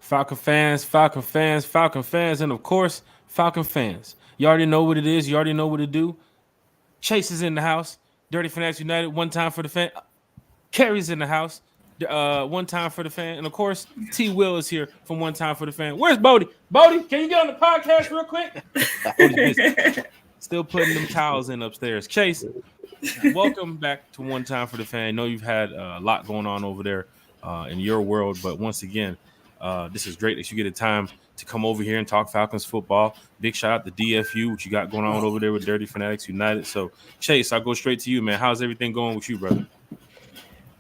Falcon fans, Falcon fans, Falcon fans, and of course, Falcon fans. You already know what it is. You already know what to do. Chase is in the house. Dirty Fanatics United, one time for the fan. Kerry's in the house. One time for the fan. And of course, T Will is here from One Time for the Fan. Where's Bodie? Bodie, can you get on the podcast real quick? Bodie's busy. Still putting them towels in upstairs. Chase, welcome back to One Time for the Fan. I know you've had a lot going on over there in your world, but once again, this is great that you get a time to come over here and talk Falcons football. Big shout out to DFU, what you got going on over there with Dirty Fanatics United. So, Chase, I'll go straight to you, man. How's everything going with you, brother?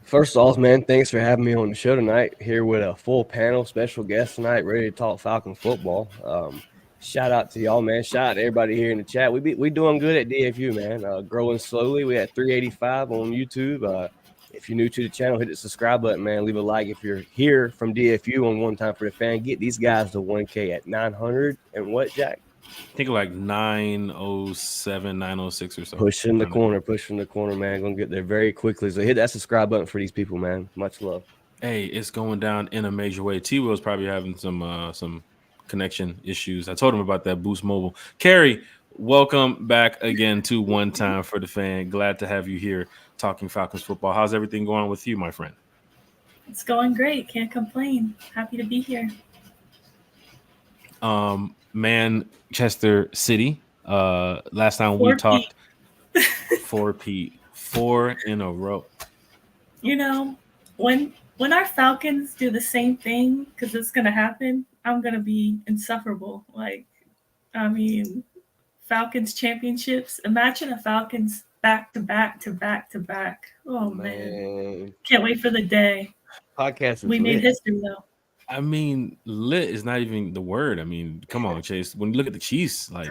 First off, man, thanks for having me on the show tonight. Here with a full panel, special guest tonight, ready to talk Falcon football. Shout out to y'all, man. Shout out to everybody here in the chat. We doing good at DFU, man. Growing slowly. We at 385 on YouTube. If you're new to the channel, hit the subscribe button, man. Leave a like if you're here from DFU on One Time for the Fan. Get these guys to 1K at 900 and what, Jack? I think like 907, 906 or so. Pushing the corner, man. Gonna get there very quickly. So hit that subscribe button for these people, man. Much love. Hey, it's going down in a major way. T Will's probably having some connection issues. I told him about that Boost Mobile. Kerry, welcome back again to One Time for the Fan. Glad to have you here talking Falcons football. How's everything going on with you, my friend? It's going great. Can't complain. Happy to be here. Manchester City. Last time we talked, 4 in a row. You know, when our Falcons do the same thing, because it's gonna happen, I'm gonna be insufferable. Falcons championships. Imagine a Falcons back to back to back to back. Oh man. Can't wait for the day. Podcast. We made history though. I mean, lit is not even the word. I mean, come on, Chase. When you look at the Chiefs, like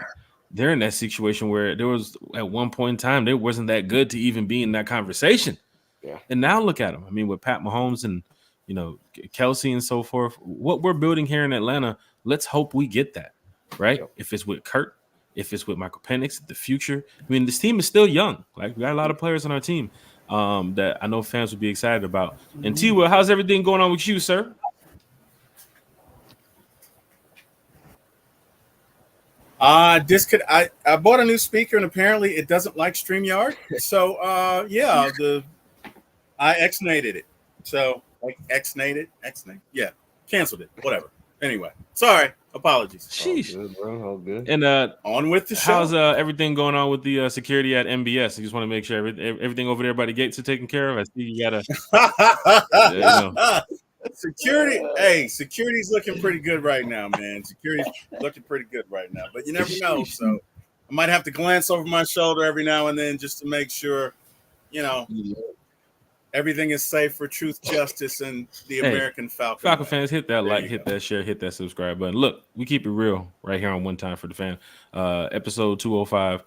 they're in that situation where there was at one point in time they wasn't that good to even be in that conversation. Yeah. And now look at them. I mean, with Pat Mahomes and Kelsey and so forth, what we're building here in Atlanta, let's hope we get that, right? Yep. If it's with Kurt, if it's with Michael Penix, the future. I mean, this team is still young. Like we got a lot of players on our team that I know fans would be excited about. And T Will, how's everything going on with you, sir? I bought a new speaker and apparently it doesn't like StreamYard. So I X-nated it. So like X-nated, yeah, canceled it, whatever. Anyway, sorry, apologies. Sheesh. All good, bro. All good. And on with the show. How's everything going on with the security at MBS? I just want to make sure everything over there by the gates are taken care of. I see you gotta. Security's looking pretty good right now, man. Security's looking pretty good right now, but you never know. So I might have to glance over my shoulder every now and then just to make sure, everything is safe for truth, justice, and the American Falcon. Falcon fans, hit that like, hit that share, hit that subscribe button. Look, we keep it real right here on One Time for the Fan. Episode 205,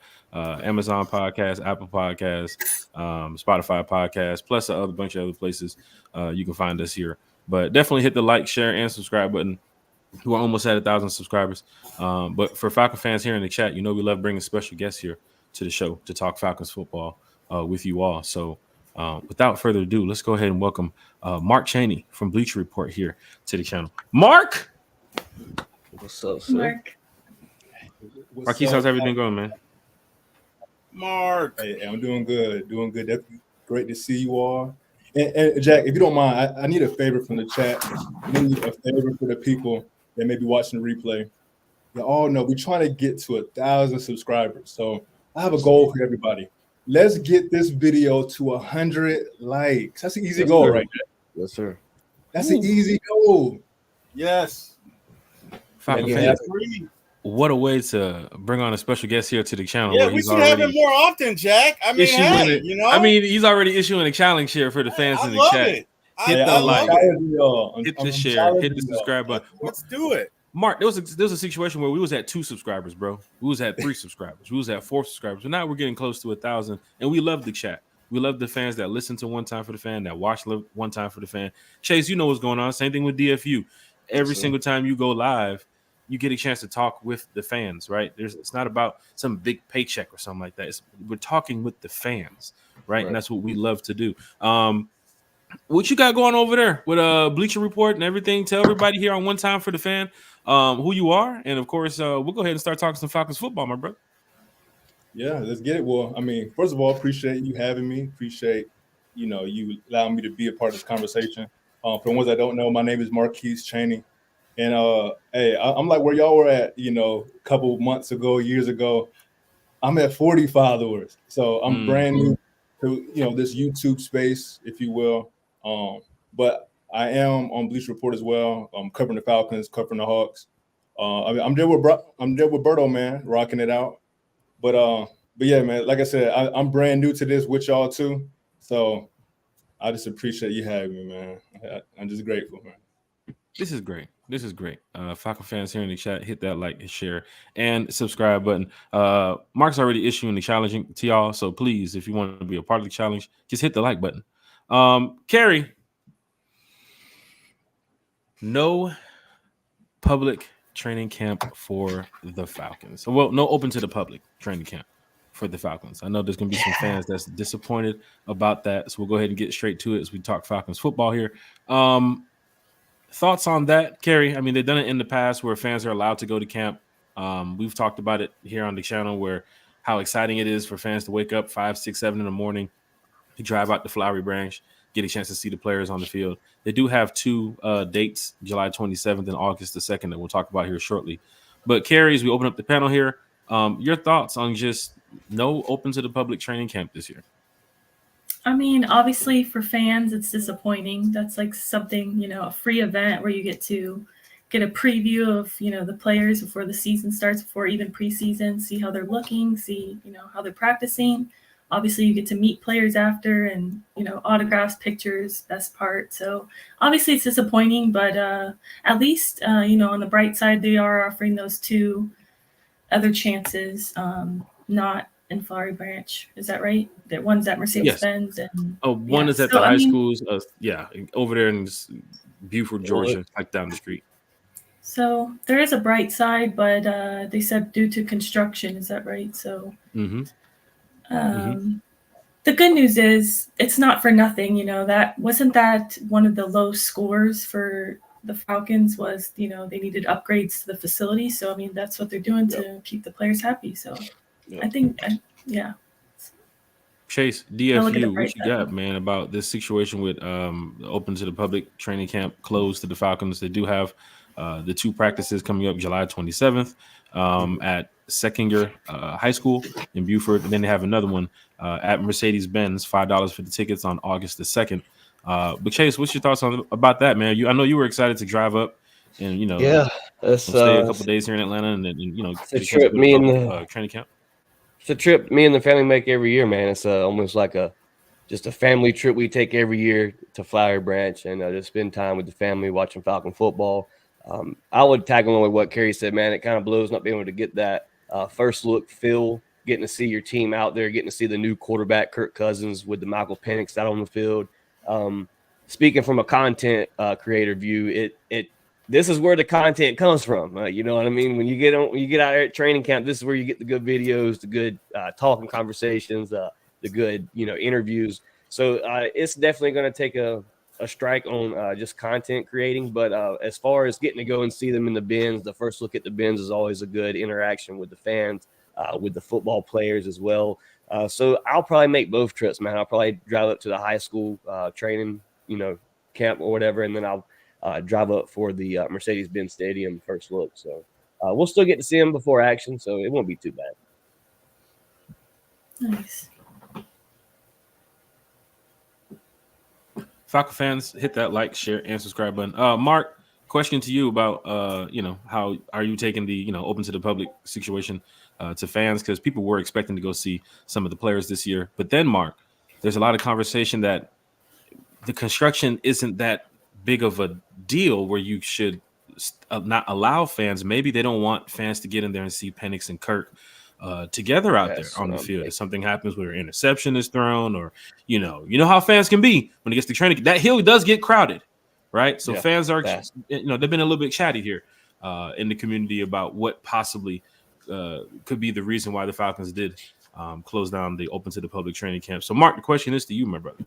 Amazon Podcast, Apple Podcast, Spotify Podcast, plus a bunch of other places you can find us here. But definitely hit the like, share, and subscribe button. We're almost at 1,000 subscribers. But for Falcon fans here in the chat, we love bringing special guests here to the show to talk Falcons football with you all. So without further ado, let's go ahead and welcome Mark Cheney from Bleacher Report here to the channel. Mark! What's up, sir? Mark. Marquise, how's everything going, man? Mark. Hey, I'm doing good. That's great to see you all. And Jack, if you don't mind, I need a favor from the chat. I need a favor for the people that may be watching the replay. You all know we're trying to get to 1,000 subscribers. So I have a goal for everybody. Let's get this video to 100 likes. That's an easy goal, sir. Right? Yes, sir. That's an easy goal. Yes. Falcon fans, what a way to bring on a special guest here to the channel. Yeah, we should have him more often, Jack. I mean, I mean, he's already issuing a challenge here for the fans in the chat. Hit the like, hit the share, hit the subscribe button. Let's do it. Mark, there was a situation where we was at 2 subscribers, bro. We was at 3 subscribers. We was at 4 subscribers. But now we're getting close to 1,000, and we love the chat. We love the fans that listen to One Time for the Fan, that watch One Time for the Fan. Chase, you know what's going on. Same thing with DFU. Every single time you go live, you get a chance to talk with the fans, right? It's not about some big paycheck or something like that. We're talking with the fans, right? And that's what we love to do. What you got going over there with Bleacher Report and everything? Tell everybody here on One Time for the Fan who you are, and of course, we'll go ahead and start talking some Falcons football, my brother. Yeah, let's get it. Well, I mean, first of all, appreciate you having me. Appreciate, you allowing me to be a part of this conversation. For the ones that don't know, my name is Marquise Cheney. And hey, I'm like where y'all were at, a couple months ago, years ago. I'm at 40 followers. So I'm brand new to, this YouTube space, if you will. But I am on Bleacher Report as well. I'm covering the Falcons, covering the Hawks. I mean, I'm there with Berto, man, rocking it out. But yeah, man, like I said, I'm brand new to this with y'all too. So I just appreciate you having me, man. I'm just grateful, man. This is great. This is great. Falcon fans here in the chat, hit that like and share and subscribe button. Mark's already issuing the challenge to y'all, so please, if you want to be a part of the challenge, just hit the like button. Carrie, no public training camp for the Falcons. Well, no open to the public training camp for the Falcons. I know there's going to be some fans that's disappointed about that, so we'll go ahead and get straight to it as we talk Falcons football here. Thoughts on that, Kerry? I mean, they've done it in the past where fans are allowed to go to camp. We've talked about it here on the channel where how exciting it is for fans to wake up 5, 6, 7 in the morning, to drive out to Flowery Branch, get a chance to see the players on the field. They do have 2 dates, July 27th and August the 2nd, that we'll talk about here shortly. But Kerry, as we open up the panel here, your thoughts on just no open to the public training camp this year? I mean, obviously for fans, it's disappointing. That's like something, a free event where you get to get a preview of, the players before the season starts, before even preseason, see how they're looking, see, how they're practicing. Obviously, you get to meet players after and, autographs, pictures, best part. So obviously it's disappointing, but at least, on the bright side, they are offering those 2 other chances, not in Flowery Branch. Is that right? That one's at Mercedes-Benz. Yes. And one is at the high schools. Over there in Buford, Georgia, like down the street. So there is a bright side, but they said due to construction. Is that right? So the good news is it's not for nothing. That wasn't that one of the low scores for the Falcons was, they needed upgrades to the facility. So, I mean, that's what they're doing to keep the players happy. So I think, Chase, DFU, what you got, man, about this situation with open to the public training camp closed to the Falcons? They do have the 2 practices coming up July 27th at Seckinger High School in Buford. And then they have another one at Mercedes-Benz, $5 for the tickets on August the 2nd. But Chase, what's your thoughts about that, man? I know you were excited to drive up and, stay a couple days here in Atlanta and then, it's a trip me and the training camp. It's a trip me and the family make every year, man. It's almost like just a family trip we take every year to Flowery Branch and just spend time with the family watching Falcon football. I would tag along with what Kerry said, man. It kind of blows not being able to get that first look feel, getting to see your team out there, getting to see the new quarterback, Kirk Cousins, with the Michael Penix out on the field. Speaking from a content creator view, this is where the content comes from. You know what I mean? When you get out there at training camp, this is where you get the good videos, the good talking conversations, the good interviews. So it's definitely going to take a strike on just content creating. But as far as getting to go and see them in the bins, the first look at the bins is always a good interaction with the fans, with the football players as well. So I'll probably make both trips, man. I'll probably drive up to the high school training, camp or whatever, and then I'll drive up for the Mercedes-Benz Stadium first look. So we'll still get to see them before action, so it won't be too bad. Nice. Falcon fans, hit that like, share, and subscribe button. Mark, question to you about how are you taking the open to the public situation to fans, because people were expecting to go see some of the players this year, but then Mark, there's a lot of conversation that the construction isn't that big of a deal where you should not allow fans. Maybe they don't want fans to get in there and see Penix and Kirk together out there on the field. If something happens where an interception is thrown, or you know how fans can be when it gets to training. That hill does get crowded, right? So fans are, they've been a little bit chatty here in the community about what possibly could be the reason why the Falcons did close down the open to the public training camp. So, Mark, the question is to you, my brother.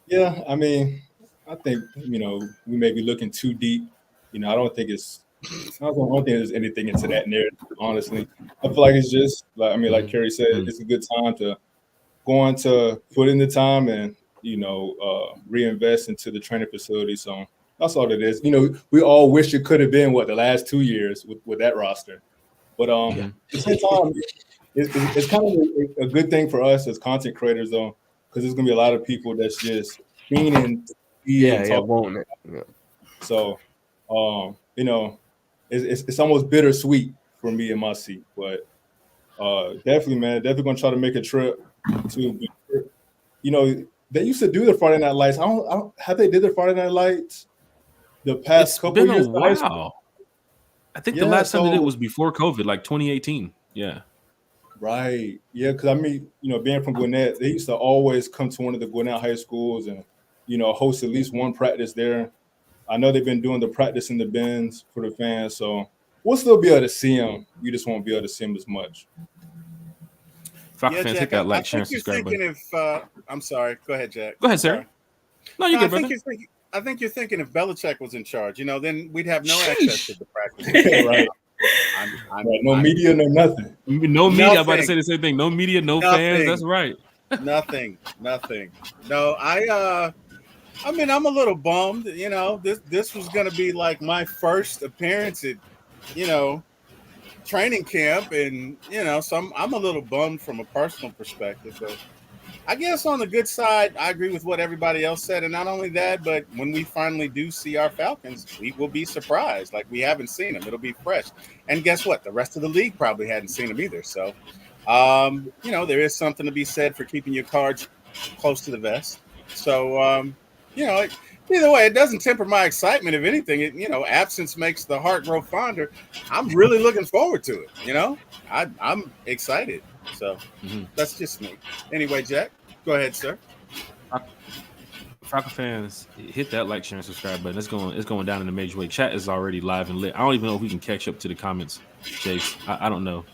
Yeah, I mean, I think we may be looking too deep. I don't think there's anything into that narrative. Honestly, I feel like it's just like like Kerry said, Mhm. it's a good time to go on to put in the time and reinvest into the training facility. So that's all it is. We all wish it could have been the last 2 years with that roster, but Yeah. at the same time, it's kind of a good thing for us as content creators though, because there's gonna be a lot of people that's just fiending to see and Yeah, talk. won't it? Yeah. So, it's almost bittersweet for me in my seat, but definitely, man, definitely gonna try to make a trip to. They used to do the Friday Night Lights. I don't have they did the Friday Night Lights the It's past couple been a years to high school. while. I think the Yeah, last time they did so was before COVID, like 2018. Yeah. right, yeah, because I mean, being from Gwinnett, they used to always come to one of the Gwinnett high schools and host at least one practice there. I know they've been doing the practice in the bins for the fans, so we'll still be able to see them. You just won't be able to see them as much. Falcon Yeah, fans, hit Jack. that I like, share, think and you're subscribe thinking button. if I'm sorry. Go ahead, Jack. Go ahead, Sorry. sir. No, you No, good, brother. I think you're thinking if Belichick was in charge, then we'd have no Sheesh. access to the practice. Right. I'm No media, no nothing. No media. I'm about to Nothing. say the same thing. No media, no fans. Nothing. That's right. Nothing. No, I mean, I'm a little bummed. This was gonna be like my first appearance at, training camp, and so I'm a little bummed from a personal perspective. But I guess on the good side, I agree with what everybody else said, and not only that, but when we finally do see our Falcons, we will be surprised. Like we haven't seen them; it'll be fresh. And guess what? The rest of the league probably hadn't seen them either. So, there is something to be said for keeping your cards close to the vest. So, either way, it doesn't temper my excitement. If anything, absence makes the heart grow fonder. I'm really looking forward to it. I'm excited. So that's just me. Anyway, Jack, go ahead, sir. Falcon fans, hit that like, share, and subscribe button. It's going down in the major way. Chat is already live and lit. I don't even know if we can catch up to the comments, Chase. I don't know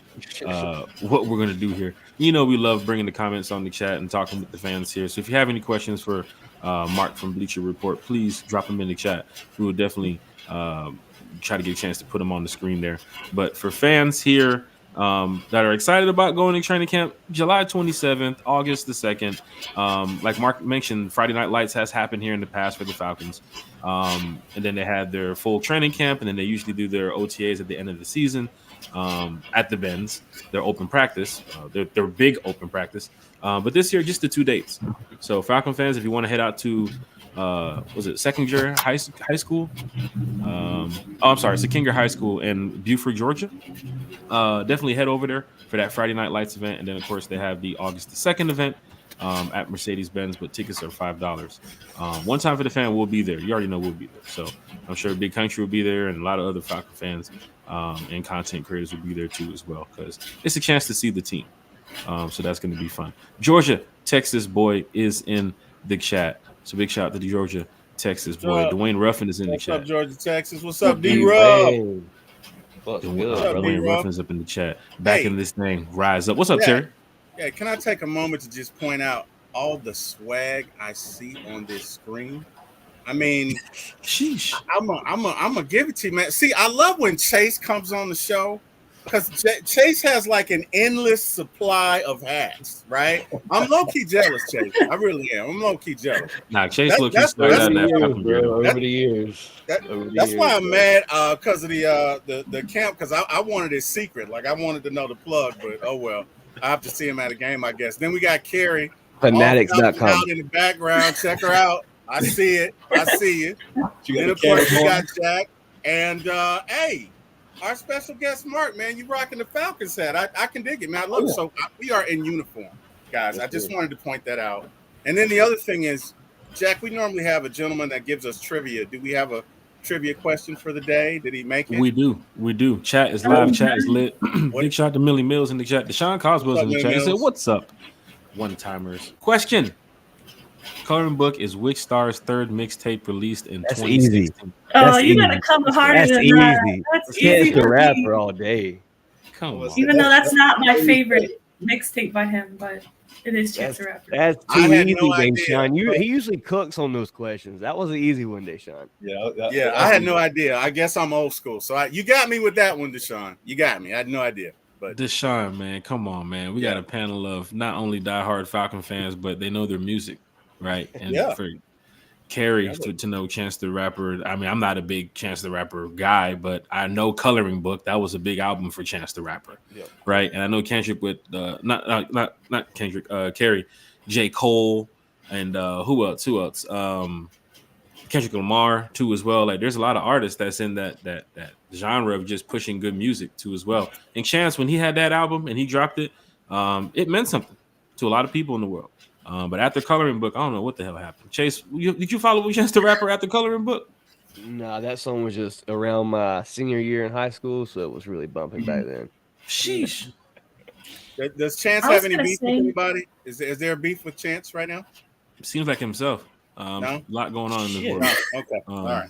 what we're gonna do here. We love bringing the comments on the chat and talking with the fans here. So if you have any questions for Mark from Bleacher Report, please drop them in the chat. We will definitely try to get a chance to put them on the screen there. But for fans here that are excited about going to training camp, July 27th, August the 2nd. Like Mark mentioned, Friday Night Lights has happened here in the past for the Falcons. And then they had their full training camp, and then they usually do their OTAs at the end of the season at the Benz, their open practice, their big open practice. But this year, just the 2 dates. So Falcon fans, if you want to head out to, was it Seckinger High School? I'm sorry, Seckinger High School in Beaufort, Georgia. Definitely head over there for that Friday Night Lights event. And then, of course, they have the August the 2nd event at Mercedes-Benz, but tickets are $5. One time for the fan, we'll be there. You already know we'll be there. So I'm sure Big Country will be there, and a lot of other Falcon fans and content creators will be there too as well, because it's a chance to see the team. So that's going to be fun. Georgia, Texas boy is in the chat. So big shout out to the Georgia, Texas boy. Dwayne Ruffin is in the chat. What's up, Georgia, Texas? What's up, D-Rub? What's good, Dwayne Ruffin's up in the chat. Back in this thing. Rise up. What's up, Terry? Yeah, can I take a moment to just point out all the swag I see on this screen? I mean, sheesh. I'm gonna give it to you, man. See, I love when Chase comes on the show, because Chase has like an endless supply of hats, right? I'm low-key jealous, Chase. I really am. I'm low-key jealous. Nah, Chase low-key over the years. That's why I'm mad, because of the camp, because I wanted it secret. Like, I wanted to know the plug, but oh well. I have to see him at a game, I guess. Then we got Carrie. Fanatics.com. Out in the background. Check her out. I see it. I see you. Then, of course, we got Jack. And, hey, our special guest, Mark, man, you rocking the Falcons hat. I can dig it, man. I love it. So we are in uniform, guys. I just wanted to point that out. And then the other thing is, Jack, we normally have a gentleman that gives us trivia. Do we have a trivia question for the day? Did he make it? We do. Chat is live. Chat is lit. Big shout out to Millie Mills in the chat. Deshaun Coswell's in the chat. He said, "What's up, one-timers?" Question: Coloring Book is which star's third mixtape released in 2016? Oh, you gotta come harder than that. That's easy to for rapper all day. Come on. Even though that's not my favorite mixtape by him, but It is Chance the Rapper. That's I too had easy, no idea. Deshaun. He usually cooks on those questions. That was an easy one, Deshaun. Yeah, I had no idea. I guess I'm old school. So you got me with that one, Deshaun. You got me. I had no idea. But Deshaun, man, come on, man. We got a panel of not only diehard Falcon fans, but they know their music, right? And for Carrie to know Chance the Rapper, I mean, I'm not a big Chance the Rapper guy, but I know Coloring Book. That was a big album for Chance the Rapper, right? And I know Kendrick with not Kendrick, Carrie, J. Cole, and who else? Kendrick Lamar too as well. Like there's a lot of artists that's in that genre of just pushing good music too as well. And Chance, when he had that album and he dropped it, it meant something to a lot of people in the world. But after Coloring Book, I don't know what the hell happened. Chase, did you follow Chance the Rapper after Coloring Book? Nah, that song was just around my senior year in high school, so it was really bumping back then. Sheesh. Does Chance have any beef with anybody? Is there a beef with Chance right now? Seems like himself. No? A lot going on in this world. Okay. All right.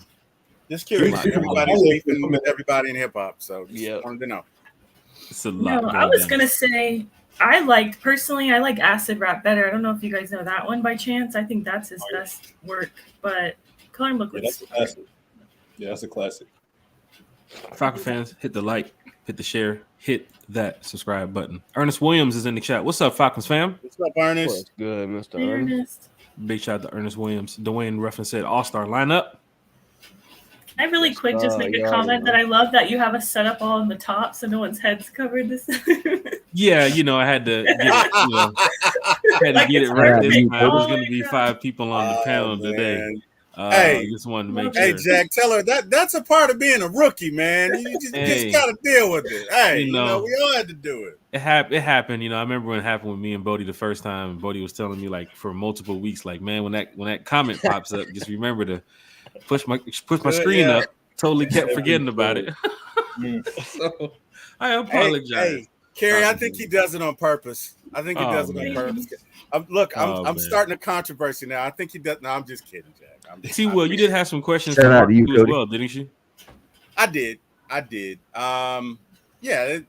Just curious. Everybody's beefing with everybody in hip hop, so just wanted to know. It's a lot. No, I was gonna say I like acid rap better. I don't know if you guys know that one by chance. I think that's his best work, but Coloring Book was that's a classic. Yeah, that's a classic. Falcon fans, hit the like, hit the share, hit that subscribe button. Ernest Williams is in the chat. What's up, Falcons fam? What's up, Ernest? What's good, Mr. Ernest? Big shout out to Ernest Williams. Dwayne Ruffin said all-star lineup. I really quick just make a comment that I love that you have us set up all in the top so no one's head's covered this. Yeah, I had to get it, get it right this time. There's going to be 5 people on the panel today. Just wanted to make sure. Hey, Jack, tell her that's a part of being a rookie, man. You just got to deal with it. Hey, we all had to do it. It happened. I remember when it happened with me and Bodie the first time. Bodie was telling me like for multiple weeks, like, man, when that comment pops up, just remember to push my screen up. Totally kept forgetting about it. So I apologize. Hey, Carrie, I think he does it on purpose. I think he does it on purpose. I'm starting a controversy now. I think he does. No, I'm just kidding, Jack. Will, you did have some questions for Mark you as well, didn't you? I did. Yeah.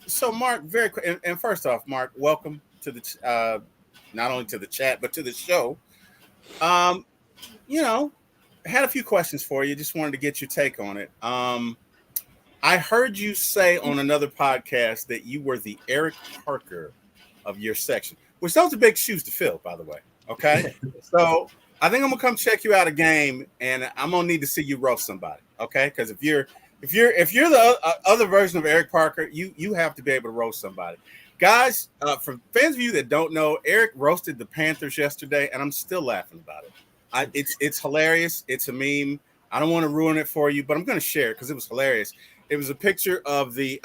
So, Mark, very quick. And first off, Mark, welcome to the not only to the chat but to the show. Had a few questions for you. Just wanted to get your take on it. I heard you say on another podcast that you were the Eric Parker of your section, which those are big shoes to fill, by the way. Okay, so I think I'm gonna come check you out a game, and I'm gonna need to see you roast somebody. Okay, because if you're the other version of Eric Parker, you have to be able to roast somebody. Guys, for fans of you that don't know, Eric roasted the Panthers yesterday, and I'm still laughing about it. It's hilarious. It's a meme. I don't want to ruin it for you, but I'm going to share it because it was hilarious. It was a picture of the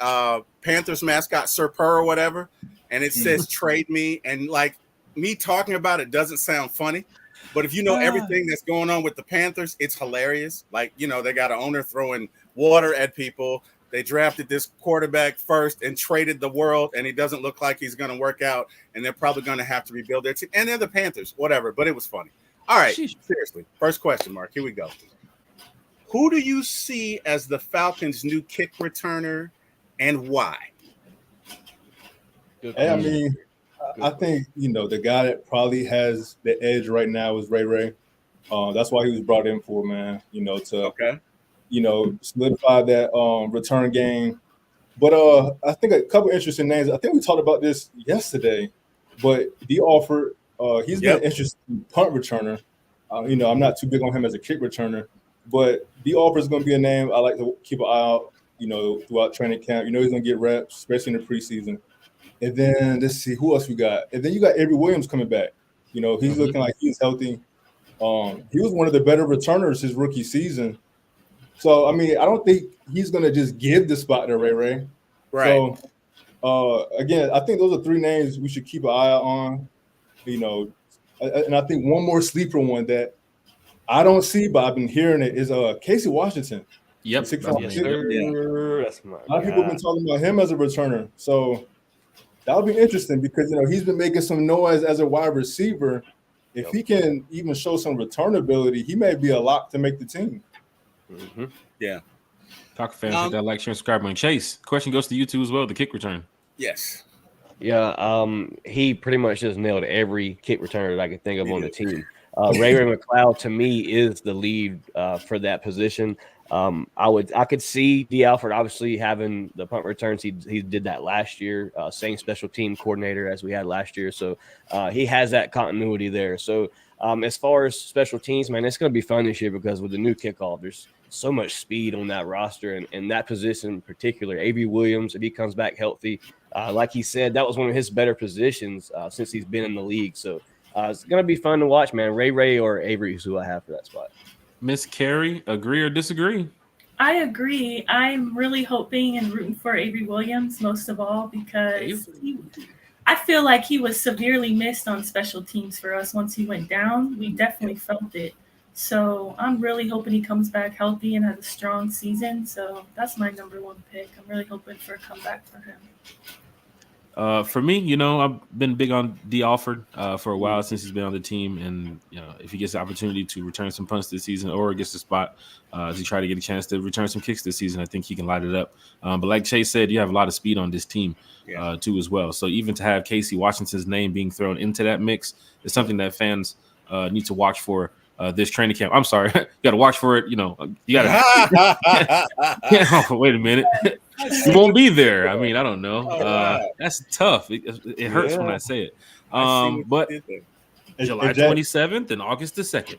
Panthers mascot, Sir Purr or whatever, and it says "Trade me." And like me talking about it doesn't sound funny, but if you know everything that's going on with the Panthers, it's hilarious. Like, they got an owner throwing water at people. They drafted this quarterback first and traded the world, and he doesn't look like he's going to work out, and they're probably going to have to rebuild their team. And they're the Panthers, whatever, but it was funny. All right, seriously. First question, Mark. Here we go. Who do you see as the Falcons' new kick returner, and why? I mean, I think, the guy that probably has the edge right now is Ray Ray. That's why he was brought in for, man, to solidify that return game. But I think a couple interesting names. I think we talked about this yesterday, but D. Alford, he's been an interesting punt returner. I'm not too big on him as a kick returner, but D. Alford is going to be a name I like to keep an eye out, throughout training camp. He's going to get reps, especially in the preseason. And then let's see who else we got. And then you got Avery Williams coming back. He's looking like he's healthy. He was one of the better returners his rookie season. So, I mean, I don't think he's going to just give the spot to Ray Ray. Right. So, again, I think those are 3 names we should keep an eye on, and I think one more sleeper one that I don't see, but I've been hearing it, is Casey Washington. Yep. That's my A lot of people have been talking about him as a returner. So that would be interesting because, he's been making some noise as a wide receiver. If he can even show some return ability, he may be a lock to make the team. Mm-hmm. Yeah. Talk fans, hit that like, share, and subscribe button. Chase, question goes to you too as well. The kick return. Yes. Yeah, he pretty much just nailed every kick returner that I could think of He on the did. team. Ray McLeod to me is the lead for that position. I could see D. Alford obviously having the punt returns. He did that last year. Same special team coordinator as we had last year, so he has that continuity there. So as far as special teams, man, it's going to be fun this year because with the new kickoff, there's so much speed on that roster and that position in particular. A.B. Williams, if he comes back healthy. Like he said, that was one of his better positions since he's been in the league. So it's going to be fun to watch, man. Ray or Avery is who I have for that spot. Miss Carey, agree or disagree? I agree. I'm really hoping and rooting for Avery Williams most of all because I feel like he was severely missed on special teams for us once he went down. We definitely felt it. So I'm really hoping he comes back healthy and has a strong season. So that's my number one pick. I'm really hoping for a comeback for him. For me, I've been big on D. Alford for a while since he's been on the team, and if he gets the opportunity to return some punts this season or gets the spot to try to get a chance to return some kicks this season, I think he can light it up. But like Chase said, you have a lot of speed on this team too as well. So even to have Casey Washington's name being thrown into that mix is something that fans need to watch for. This training camp. I'm sorry, you got to watch for it. You got to. Wait a minute, you won't be there. I mean, I don't know. That's tough. It hurts when I say it. But July 27th and August the 2nd.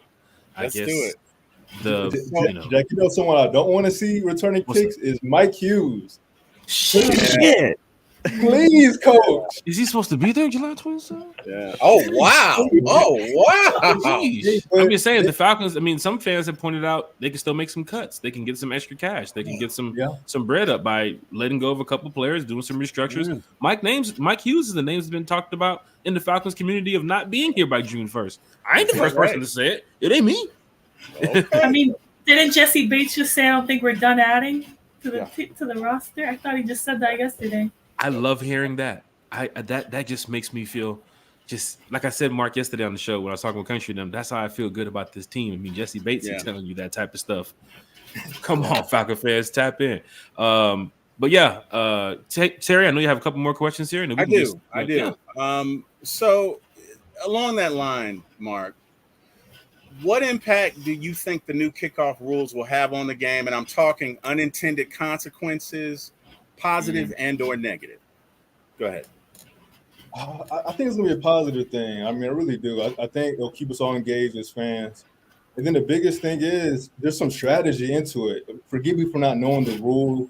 Let's do it. Jack, someone I don't want to see returning kicks is Mike Hughes. Shit. Please, coach. Is he supposed to be there July 27th? Yeah. Oh, wow. I'm just saying, the Falcons, I mean, some fans have pointed out they can still make some cuts. They can get some extra cash. They can get some bread up by letting go of a couple players, doing some restructures. Mike Hughes is the names that's been talked about in the Falcons community of not being here by June 1st. I ain't the first person to say it. It ain't me. Okay. I mean, didn't Jesse Bates just say, I don't think we're done adding to the roster? I thought he just said that yesterday. I love hearing that. That just makes me feel just like I said, Mark, yesterday on the show when I was talking with Country them. That's how I feel good about this team. I mean, Jesse Bates is telling you that type of stuff. Come on, Falcon fans, tap in. But yeah, Terry, I know you have a couple more questions here. I do. Yeah. So along that line, Mark, what impact do you think the new kickoff rules will have on the game? And I'm talking unintended consequences, positive and or negative. Go ahead. I think it's going to be a positive thing. I mean, I really do. I think it'll keep us all engaged as fans. And then the biggest thing is there's some strategy into it. Forgive me for not knowing the rule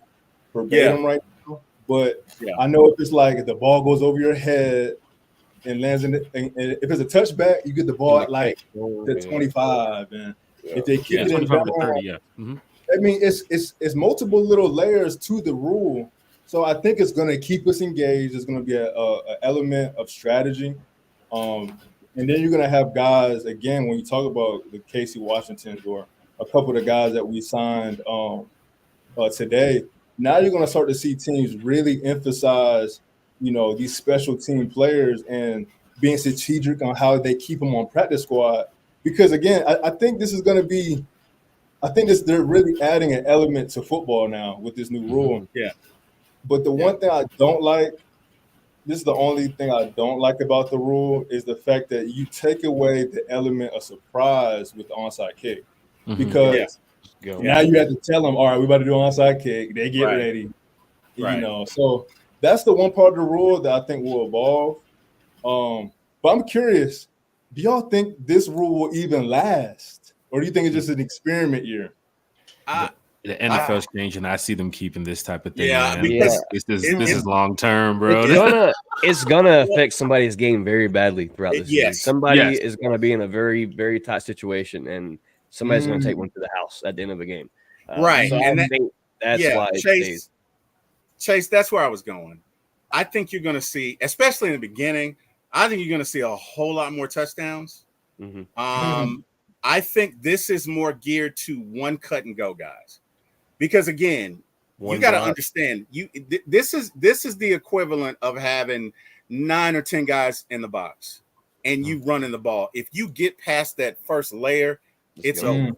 verbatim right now, but I know if it's like if the ball goes over your head and lands in it, and if it's a touchback, you get the ball at like the 25. And if they keep it in 25 to 30, I mean, it's multiple little layers to the rule. So I think it's going to keep us engaged. It's going to be an element of strategy. And then you're going to have guys, again, when you talk about the Casey Washingtons or a couple of the guys that we signed today, now you're going to start to see teams really emphasize, these special team players and being strategic on how they keep them on practice squad. Because, again, I think this is going to be they're really adding an element to football now with this new rule. Yeah. But the one thing I don't like, this is the only thing I don't like about the rule, is the fact that you take away the element of surprise with the onside kick. Because now you have to tell them, all right, we're about to do an onside kick. They get ready. So that's the one part of the rule that I think will evolve. But I'm curious, do y'all think this rule will even last? Or do you think it's just an experiment year? The NFL's changing. I see them keeping this type of thing. Yeah, man. because this is long term, bro. It's gonna affect somebody's game very badly throughout this season. Somebody is gonna be in a very, very tight situation, and somebody's gonna take one to the house at the end of the game. Right, so and I think that's why Chase, that's where I was going. I think you're gonna see, especially in the beginning, I think you're gonna see a whole lot more touchdowns. I think this is more geared to one cut and go guys. Because again, you got to understand, this is the equivalent of having 9 or 10 guys in the box and you running the ball. If you get past that first layer, it's over.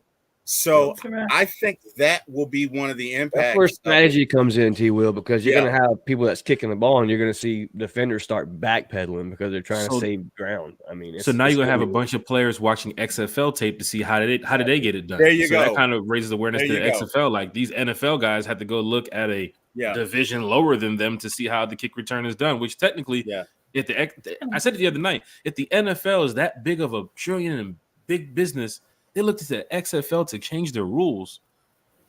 So Correct. I think that will be one of the impacts. That's where strategy comes in, T. Will, because you're Yeah. going to have people that's kicking the ball, and you're going to see defenders start backpedaling because they're trying to So- save ground. I mean, So now it's you're gonna have a be- bunch of players watching XFL tape to see how did they get it done. There you so that go. kind of raises awareness There to you the go. XFL. Like these NFL guys have to go look at a Yeah. division lower than them to see how the kick return is done. Which technically, Yeah. if I said it the other night, if the NFL is that big of a trillion and big business, they looked at the XFL to change their rules.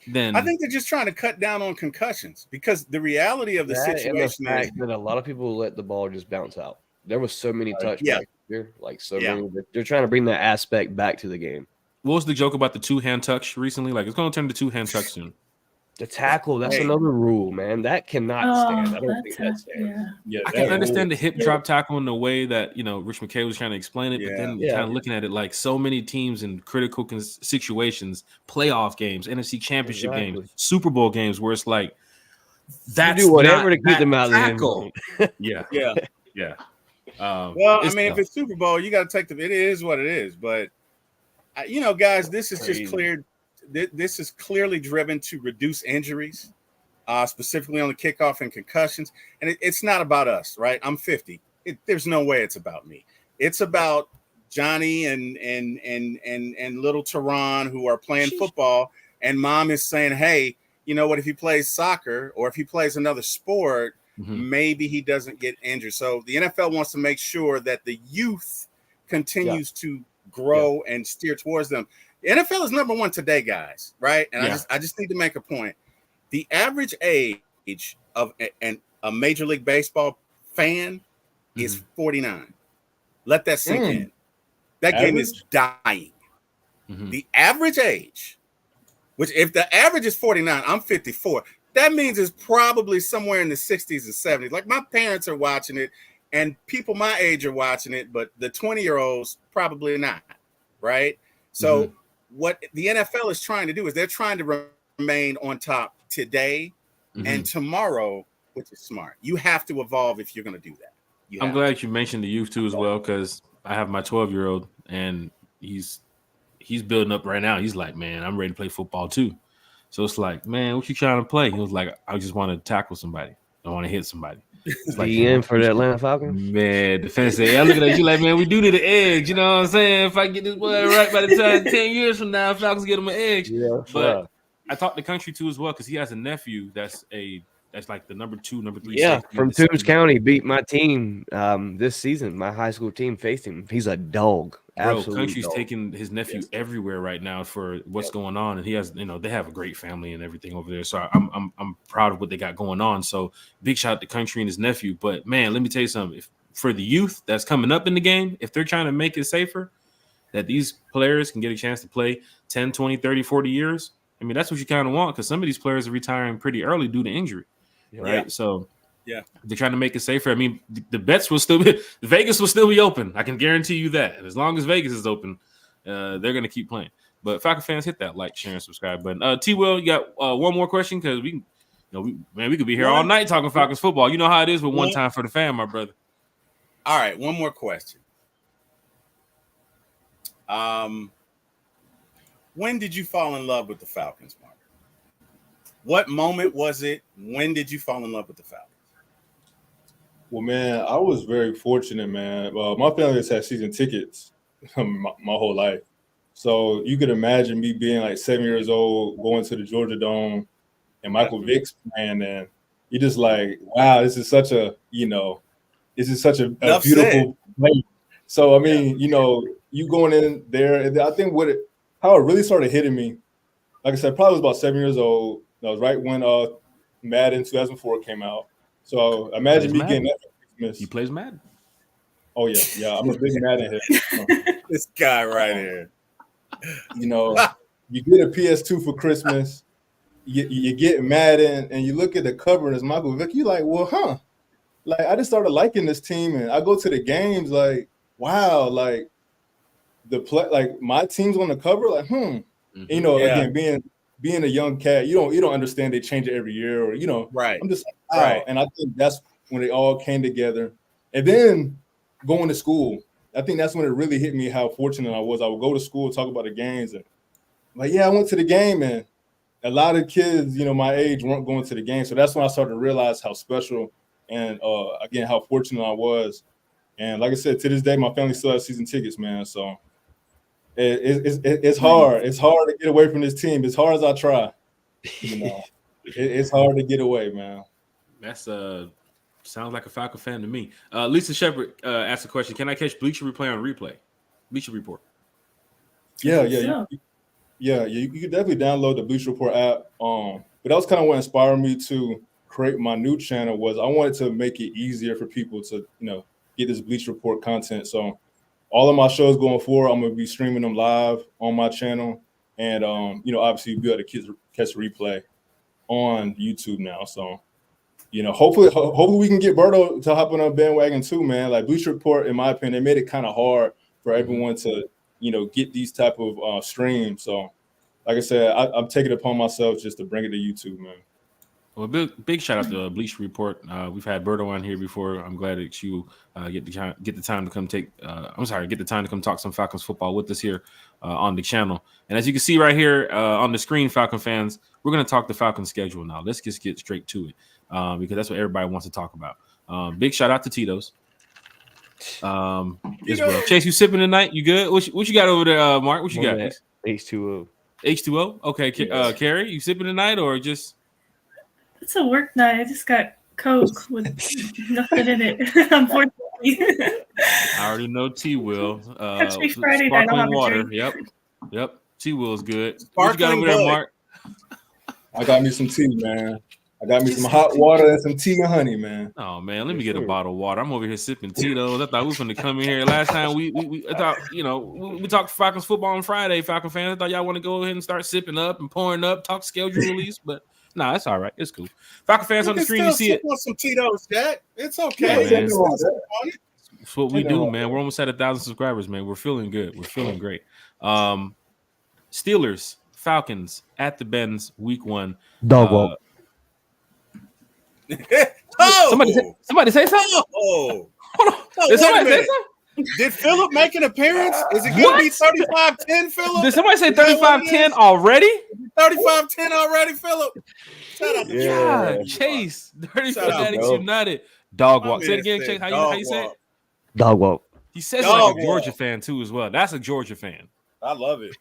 Then I think they're just trying to cut down on concussions because the reality of the that and the situation is fact that a lot of people let the ball just bounce out. There was so many touchbacks yeah. here, like so Yeah. many. They're trying to bring that aspect back to the game. what was the joke about the 2-hand touch recently? Like it's going to turn to 2-hand touch soon. The tackle, that's Hey. another rule, man. That cannot stand. I don't think that stands. Yeah. Yeah, I can that understand the rule- hip drop tackle in the way that Rich McKay was trying to explain it, but Yeah. then Yeah. kind of looking at it like so many teams in critical situations, playoff games, NFC Championship Exactly. games, Super Bowl games, where it's like that's You do whatever not to keep them out of the end. tackle. Yeah, yeah. yeah. Well, I it's mean, tough. if it's Super Bowl, you got to take the. It is what it is, but guys, this is Crazy. just clear. This is clearly driven to reduce injuries, specifically on the kickoff and concussions. And it's not about us, right? I'm 50. There's no way it's about me. It's about Johnny and little Tehran who are playing football, and mom is saying, "Hey, you know what? If he plays soccer or if he plays another sport, maybe he doesn't get injured." So the NFL wants to make sure that the youth continues to grow and steer towards them. The NFL is number one today, guys, right? And I just need to make a point. The average age of a Major League Baseball fan is 49. Let that sink in. That game is dying. The average age, which if the average is 49, I'm 54. That means it's probably somewhere in the 60s and 70s. Like my parents are watching it, and people my age are watching it, but the 20-year-olds probably not, right? So what the NFL is trying to do is they're trying to remain on top today and tomorrow, which is smart. You have to evolve if you're going to do that. I'm glad you mentioned the youth too as well, because I have my 12-year-old and he's building up right now. He's like, man, I'm ready to play football too. So it's like, man, what you trying to play? He was like, I just want to tackle somebody. I want to hit somebody. It's like, in for the Atlanta Falcons. Man, defense say, I'm looking at you like, man, we do need an edge. You know what I'm saying? If I get this boy right by the time 10 years from now, Falcons get him an edge. Yeah, but I talked to Country too as well, because he has a nephew that's like the number 2, number 3. Yeah, safety from in the Toombs second- County, beat my team this season. My high school team faced him. He's a dog. Bro, Absolute Country's dog. taking his nephew everywhere right now for what's going on, and he has, they have a great family and everything over there. So I'm proud of what they got going on. So big shout out to Country and his nephew. But man, let me tell you something. If for the youth that's coming up in the game, if they're trying to make it safer, that these players can get a chance to play 10, 20, 30, 40 years. I mean, that's what you kind of want, because some of these players are retiring pretty early due to injury, right? Yeah. So yeah, they're trying to make it safer. I mean, the bets will still be – Vegas will still be open. I can guarantee you that. And as long as Vegas is open, they're going to keep playing. But Falcon fans, hit that like, share, and subscribe button. T-Will, you got one more question? Because we could be here all night talking Falcons football. You know how it is with one time for the fan, my brother. All right, one more question. When did you fall in love with the Falcons, Mark? What moment was it? When did you fall in love with the Falcons? Well, man, I was very fortunate, man. My family has had season tickets my whole life. So you could imagine me being like 7 years old, going to the Georgia Dome and Michael Vick's playing, and you're just like, wow, this is such a beautiful play. So, I mean, you going in there, and I think how it really started hitting me, like I said, probably was about 7 years old. That was right when Madden 2004 came out. So imagine me getting that for Christmas. He plays Madden. Oh yeah, I'm a big Madden head. This guy right here. You get a PS2 for Christmas. You get Madden, and you look at the cover and it's Michael Vick. You like, well, like I just started liking this team, and I go to the games. Like, wow, like the play, like my team's on the cover. Like, again, being a young cat, you don't understand they change it every year, or right. I'm just like, wow. Right. And I think that's when they all came together. And then going to school, I think that's when it really hit me how fortunate I was. I would go to school, talk about the games, and like, yeah, I went to the game, and a lot of kids, my age weren't going to the game. So that's when I started to realize how special and again, how fortunate I was. And like I said, to this day, my family still has season tickets, man. So it's hard. It's hard to get away from this team. As hard as I try, it's hard to get away, man. That's sounds like a Falcon fan to me. Lisa Shepard asked a question: can I catch Bleacher Replay on replay? Bleacher Report. Yeah. So. You can definitely download the Bleacher Report app. But that was kind of what inspired me to create my new channel. Was I wanted to make it easier for people to, get this Bleacher Report content. So all of my shows going forward, I'm gonna be streaming them live on my channel, and obviously you'll be able to catch replay on YouTube now. So hopefully we can get Berto to hop on a bandwagon too, man. Like Bleacher Report, in my opinion, they made it kind of hard for everyone to get these type of streams. So, like I said, I'm taking it upon myself just to bring it to YouTube, man. Well, big shout out to Bleacher Report. We've had Berto on here before. I'm glad that you get the time to come get the time to come talk some Falcons football with us here on the channel. And as you can see right here on the screen, Falcon fans, we're going to talk the Falcon schedule now. Let's just get straight to it because that's what everybody wants to talk about. Big shout out to Tito's. As well. Chase, you sipping tonight? You good? What you got over there, Mark? What you got? H2O. H2O? Okay. Carrie, you sipping tonight or just? It's a work night. I just got Coke with nothing in it, unfortunately. I already know T-Will. Catch me Friday night. I'll have Sparkling water. a drink. Yep. T-Will is good. Sparkling what you got over there, Mark? I got me some tea, man. I got me some hot water and some tea and honey, man. Oh man, let me get a bottle of water. I'm over here sipping Tito's. I thought we were going to come in here. Last time I thought we talked Falcons football on Friday. Falcon fans, I thought y'all want to go ahead and start sipping up and pouring up, talk schedule release, but nah, it's all right. It's cool. Falcon fans on the screen, you see it. Some Tito's, Jack. It's okay. Yeah, that's what we do, man. We're almost at 1,000 subscribers, man. We're feeling good. We're feeling great. Steelers, Falcons at the Benz, week 1. Dog walk. Somebody say something. Oh, hold on. Did somebody say something? Did Philip make an appearance? Is it going to be 35-10, Philip? Did somebody say 35-10 already? 35-10 already, Philip? Shout out to Yeah, Chase. Dirty Fanatics United. Dog walk. Say it again, Chase. How you say it? Dog walk. He says it like a Georgia fan too, as well. That's a Georgia fan. I love it.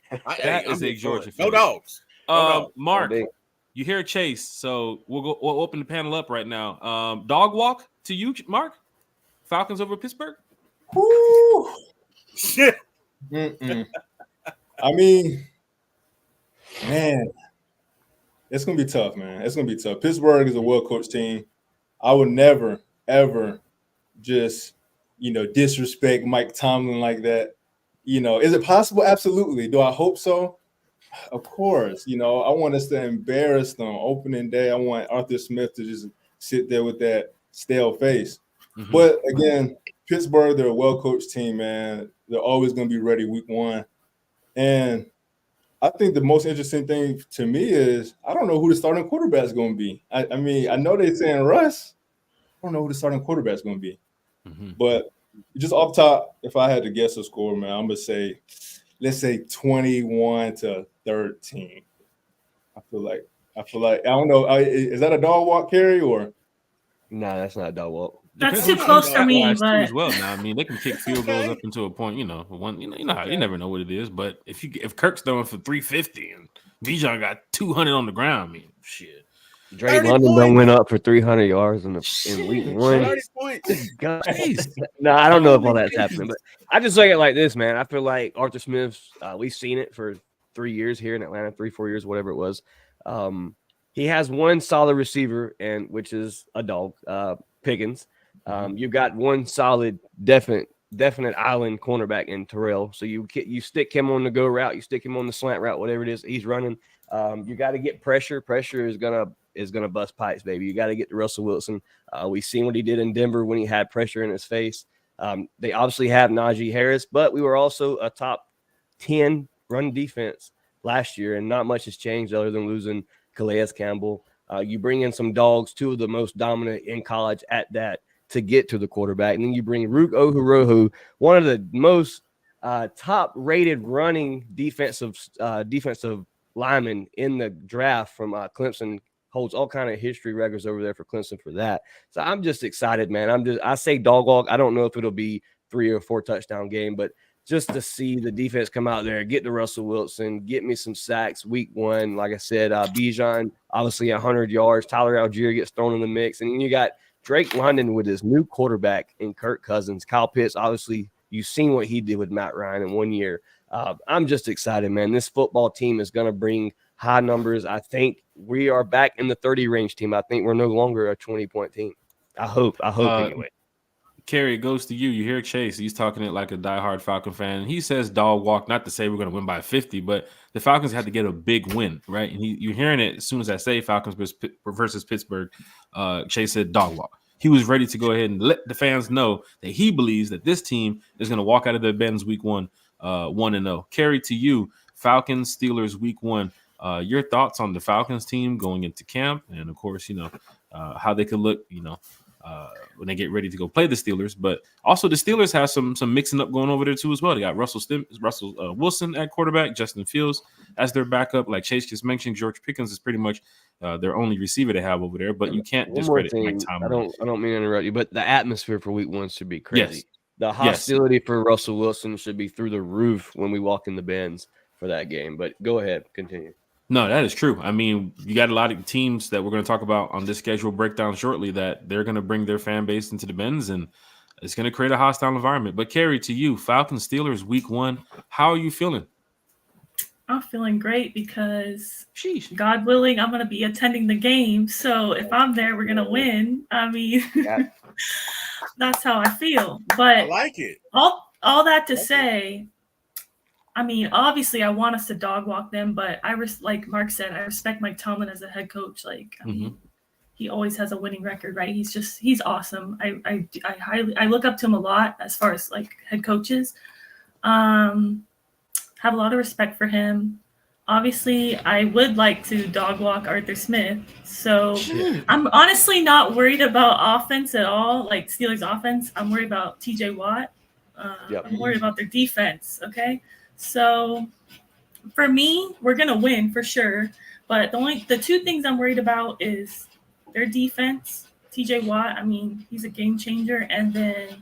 That is a Georgia fan. No dogs. Mark, you hear Chase, so we'll open the panel up right now. Dog walk to you, Mark. Falcons over Pittsburgh. Woo! Shit. I mean, man, it's gonna be tough, man. It's gonna be tough. Pittsburgh is a well-coached team. I would never, ever just disrespect Mike Tomlin like that. Is it possible? Absolutely. Do I hope so? Of course. I want us to embarrass them opening day. I want Arthur Smith to just sit there with that stale face. Mm-hmm. But again, Pittsburgh, they're a well-coached team, man. They're always going to be ready week 1. And I think the most interesting thing to me is I don't know who the starting quarterback is going to be. I mean, I know they're saying Russ. I don't know who the starting quarterback is going to be. Mm-hmm. But just off top, if I had to guess a score, man, I'm going to say, let's say 21-13. I feel like I don't know. Is that a dog walk, Carrie, or? No, that's not a dog walk. That's too close for me, but as well. Now, I mean, they can kick field goals up into a point. You never know what it is. But if Kirk's throwing for 350 and Bijan got 200 on the ground, I mean, shit. Drake London done went up for 300 yards in week 1. 30 points. No, I don't know if all that's happening, but I just look at it like this, man. I feel like Arthur Smith's, we've seen it for 3 years here in Atlanta, 3-4 years, whatever it was. He has one solid receiver, which is a dog, Pickens. You've got one solid, definite island cornerback in Terrell. So you stick him on the go route, you stick him on the slant route, whatever it is he's running. You got to get pressure. Pressure is gonna bust pipes, baby. You got to get to Russell Wilson. We've seen what he did in Denver when he had pressure in his face. They obviously have Najee Harris, but we were also a top 10 run defense last year, and not much has changed other than losing Calais Campbell. You bring in some dogs, 2 of the most dominant in college at that, to get to the quarterback. And then you bring Rook Ohurohu, one of the most top-rated running defensive lineman in the draft from Clemson. Holds all kind of history records over there for Clemson for that. So I'm just excited, man. I say dog walk. I don't know if it'll be 3 or 4 touchdown game, but just to see the defense come out there, get to Russell Wilson, get me some sacks week 1. Like I said, Bijan, obviously 100 yards. Tyler Algier gets thrown in the mix. And then you got Drake London with his new quarterback in Kirk Cousins. Kyle Pitts, obviously, you've seen what he did with Matt Ryan in 1 year. I'm just excited, man. This football team is going to bring high numbers. I think we are back in the 30 range team. I think we're no longer a 20-point team. I hope anyway. Kerry, it goes to you. You hear Chase. He's talking it like a diehard Falcon fan. He says dog walk, not to say we're going to win by 50, but the Falcons had to get a big win, right? And you're hearing it as soon as I say Falcons versus Pittsburgh. Chase said dog walk. He was ready to go ahead and let the fans know that he believes that this team is going to walk out of the bends week 1, 1-0. Kerry, to you, Falcons, Steelers week 1. Your thoughts on the Falcons team going into camp, and of course, how they could look, when they get ready to go play the Steelers. But also the Steelers have some mixing up going over there too as well. They got Russell Wilson at quarterback, Justin Fields as their backup. Like Chase just mentioned, George Pickens is pretty much their only receiver they have over there. But you can't discredit Mike Tomlin. I don't mean to interrupt you, but the atmosphere for week 1 should be crazy. Yes. The hostility for Russell Wilson should be through the roof when we walk in the bends for that game. But go ahead, continue. No, that is true. I mean, you got a lot of teams that we're going to talk about on this schedule breakdown shortly that they're going to bring their fan base into the bends, and it's going to create a hostile environment. But Kerry, to you, Falcons Steelers week 1, how are you feeling? I'm feeling great because, God willing, I'm going to be attending the game. So if I'm there, we're going to win. I mean, that's how I feel. But I like it. All that to say, I mean, obviously, I want us to dog walk them, but like Mark said, I respect Mike Tomlin as a head coach. Like, I mean, he always has a winning record, right? He's awesome. I look up to him a lot as far as like head coaches. Have a lot of respect for him. Obviously, I would like to dog walk Arthur Smith. So I'm honestly not worried about offense at all, like Steelers offense. I'm worried about TJ Watt. I'm worried about their defense. Okay. So for me, we're going to win for sure. But the 2 things I'm worried about is their defense. TJ Watt, I mean, he's a game changer. And then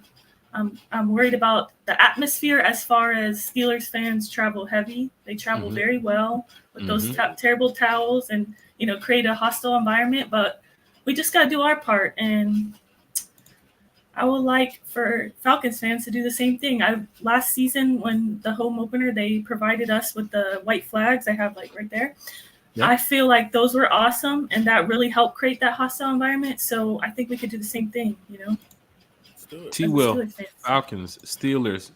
I'm worried about the atmosphere as far as Steelers fans travel heavy. They travel very well with those terrible towels and, create a hostile environment. But we just got to do our part. And I would like for Falcons fans to do the same thing. Last season, when the home opener, they provided us with the white flags I have like right there. Yep. I feel like those were awesome, and that really helped create that hostile environment. So I think we could do the same thing, Let's do it. T-Will, Falcons, Steelers.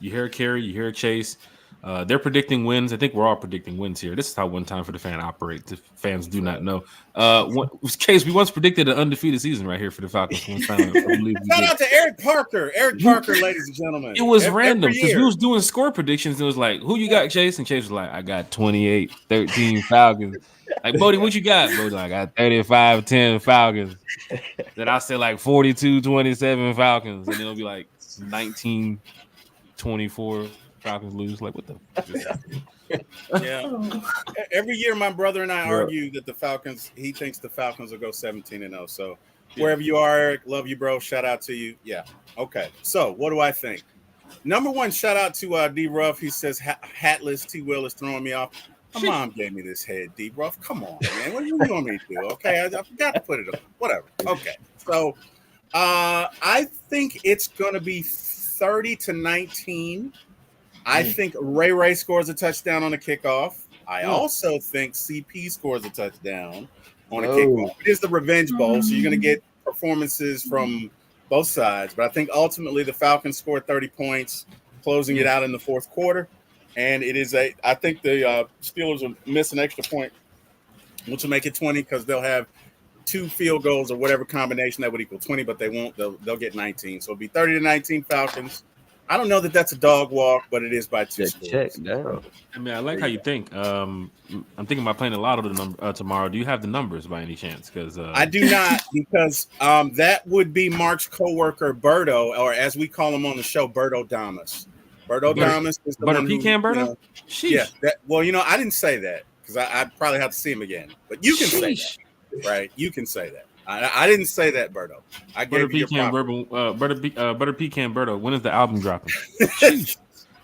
You hear Kerry, you hear Chase. They're predicting wins. I think we're all predicting wins here. This is how one time for the fan operates. The fans do not know. Case, we once predicted an undefeated season right here for the Falcons. Shout out to Eric Parker. Eric Parker, ladies and gentlemen. It was random because we was doing score predictions. And it was like, who you got, Chase? And Chase was like, I got 28-13 Falcons. Like, Bodie, what you got? Bodie, like, I got 35-10 Falcons. Then I said like 42-27 Falcons. And it'll be like 19-24 Falcons lose. Like, what the fuck is happening? Yeah. Every year, my brother and I argue that the Falcons, he thinks the Falcons will go 17-0. So wherever you are, Eric, love you, bro. Shout out to you. Yeah. Okay. So what do I think? Number one, shout out to D Ruff. He says hatless T Will is throwing me off. My mom gave me this head, D Ruff. Come on, man. What do you want me to do? Okay. I forgot to put it on. Whatever. Okay. So I think it's going to be 30-19. I think Ray scores a touchdown on a kickoff. I also think CP scores a touchdown on a kickoff. It is the Revenge Bowl, so you're going to get performances from both sides. But I think ultimately the Falcons score 30 points, closing it out in the fourth quarter. And it is I think the Steelers will miss an extra point, which will make it 20 because they'll have 2 field goals or whatever combination that would equal 20, but they won't. They'll get 19. So it'll be 30-19 Falcons. I don't know that that's a dog walk, but it is by 2 scores. Check down. I mean, I like how you think. I'm thinking about playing a lot of the number tomorrow. Do you have the numbers by any chance? Because I do not, because that would be Mark's coworker Berto, or as we call him on the show, Berto Damas. Berto Thomas is the Butter one who, pecan Berto? you know, yeah. I didn't say that because I'd probably have to see him again. But you can say that, right? You can say that. I didn't say that, Berto. I gave you your proper. Butter pecan Berto. When is the album dropping?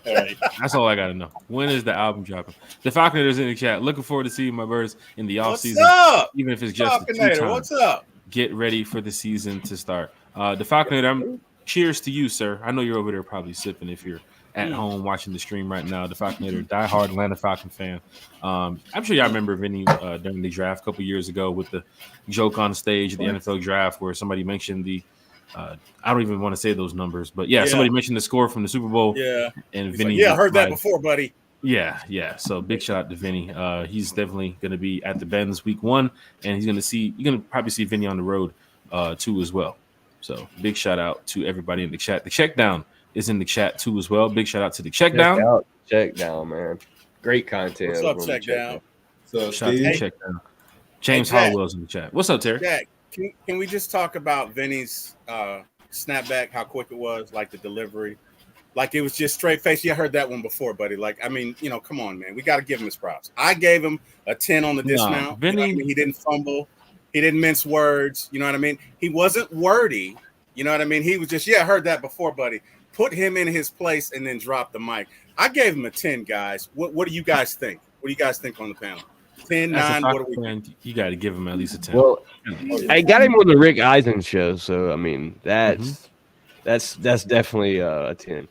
All right. That's all I gotta know. When is the album dropping? The Falconators in the chat. Looking forward to seeing my birds in the off season. What's up? Even if it's just the 2 times. What's up? Get ready for the season to start. The Falconator, cheers to you, sir. I know you're over there probably sipping if you're at home watching the stream right now. The Falconator, diehard Atlanta Falcon fan. I'm sure y'all remember Vinny during the draft a couple years ago with the joke on stage at the NFL draft where somebody mentioned the I don't even want to say those numbers, but somebody mentioned the score from the Super Bowl. Yeah. And He's Vinny, like, I heard that before, buddy. Yeah. So big shout out to Vinny. He's definitely going to be at the Benz week 1, and you're going to probably see Vinny on the road too as well. So big shout out to everybody in the chat. The check down is in the chat too as well. Big shout out to the check down. Check down, man. Great content. What's up, check down? So shout out to the check down. James Hollowell's in the chat. What's up, Terry? Jack, can we just talk about Vinny's snapback? How quick it was, like the delivery, like it was just straight face. Yeah, I heard that one before, buddy. Like, I mean, come on, man. We got to give him his props. I gave him a 10 on the dismount. Vinny, He didn't fumble. He didn't mince words. You know what I mean? He wasn't wordy. You know what I mean? He was just, I heard that before, buddy. Put him in his place and then drop the mic. I gave him a 10, guys. What do you guys think? What do you guys think on the panel? 10, 9, what are we? You got to give him at least a 10. Well, I got him on the Rick Eisen show, so I mean that's definitely a 10.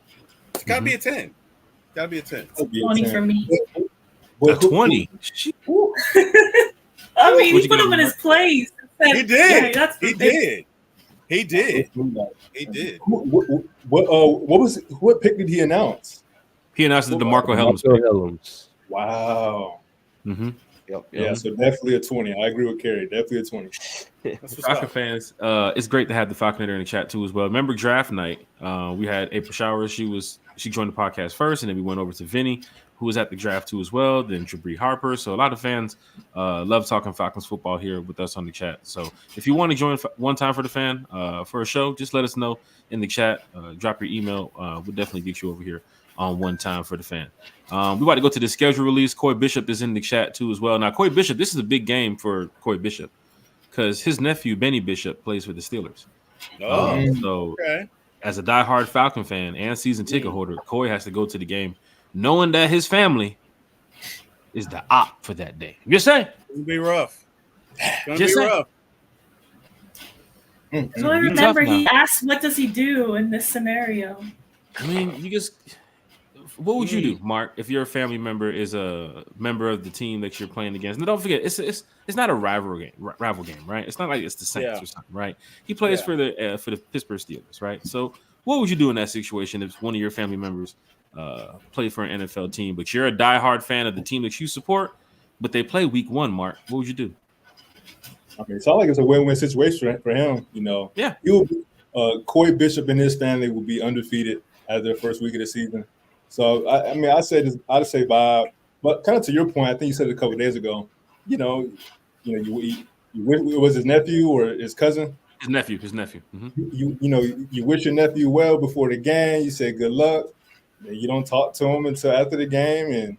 It's got to be a 10. Got to be a 10. 20 for me. A 20. I mean, he put him in his place. He did. Yeah, He did. What pick did he announce? He announced the DeMarco Hellams. Wow. Mm-hmm. Yep. Yeah, so definitely a 20. I agree with Kerry. Definitely a 20. Falcon fans, it's great to have the Falconator in the chat too as well. Remember draft night? We had April Showers. She joined the podcast first, and then we went over to Vinny, who was at the draft too as well. Then Jabri Harper. So a lot of fans love talking Falcons football here with us on the chat. So if you want to join one time for the fan for a show, just let us know in the chat. Drop your email. We'll definitely get you over here on one time for the fan. We about to go to the schedule release. Coy Bishop is in the chat too as well. Now, Coy Bishop, this is a big game for Coy Bishop because his nephew Benny Bishop plays for the Steelers. So as a diehard Falcon fan and season ticket holder, Coy has to go to the game knowing that his family is the op for that day. You say? It's gonna be rough. It's gonna be rough. So I remember he asked, "What does he do in this scenario?" I mean, what would you do, Mark, if your family member is a member of the team that you're playing against? And don't forget, it's not a rival game, right? It's not like it's the Saints or something, right? He plays for the Pittsburgh Steelers, right? So, what would you do in that situation if one of your family members play for an NFL team, but you're a diehard fan of the team that you support, but they play week 1, Mark? What would you do? I mean, it sounds like it's a win-win situation for him. Yeah. He will be, Coy Bishop and his family will be undefeated as their first week of the season. So I mean, I'd say vibe, but kind of to your point, I think you said it a couple of days ago. You was his nephew or his cousin? His nephew. Mm-hmm. You wish your nephew well before the game. You say good luck. You don't talk to him until after the game, and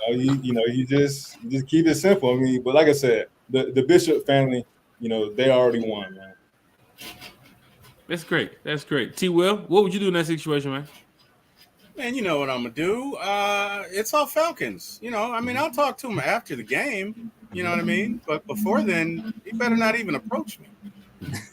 you just keep it simple. I mean, but like I said, the Bishop family, they already won, man. That's great. T. Will, what would you do in that situation, man? Man, you know what I'm gonna do. It's all Falcons. I mean, I'll talk to him after the game. You know what I mean? But before then, he better not even approach me.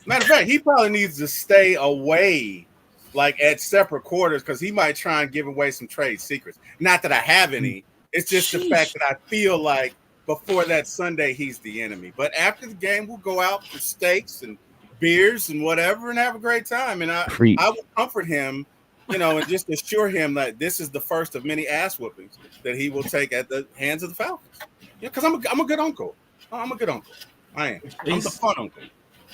Matter of fact, he probably needs to stay away, like at separate quarters, because he might try and give away some trade secrets. Not that I have any. It's just the fact that I feel like before that Sunday, he's the enemy. But after the game, we'll go out for steaks and beers and whatever and have a great time. And I will comfort him, and just assure him that this is the first of many ass whoopings that he will take at the hands of the Falcons. Because I'm a good uncle. I'm a good uncle. I am. I'm the fun uncle.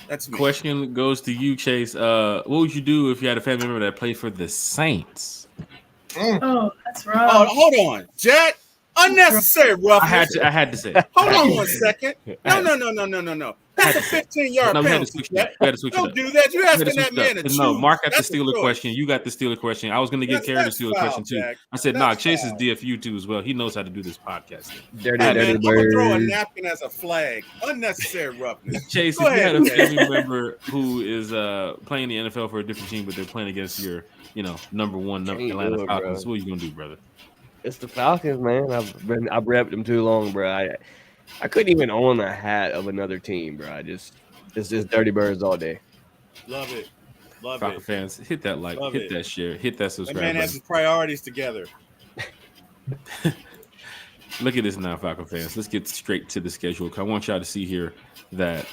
That's me. Question goes to you, Chase. What would you do if you had a family member that played for the Saints? Oh, that's right. Oh, hold on, Jack. Unnecessary roughness. I had to say. Hold on one second. No. That's That's a 15-yard No, we had to penalty. switch it up. We had to switch it Don't up. do that. You're We had to asking switch that it man up. to choose. No, Mark got the That's a Steeler choice. question. You got the Steeler question. I was going to give Kerry the Steeler foul, question too. Jack. I said, That's nah, Chase is foul. DFU too as well. He knows how to do this podcast. Dirty, Hey, dirty man, I'm gonna throw a bird. napkin as a flag. Unnecessary roughness. Chase, Go if you had ahead, a Jack. family member who is playing the NFL for a different team, but they're playing against your, number one Can't Atlanta do it, Falcons, bro. what are you gonna do, brother? It's the Falcons, man. I've repped them too long, bro. I couldn't even own a hat of another team, bro. It's just Dirty Birds all day. Love it. Love Falcon it. fans, hit that like, Love hit it. that share, hit that That subscribe man has button. his priorities together. Look at this now, Falcon fans. Let's get straight to the schedule. I want y'all to see here that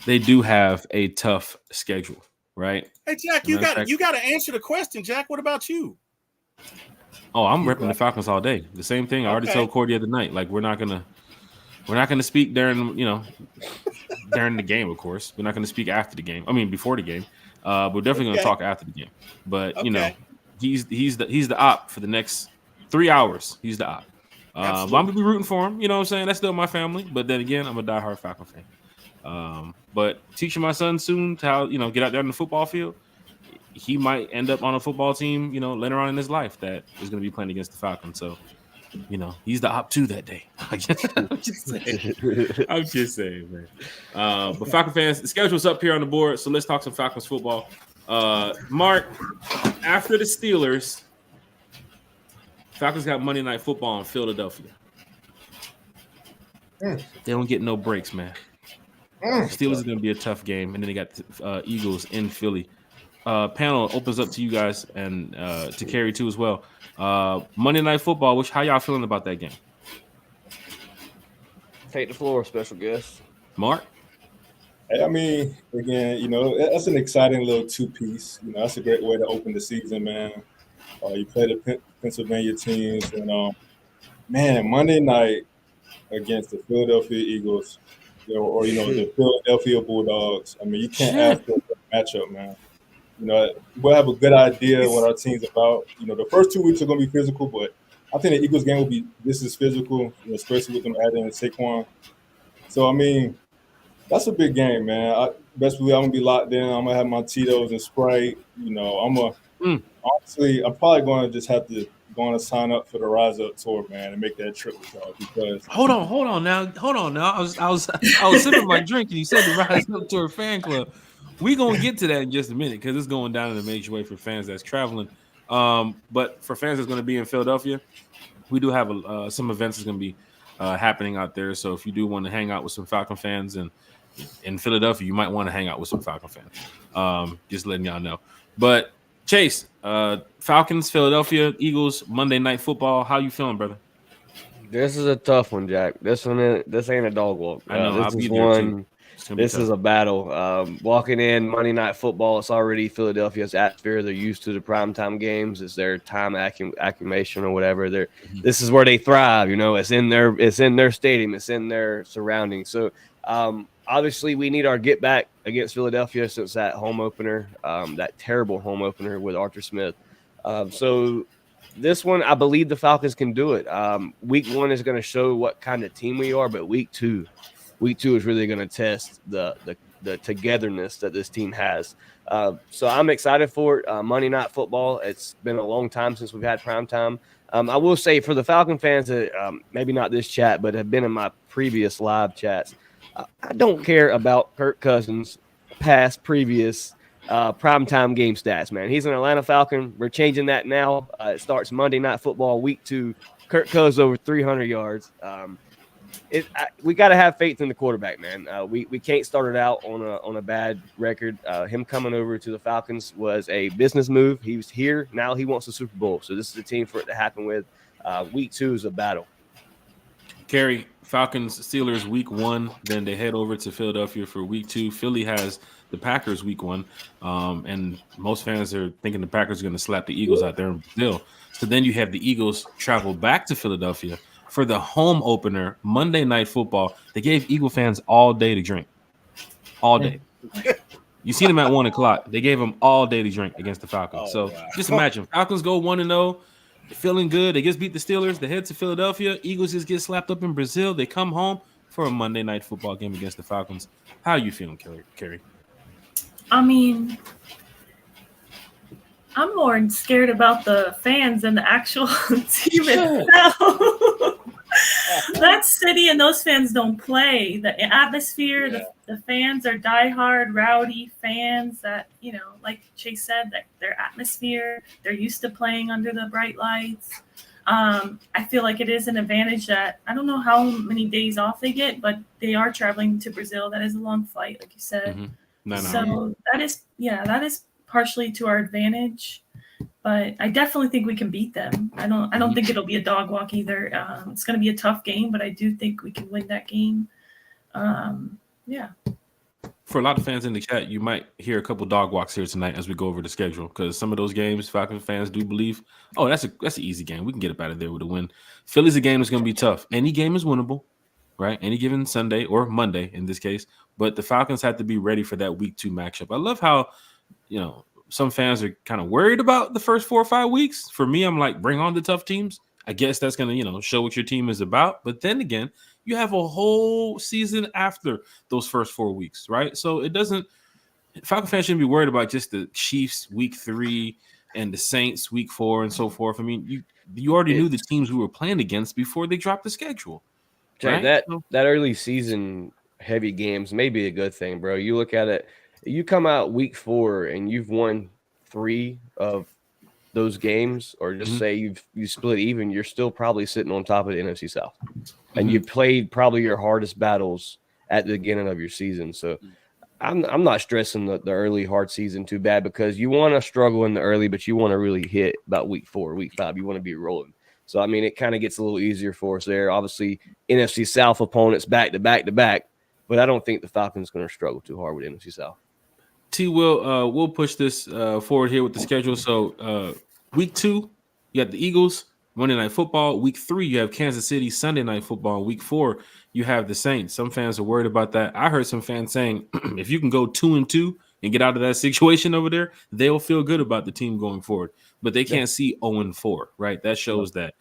they do have a tough schedule, right? Hey, Jack, you got to answer the question, Jack. What about you? Oh, I'm repping the Falcons all day. The same thing I already told Corey the other night. Like we're not gonna speak during during the game, of course. We're not gonna speak after the game. I mean before the game. We're definitely gonna talk after the game. But he's the op for the next 3 hours. He's the op. But I'm gonna be rooting for him. You know what I'm saying? That's still my family. But then again, I'm a diehard Falcon fan. But teaching my son soon to how get out there on the football field. He might end up on a football team, later on in his life that is going to be playing against the Falcons. So, he's the op 2 that day. I'm just saying, man. But Falcon fans, the schedule's up here on the board. So let's talk some Falcons football. Mark, after the Steelers, Falcons got Monday Night Football in Philadelphia. They don't get no breaks, man. Steelers is going to be a tough game. And then they got the Eagles in Philly. Panel opens up to you guys and to Kerry too as well. Monday Night Football, how y'all feeling about that game? Take the floor, special guest. Mark? Hey, I mean, again, that's an exciting little two-piece. That's a great way to open the season, man. You play the Pennsylvania teams, and man, Monday night against the Philadelphia Eagles, or the Philadelphia Bulldogs. I mean, you can't ask for a matchup, man. We'll have a good idea what our team's about. The first 2 weeks are going to be physical, but I think the Eagles game will be just as physical, especially with them adding in Saquon. So, I mean, that's a big game, man. Best believe I'm going to be locked in. I'm going to have my Tito's and Sprite. Honestly, I'm probably going to just have to go and sign up for the Rise Up tour, man, and make that trip with y'all because Hold on now. I was sipping my drink and you said the Rise Up Tour fan club. We're going to get to that in just a minute because it's going down in a major way for fans that's traveling. But for fans that's going to be in Philadelphia, we do have some events that's going to be happening out there. So if you do want to hang out with some Falcon fans and in Philadelphia, you might want to hang out with some Falcon fans. Just letting y'all know. But Chase, Falcons, Philadelphia, Eagles, Monday Night Football. How you feeling, brother? This is a tough one, Jack. This ain't a dog walk. I know. This is one. This is a battle. Walking in Monday Night Football, it's already Philadelphia's atmosphere. They're used to the primetime games. It's their time accumulation or whatever. This is where they thrive. It's in their stadium. It's in their surroundings. So obviously we need our get back against Philadelphia since that home opener, that terrible home opener with Arthur Smith. So this one, I believe the Falcons can do it. Week 1 is going to show what kind of team we are, but week two is really going to test the togetherness that this team has. So I'm excited for it. Monday Night Football. It's been a long time since we've had prime time. I will say for the Falcon fans that maybe not this chat, but have been in my previous live chats, I don't care about Kirk Cousins' previous primetime game stats, man. He's an Atlanta Falcon. We're changing that now. It starts Monday Night Football, week 2. Kirk Cousins over 300 yards. We got to have faith in the quarterback, man. We can't start it out on a bad record. Him coming over to the Falcons was a business move. He was here. Now he wants the Super Bowl. So this is a team for it to happen with. Week 2 is a battle. Kerry, Falcons, Steelers week 1. Then they head over to Philadelphia for week 2. Philly has the Packers week 1. And most fans are thinking the Packers are going to slap the Eagles out there in Brazil. So then you have the Eagles travel back to Philadelphia for the home opener, Monday Night Football. They gave Eagle fans all day to drink. All day. You see them at 1 o'clock. They gave them all day to drink against the Falcons. Just imagine. Falcons go 1-0. They're feeling good. They just beat the Steelers. They head to Philadelphia. Eagles just get slapped up in Brazil. They come home. for a Monday night football game against the Falcons. How are you feeling, Carrie? I mean, I'm more scared about the fans than the actual team itself. That city and those fans don't play. The atmosphere, the fans are diehard, rowdy fans that, like Chase said, that their atmosphere, they're used to playing under the bright lights. I feel like it is an advantage that I don't know how many days off they get, but they are traveling to Brazil. That is a long flight, like you said. Mm-hmm. 9 hours. So that is partially to our advantage. But I definitely think we can beat them. I don't think it'll be a dog walk either. It's going to be a tough game, but I do think we can win that game. Yeah. For a lot of fans in the chat, you might hear a couple dog walks here tonight as we go over the schedule, because some of those games, Falcons fans do believe, oh, that's an easy game. We can get up out of there with a win. Philly's a game that's going to be tough. Any game is winnable, right? Any given Sunday or Monday in this case. But the Falcons have to be ready for that week 2 matchup. I love how, some fans are kind of worried about the first 4 or 5 weeks. For me, I'm like, bring on the tough teams. I guess that's going to, show what your team is about. But then again, you have a whole season after those first 4 weeks, right? So Falcon fans shouldn't be worried about just the Chiefs week 3 and the Saints week 4 and so forth. I mean, you already knew the teams we were playing against before they dropped the schedule. Right? That early season heavy games may be a good thing, bro. You look at it. You come out week 4 and you've won 3 of those games, or just say you split even, you're still probably sitting on top of the NFC South. And you played probably your hardest battles at the beginning of your season. So I'm not stressing the early hard season too bad, because you want to struggle in the early, but you want to really hit about week 4, week 5. You want to be rolling. So, I mean, it kind of gets a little easier for us there. Obviously, NFC South opponents back to back to back, but I don't think the Falcons going to struggle too hard with NFC South. We'll push this forward here with the schedule. So week 2, you got the Eagles, Monday Night Football. Week 3, you have Kansas City, Sunday Night Football. Week 4, you have the Saints. Some fans are worried about that. I heard some fans saying if you can go 2-2 and get out of that situation over there, they'll feel good about the team going forward. But they can't see 0-4, right? That shows that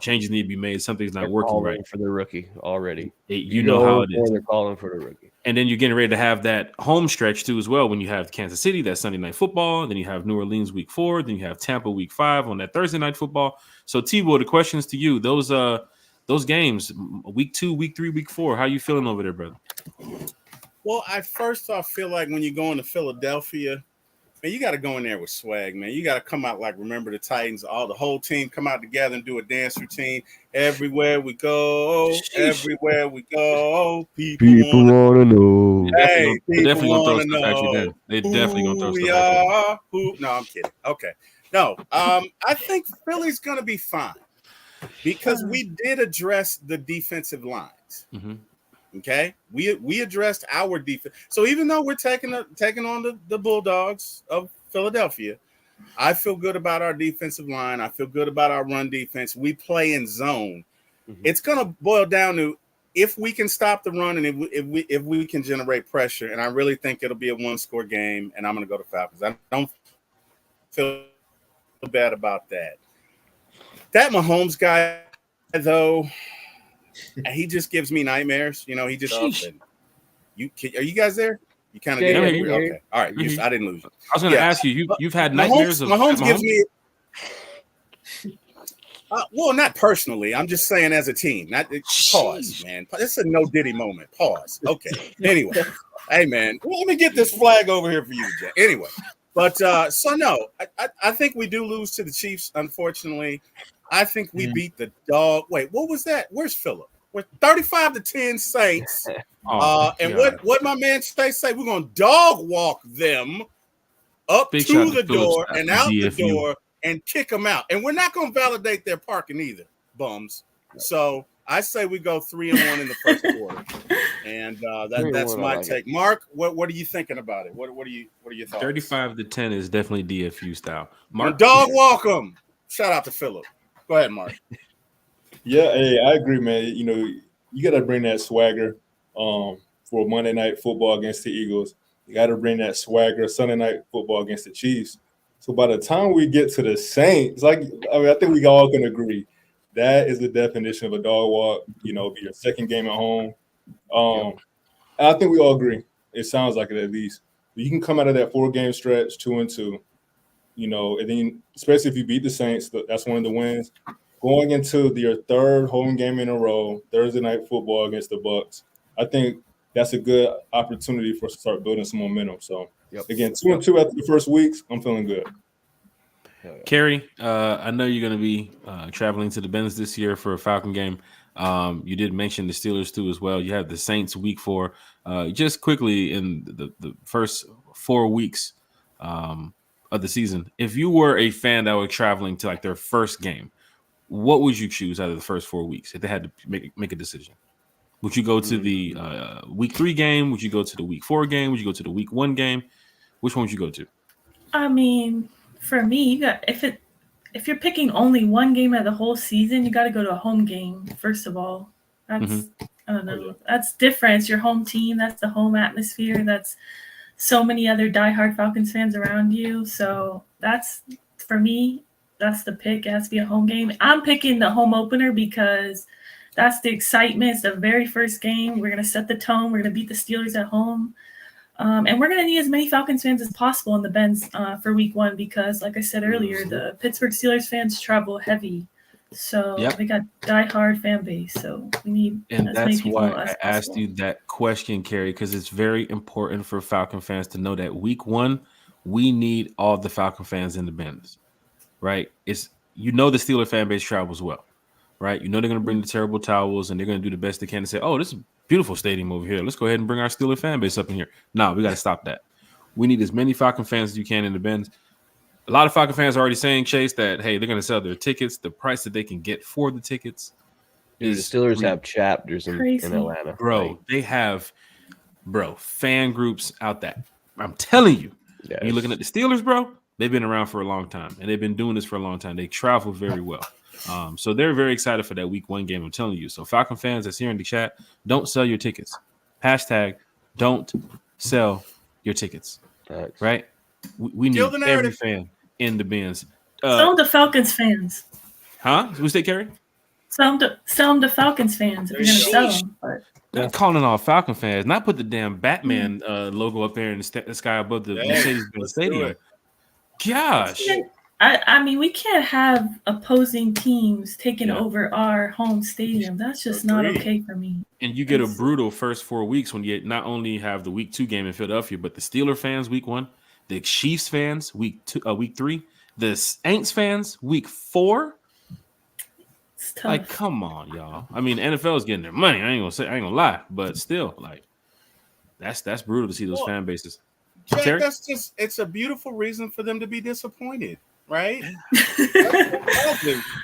changes need to be made. Something's not working right for the rookie already. You know how it is. They're calling for the rookie. And then you're getting ready to have that home stretch too as well, when you have Kansas City, that Sunday Night Football. Then you have New Orleans week 4. Then you have Tampa week 5 on that Thursday Night Football. So T-Will, the questions to you, those games, week 2, week 3, week 4, how you feeling over there, brother? Well, I first off feel like when you're going to Philadelphia, man, you got to go in there with swag, man. You got to come out like Remember the Titans. The whole team come out together and do a dance routine. Everywhere we go, everywhere we go, people want to know. Hey, people want to know. They definitely going to throw we stuff at are. No, I'm kidding. Okay. No, I think Philly's going to be fine because we did address the defensive lines. Okay, we addressed our defense. So even though we're taking on the Bulldogs of Philadelphia, I feel good about our defensive line. I feel good about our run defense. We play in zone. It's going to boil down to if we can stop the run and if we can generate pressure. And I really think it'll be a 1-score game. And I'm going to go to Falcons. I don't feel bad about that. That Mahomes guy, though. He just gives me nightmares. He just are you guys there? You kind of did. Okay. All right. I didn't lose you. I was going to ask you. You've had nightmares of Mahomes gives me. Well, not personally. I'm just saying as a team. Not pause, man. It's a no Diddy moment. Pause. Okay. Anyway, hey man, let me get this flag over here for you, Jack. Anyway, but so no, I think we do lose to the Chiefs. Unfortunately, I think we beat the dog. Wait, what was that? Where's Phillip? We're 35-10 Saints. And what my man say? We're gonna dog walk them up Big to the to door Phillips, and out DFU. the door and kick them out. And we're not gonna validate their parking either, bums. So I say we go 3-1 in the first quarter, and that's my take. Mark, what are you thinking about it? What are your thoughts? 35-10 is definitely DFU style. Mark, dog walk them. Shout out to Phillip. Go ahead, Mark. Yeah, hey, I agree, man. You got to bring that swagger for Monday Night Football against the Eagles. You got to bring that swagger Sunday Night Football against the Chiefs. So by the time we get to the Saints, I think we all can agree that is the definition of a dog walk. Be your second game at home. I think we all agree. It sounds like it at least. You can come out of that 4-game stretch 2-2, and then especially if you beat the Saints, that's one of the wins. Going into your third home game in a row, Thursday night football against the Bucs, I think that's a good opportunity for us to start building some momentum. So again, 2-2 after the first weeks, I'm feeling good. Kerry, I know you're going to be traveling to the Benz this year for a Falcon game. You did mention the Steelers too as well. You have the Saints week 4. Just quickly in the first 4 weeks of the season, if you were a fan that were traveling to like their first game, what would you choose out of the first 4 weeks if they had to make a decision? Would you go to the week 3 game? Would you go to the week 4 game? Would you go to the week 1 game? Which one would you go to? I mean, for me, you got if you're picking only one game out of the whole season, you got to go to a home game first of all. That's I don't know. That's different. It's your home team. That's the home atmosphere. That's so many other diehard Falcons fans around you. So that's for me. That's the pick. It has to be a home game. I'm picking the home opener because that's the excitement. It's the very first game. We're gonna set the tone. We're gonna beat the Steelers at home. And we're going to need as many Falcons fans as possible in the Benz for week 1 because, like I said earlier, the Pittsburgh Steelers fans travel heavy. So they got diehard fan base. So we need and as that's many people why as I asked possible. you that question, Kerry, because it's very important for Falcon fans to know that week 1, we need all the Falcon fans in the Benz, right? The Steeler fan base travels well, right? They're going to bring the terrible towels and they're going to do the best they can to say, oh, this is beautiful stadium over here. Let's go ahead and bring our Steeler fan base up in here. No, we got to stop that. We need as many Falcon fans as you can in the Benz. A lot of Falcon fans are already saying, Chase, that, hey, they're going to sell their tickets. The price that they can get for the tickets Dude, the Steelers have chapters in Atlanta. Bro, they have, fan groups out there. I'm telling you. Yes. You're looking at the Steelers, bro, they've been around for a long time, and they've been doing this for a long time. They travel very well. So they're very excited for that week 1 game, I'm telling you. So Falcon fans that's here in the chat, don't sell your tickets. Hashtag don't sell your tickets. Thanks. Right? We need every fan in the Benz. Sell them to Falcons fans. Huh? Who's that, Kerry? Sell them to Falcons fans if you're going to sell them. But They're calling all Falcon fans, not put the damn Batman logo up there in the sky above the Mercedes-Benz Stadium. Gosh. I mean, we can't have opposing teams taking over our home stadium. That's just not okay for me. And you get a brutal first 4 weeks when you not only have the week 2 game in Philadelphia, but the Steeler fans week 1, the Chiefs fans week 3, the Saints fans week 4. It's tough. Like, come on, y'all. I mean, NFL is getting their money. I ain't gonna lie, but still, like, that's brutal to see those fan bases. Jack, it's a beautiful reason for them to be disappointed, right?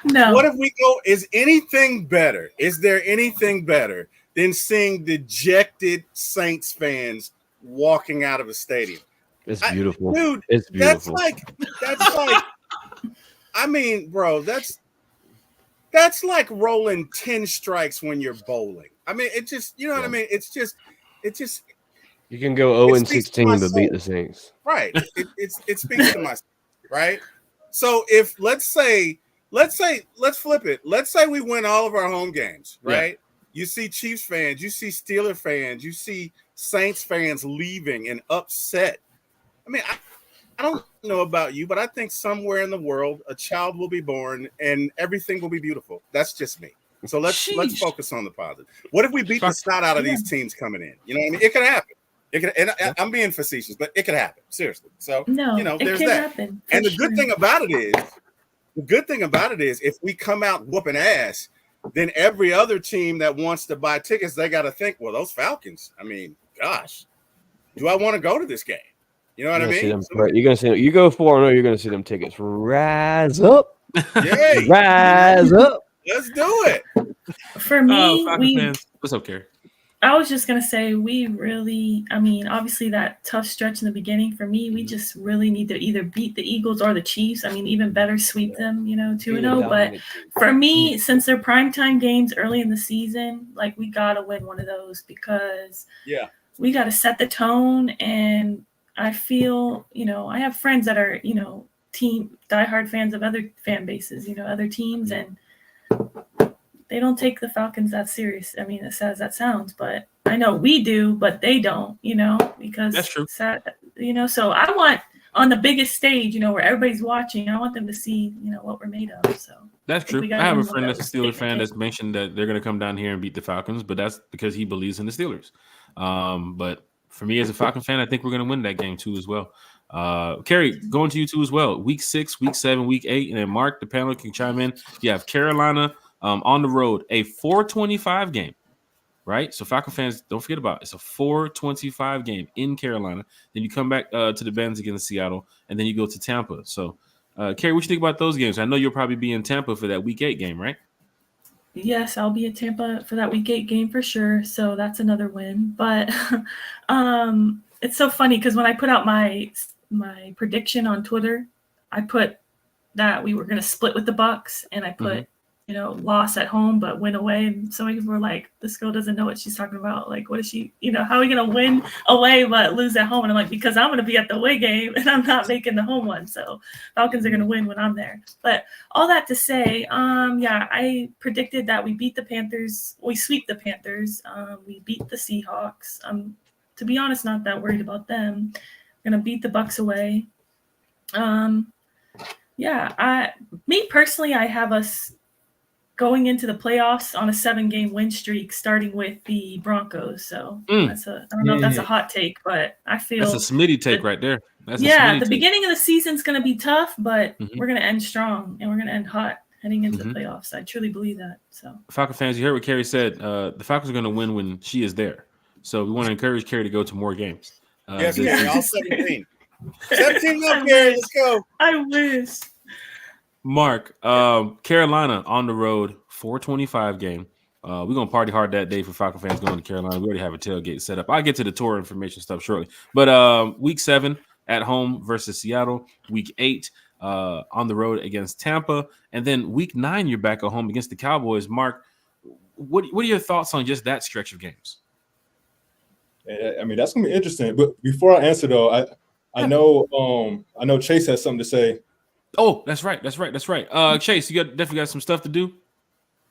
No. What if we go? Is anything better? Is there anything better than seeing dejected Saints fans walking out of a stadium? It's beautiful, dude. It's beautiful. That's like. I mean, bro, that's like rolling 10 strikes when you're bowling. I mean, it just, you know what I mean? It just. You can go 0-16 but beat the Saints. Right. It speaks to my soul, right? So if let's flip it. Let's say we win all of our home games, right? Yeah. You see Chiefs fans, you see Steeler fans, you see Saints fans leaving and upset. I mean, I don't know about you, but I think somewhere in the world a child will be born and everything will be beautiful. That's just me. So let's focus on the positive. What if we beat the snot out of these teams coming in? You know what I mean? It could happen. I'm being facetious, but it could happen. Seriously. So there's that. Happen, and the good thing about it is, if we come out whooping ass, then every other team that wants to buy tickets, they got to think, well, those Falcons. I mean, gosh, do I want to go to this game? You know what I mean? You're gonna see them. You go 4-0, you're gonna see them tickets rise up. Yay. Rise up. Let's do it. For me, what's up, Kerry? I was just going to say, obviously that tough stretch in the beginning for me, we just really need to either beat the Eagles or the Chiefs. I mean, even better, sweep them, 2-0. But for me, since they're primetime games early in the season, like we got to win one of those because we got to set the tone. And I feel, I have friends that are, team diehard fans of other fan bases, other teams, and they don't take the Falcons that serious. I mean, as sad as that sounds, but I know we do, but they don't, because That's true. So I want on the biggest stage, where everybody's watching, I want them to see, what we're made of. So that's true. I have a friend that's a Steelers fan that's mentioned that they're going to come down here and beat the Falcons, but that's because he believes in the Steelers. But for me as a Falcon fan, I think we're going to win that game too as well. Kerry, going to you too as well. Week 6, week 7, week 8, and then Mark, the panel can chime in. You have Carolina on the road, a 4:25 game, right? So Falcon fans, don't forget about it. It's a 4:25 game in Carolina. Then you come back to the Bends against Seattle, and then you go to Tampa. So, Kerry, what you think about those games? I know you'll probably be in Tampa for that week 8 game, right? Yes, I'll be in Tampa for that week 8 game for sure. So that's another win. But it's so funny because when I put out my prediction on Twitter, I put that we were going to split with the Bucs, and I put loss at home but win away. And so many people were like, "This girl doesn't know what she's talking about. Like, what is she? How are we going to win away but lose at home?" And I'm like, because I'm going to be at the away game and I'm not making the home one. So Falcons are going to win when I'm there. But all that to say, I predicted that we beat the Panthers. We sweep the Panthers. We beat the Seahawks. To be honest, not that worried about them. We're going to beat the Bucs away. Me personally, I have us going into the playoffs on a 7-game win streak, starting with the Broncos. So I don't know if that's a hot take, but I feel that's a Smitty take right there. The beginning of the season's going to be tough, but we're going to end strong and we're going to end hot heading into the playoffs. I truly believe that. So Falcon fans, you heard what Kerry said. The Falcons are going to win when she is there. So we want to encourage Kerry to go to more games. Yes, all 17. 17 up, Kerry. Let's go. I wish. Mark, Carolina on the road, 4:25 game. We're going to party hard that day for Falcon fans going to Carolina. We already have a tailgate set up. I'll get to the tour information stuff shortly. But week 7 at home versus Seattle. Week 8 on the road against Tampa. And then week 9, you're back at home against the Cowboys. Mark, what are your thoughts on just that stretch of games? I mean, that's going to be interesting. But before I answer, though, I know Chase has something to say. Oh, that's right. Chase, you definitely got some stuff to do.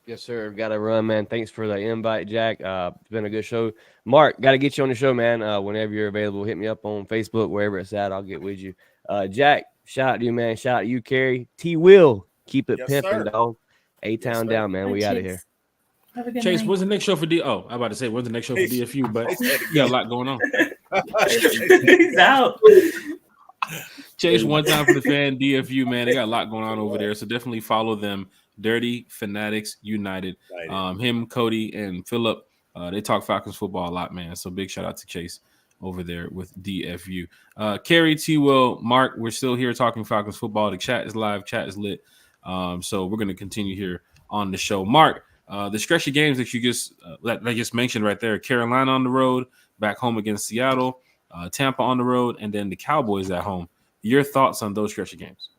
Yes, sir. Got to run, man. Thanks for the invite, Jack. It's been a good show. Mark, got to get you on the show, man. Whenever you're available, hit me up on Facebook, wherever it's at. I'll get with you. Jack, shout out to you, man. Shout out to you, Kerry. T-Will, keep it pimping, dog. A-Town down, man. We out of here. Have a good Chase, night. when's the next show for D? Oh, I'm about to say, when's the next show for DFU? But you got a lot going on. He's out. Chase, one time for the fan, DFU, man. They got a lot going on over there. So definitely follow them. Dirty Fanatics United. Him, Cody, and Philip, they talk Falcons football a lot, man. So big shout out to Chase over there with DFU. Kerry, T-Will, Mark, we're still here talking Falcons football. The chat is live. Chat is lit. So we're going to continue here on the show. Mark, the stretch of games that you just mentioned right there, Carolina on the road, back home against Seattle, Tampa on the road, and then the Cowboys at home. Your thoughts on those stretch of games?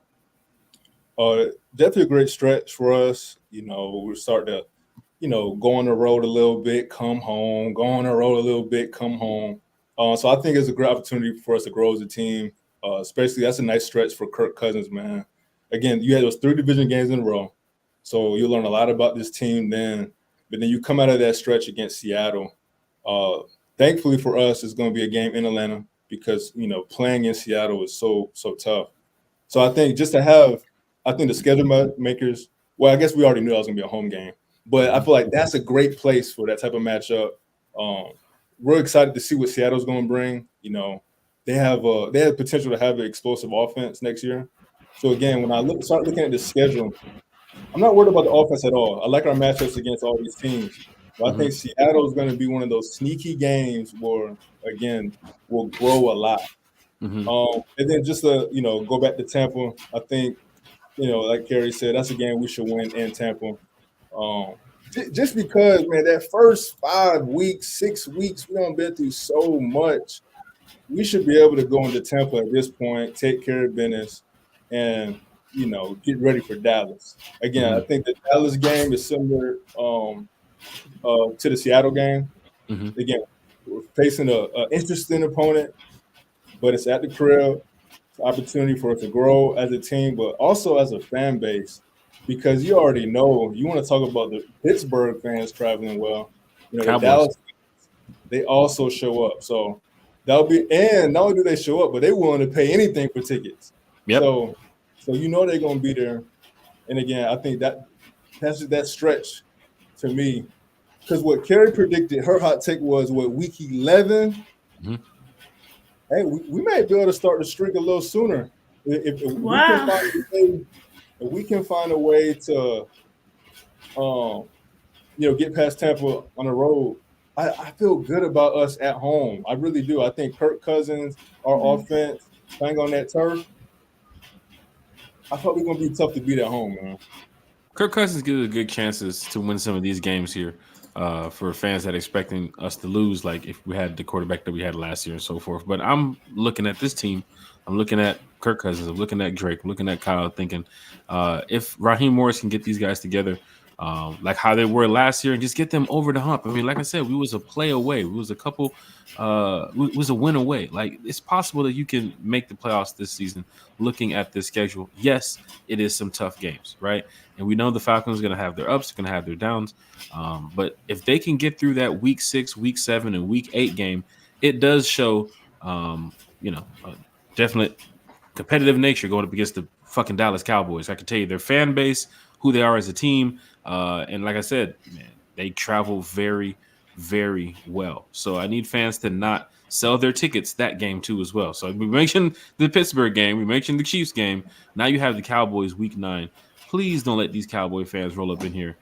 Definitely a great stretch for us. We're starting to, go on the road a little bit, come home, go on the road a little bit, come home. So I think it's a great opportunity for us to grow as a team, especially that's a nice stretch for Kirk Cousins, man. Again, you had those 3 division games in a row. So you learn a lot about this team then. But then you come out of that stretch against Seattle. Thankfully for us, it's going to be a game in Atlanta because, playing in Seattle is so tough. So I think just to have – I think the schedule makers – well, I guess we already knew that was going to be a home game. But I feel like that's a great place for that type of matchup. We're excited to see what Seattle's going to bring. They have potential to have an explosive offense next year. So, again, when I start looking at the schedule, I'm not worried about the offense at all. I like our matchups against all these teams. But I think Seattle is going to be one of those sneaky games where, again, we'll grow a lot. And then just to, go back to Tampa, I think, like Kerry said, that's a game we should win in Tampa. Just because, man, that first 5 weeks, 6 weeks, we done been through so much. We should be able to go into Tampa at this point, take care of business, and, get ready for Dallas. Again, I think the Dallas game is similar to the Seattle game. Again, we're facing an interesting opponent, but it's at the crib. It's an opportunity for us to grow as a team, but also as a fan base. because you already know you want to talk about the Pittsburgh fans traveling well. You know, the Cowboys. Dallas, they also show up. So that'll be, and not only do they show up, but they're willing to pay anything for tickets. Yep. So you know they're going to be there. And again, I think that's just that stretch to me. Because what Carrie predicted, her hot take was week 11. Mhm. Hey, we might be able to start the streak a little sooner if Wow. we can find a way to, get past Tampa on the road. I feel good about us at home. I really do. I think Kirk Cousins, our offense, playing on that turf. I thought we're gonna be tough to beat at home, man. Kirk Cousins gives us good chances to win some of these games here. For fans that are expecting us to lose, like if we had the quarterback that we had last year and so forth. But I'm looking at this team. I'm looking at Kirk Cousins. I'm looking at Drake. I'm looking at Kyle, thinking if Raheem Morris can get these guys together, like how they were last year, and just get them over the hump. I mean, like I said, we was a play away. We was a couple. We was a win away. Like it's possible that you can make the playoffs this season. Looking at this schedule, yes, it is some tough games, right? And we know the Falcons are going to have their ups, going to have their downs. But if they can get through that week 6, week 7, and week 8 game, it does show, definite competitive nature going up against the fucking Dallas Cowboys. I can tell you their fan base, who they are as a team. And like I said, man, they travel very, very well. So I need fans to not sell their tickets that game too as well. So we mentioned the Pittsburgh game. We mentioned the Chiefs game. Now you have the Cowboys week 9. Please don't let these Cowboy fans roll up in here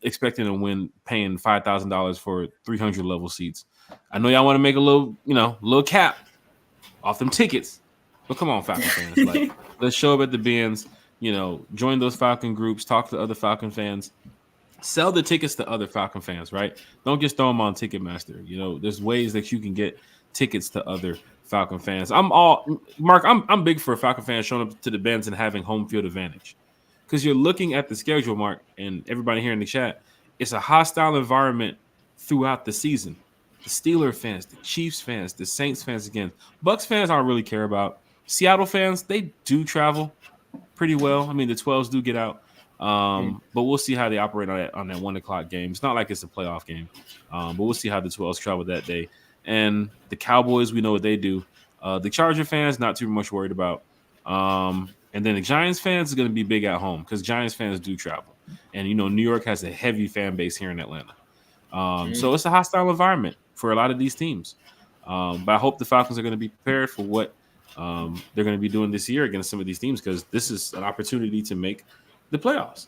expecting to win, paying $5,000 for 300 level seats. I know y'all want to make a little cap off them tickets, but come on, Falcon fans, like let's show up at the Benz. Join those Falcon groups, talk to other Falcon fans, sell the tickets to other Falcon fans, right? Don't just throw them on Ticketmaster. There's ways that you can get tickets to other Falcon fans. I'm big for Falcon fans showing up to the Benz and having home field advantage. Because you're looking at the schedule, Mark, and everybody here in the chat, it's a hostile environment throughout the season. The Steelers fans, the Chiefs fans, the Saints fans again. Bucks fans I don't really care about. Seattle fans, they do travel pretty well. I mean, the 12s do get out. But we'll see how they operate on that 1 o'clock game. It's not like it's a playoff game. But we'll see how the 12s travel that day. And the Cowboys, we know what they do. The Charger fans, not too much worried about. And then the Giants fans is going to be big at home because Giants fans do travel. And, New York has a heavy fan base here in Atlanta. So it's a hostile environment for a lot of these teams. But I hope the Falcons are going to be prepared for what they're going to be doing this year against some of these teams because this is an opportunity to make the playoffs.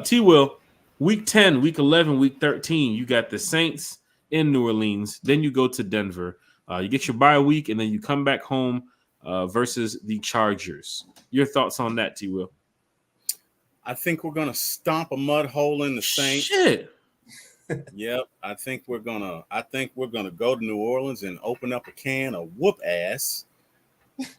T-Will, week 10, week 11, week 13, you got the Saints in New Orleans. Then you go to Denver. You get your bye week, and then you come back home versus the Chargers. Your thoughts on that, T-Will? I think we're gonna stomp a mud hole in the Saints. Shit. Yep. I think we're gonna go to New Orleans and open up a can of whoop ass.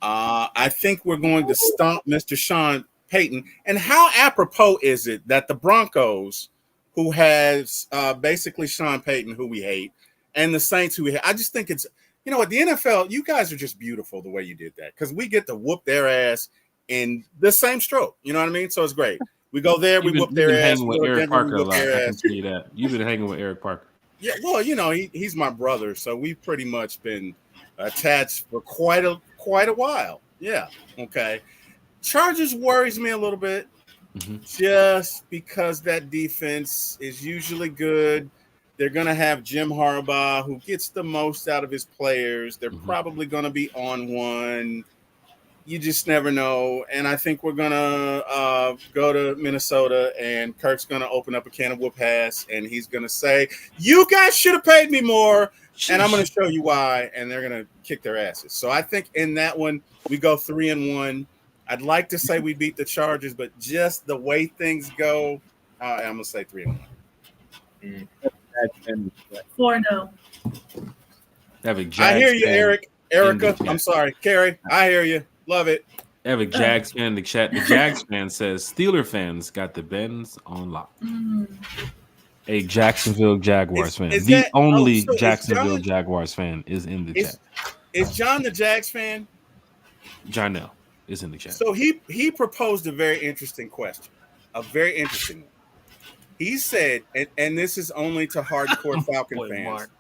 I think we're going to stomp Mr. Sean Payton. And how apropos is it that the Broncos, who has basically Sean Payton, who we hate, and the Saints, who we hate, I just think it's, what, the NFL, you guys are just beautiful the way you did that because we get to whoop their ass in the same stroke. You know what I mean? So it's great. We go there, we whoop their ass. You've been hanging with Eric Parker a lot. I can tell you that. You've been hanging with Eric Parker. Yeah, well, he's my brother, so we've pretty much been attached for quite a while. Yeah. Okay. Chargers worries me a little bit, just because that defense is usually good. They're going to have Jim Harbaugh, who gets the most out of his players. They're probably going to be on one. You just never know. And I think we're going to go to Minnesota, and Kirk's going to open up a can of whoop ass, and he's going to say, you guys should have paid me more, and I'm going to show you why, and they're going to kick their asses. So I think in that one, we go 3-1. I'd like to say we beat the Chargers, but just the way things go, I'm going to say 3-1. 4-0. I hear you, Erica. I'm sorry, Carrie. I hear you. Love it. Epic Jags fan in the chat. The Jags fan says Steeler fans got the Benz on lock. A Jacksonville Jaguars fan. The only Jacksonville Jaguars fan is in the chat. Is John the Jags fan? Jarnell is in the chat. So he proposed a very interesting question. a very interesting one. He said, and this is only to hardcore Falcon Boy, fans, Mark.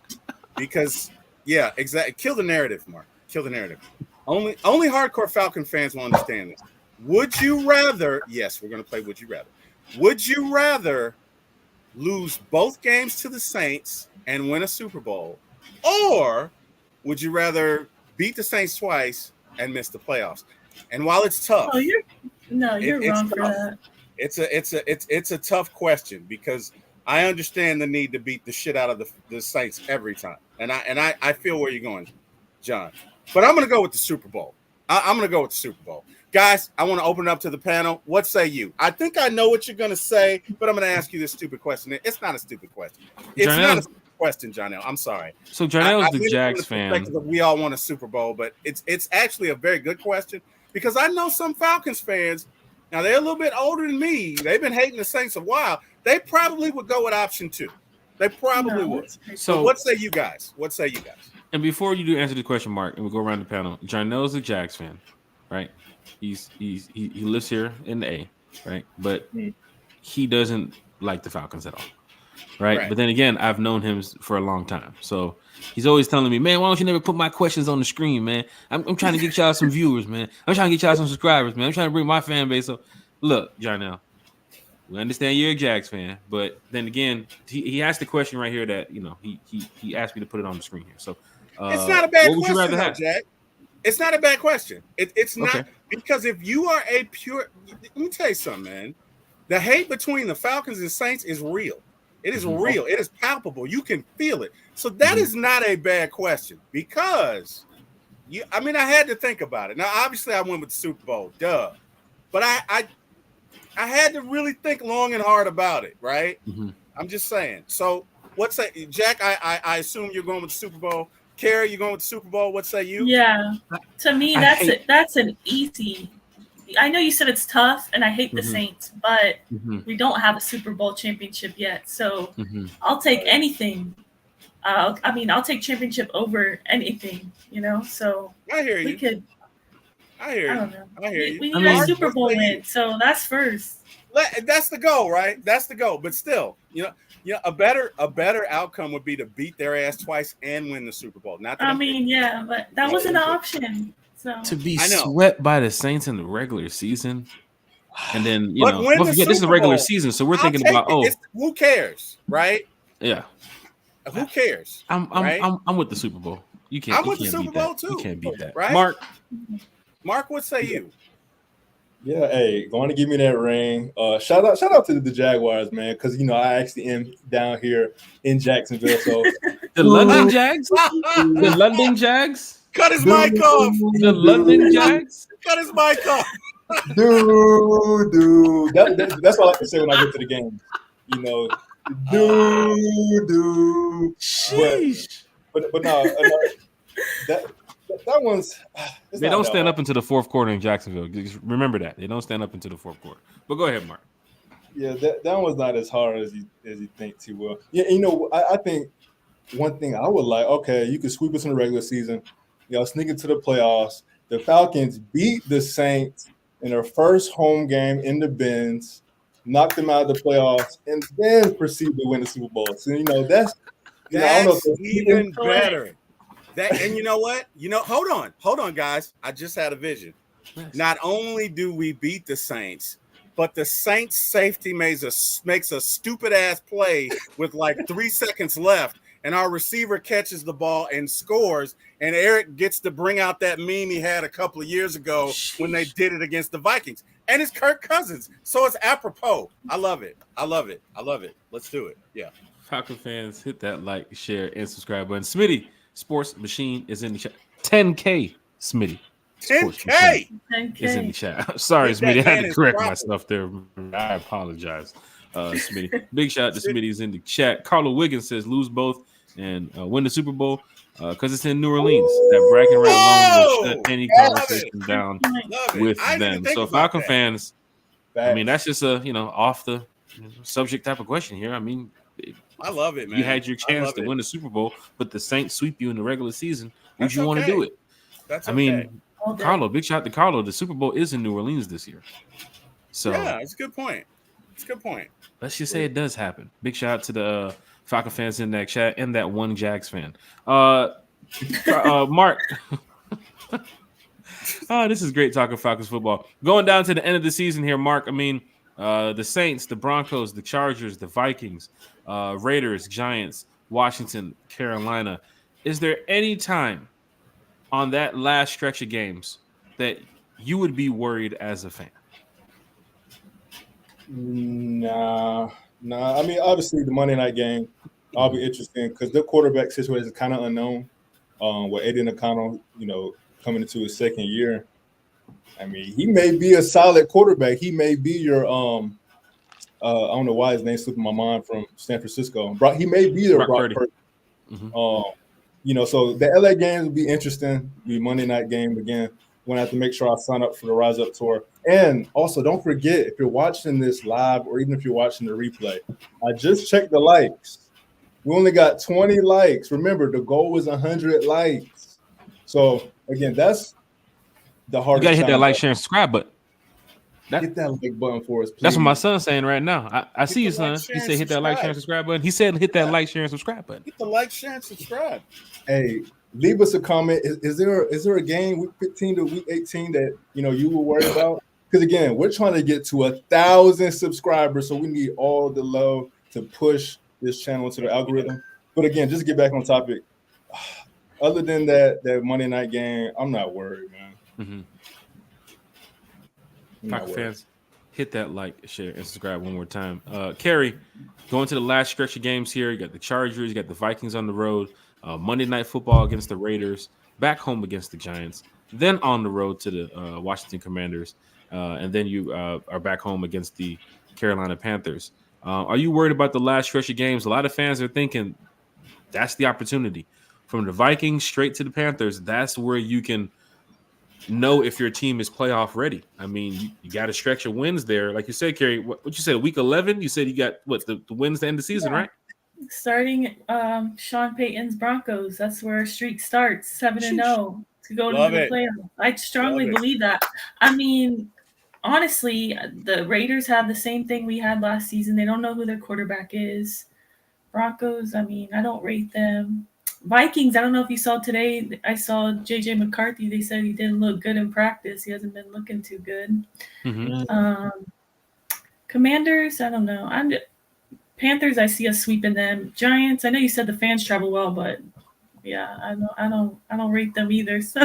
because yeah, exactly. Kill the narrative, Mark. Kill the narrative. Only hardcore Falcon fans will understand this. Would you rather? Yes, we're gonna play. Would you rather? Would you rather lose both games to the Saints and win a Super Bowl, or would you rather beat the Saints twice and miss the playoffs? And while it's tough, Oh, you're it's wrong for tough. that. It's a tough question, because I understand the need to beat the shit out of the Saints every time, and I feel where you're going, John. But I'm going to go with the Super Bowl. I'm going to go with the Super Bowl. Guys, I want to open it up to the panel. What say you? I think I know what you're going to say, but I'm going to ask you this stupid question. It's not a stupid question. It's not a stupid question, Jonelle. I'm sorry. So Jonelle's the Jags fan. We all want a Super Bowl, but it's actually a very good question, because I know some Falcons fans. Now, they're a little bit older than me. They've been hating the Saints a while. They probably would go with option 2. They probably would. So what say you guys? What say you guys? And before you do answer the question, Mark, and we'll go around the panel, Jarnell's a Jags fan, right? He lives here in the A, right? But he doesn't like the Falcons at all, right? But then again, I've known him for a long time. So he's always telling me, man, why don't you never put my questions on the screen, man? I'm trying to get y'all some viewers, man. I'm trying to get y'all some subscribers, man. I'm trying to bring my fan base. So look, Jarnell, we understand you're a Jags fan, but then again, he asked the question right here that, you know, he asked me to put it on the screen here. So it's not a bad question, though, Jack. It's not a bad question. It's not, because if you are a pure, let me tell you something, man. The hate between the Falcons and Saints is real. It is real. It is palpable. You can feel it. So that is not a bad question, because I had to think about it. Now, obviously, I went with the Super Bowl, duh. But I had to really think long and hard about it, right? I'm just saying. So what say, Jack? I assume you're going with the Super Bowl. Carrie, you going with the Super Bowl? What say you? Yeah. To me, that's an easy. I know you said it's tough, and I hate the Saints, but we don't have a Super Bowl championship yet. So I'll take anything. I'll take championship over anything, you know? So I hear you. I hear you. I don't know. I hear you. We need a Super Bowl win, so that's first. That's the goal, right? That's the goal. But still, a better outcome would be to beat their ass twice and win the Super Bowl. Not that but that wasn't an option. So to be swept by the Saints in the regular season, and then this is the regular season, so we're thinking about who cares, right? Yeah, who cares? I'm with the Super Bowl. You can't. I'm with the Super Bowl too. You can't beat that, right? Mark, what say you? Yeah, hey, going to give me that ring. Shout out to the Jaguars, man, because I actually am down here in Jacksonville. So the London Jags, the London Jags. Cut his mic off. The London Jags. Cut his mic off. Dude. That's all I can say when I get to the game. Sheesh. But no, that one's. They don't stand up into the fourth quarter in Jacksonville. Just remember that they don't stand up into the fourth quarter. But go ahead, Mark. Yeah, that one's not as hard as you think too well. Yeah, I think one thing I would like. Okay, you could sweep us in the regular season. Sneak into the playoffs. The Falcons beat the Saints in their first home game in the Benz, knocked them out of the playoffs, and then proceed to win the Super Bowl. So that's even better. And you know what? Hold on, guys. I just had a vision. Not only do we beat the Saints, but the Saints safety makes a stupid ass play with like 3 seconds left, and our receiver catches the ball and scores, and Eric gets to bring out that meme he had a couple of years ago when they did it against the Vikings. And it's Kirk Cousins. So it's apropos. I love it. Let's do it. Yeah. Falcon fans, hit that like, share, and subscribe button. Smitty, Sports Machine is in the chat. 10K, Smitty. 10K is in the chat. Sorry, Smitty. I had to correct myself there. I apologize, Smitty. Big shout out to Smitty's in the chat. Carlo Wiggins says lose both and win the Super Bowl because it's in New Orleans. That bragging right alone will shut any conversation down with them. So Falcon fans, that's just a off the subject type of question here. I love it, man. You had your chance to win the Super Bowl, but the Saints sweep you in the regular season. Would you want to do it? That's okay. Carlo, big shout out to Carlo. The Super Bowl is in New Orleans this year. So yeah, it's a good point. It's a good point. Let's just say it does happen. Big shout out to the Falcon fans in that chat and that one Jags fan. Mark. This is great talking Falcons football. Going down to the end of the season here, Mark. I mean, the Saints, the Broncos, the Chargers, the Vikings, Raiders, Giants, Washington, Carolina. Is there any time on that last stretch of games that you would be worried as a fan? Nah. I mean, obviously the Monday night game, I'll be interesting because the quarterback situation is kind of unknown. With Aiden O'Connell, coming into his second year. I mean, he may be a solid quarterback. He may be your I don't know why his name slipped in my mind from San Francisco. He may be their Brock Purdy. Mm-hmm. So the LA games will be interesting. The Monday night game again. I'm gonna have to make sure I sign up for the Rise Up Tour. And also, don't forget, if you're watching this live or even if you're watching the replay, I just checked the likes. We only got 20 likes. Remember, the goal was 100 likes. So again, that's the hardest. You gotta hit that like, share, and subscribe button. Hit that like button for us, please. That's what my son's saying right now. I see you, son. He said hit that like, share, and subscribe button. He said hit that like, share, and subscribe button. Hit the like, share, and subscribe. Hey, leave us a comment. Is there a game week 15 to week 18 that you were worried about? Because again, we're trying to get to 1,000 subscribers, so we need all the love to push this channel to the algorithm. But again, just to get back on topic. Other than that Monday night game, I'm not worried, man. Falcon fans, hit that like, share, and subscribe one more time. Kerry, going to the last stretch of games here. You got the Chargers, you got the Vikings on the road. Monday night football against the Raiders, back home against the Giants, then on the road to the Washington Commanders, and then you are back home against the Carolina Panthers. Are you worried about the last stretch of games? A lot of fans are thinking that's the opportunity. From the Vikings straight to the Panthers, that's where you can know if your team is playoff ready. I mean, you got a stretch of wins there. Like you said, Kerry, what you said, week 11? You said you got, the wins to end the season, right? Starting Sean Payton's Broncos. That's where a streak starts, 7-0 to go to the playoffs. I strongly believe that. I mean, honestly, the Raiders have the same thing we had last season. They don't know who their quarterback is. Broncos, I mean, I don't rate them. Vikings, I don't know if you saw today. I saw J.J. McCarthy. They said he didn't look good in practice. He hasn't been looking too good. Commanders, I don't know. Panthers, I see us sweeping them. Giants, I know you said the fans travel well, but yeah, I don't rate them either. So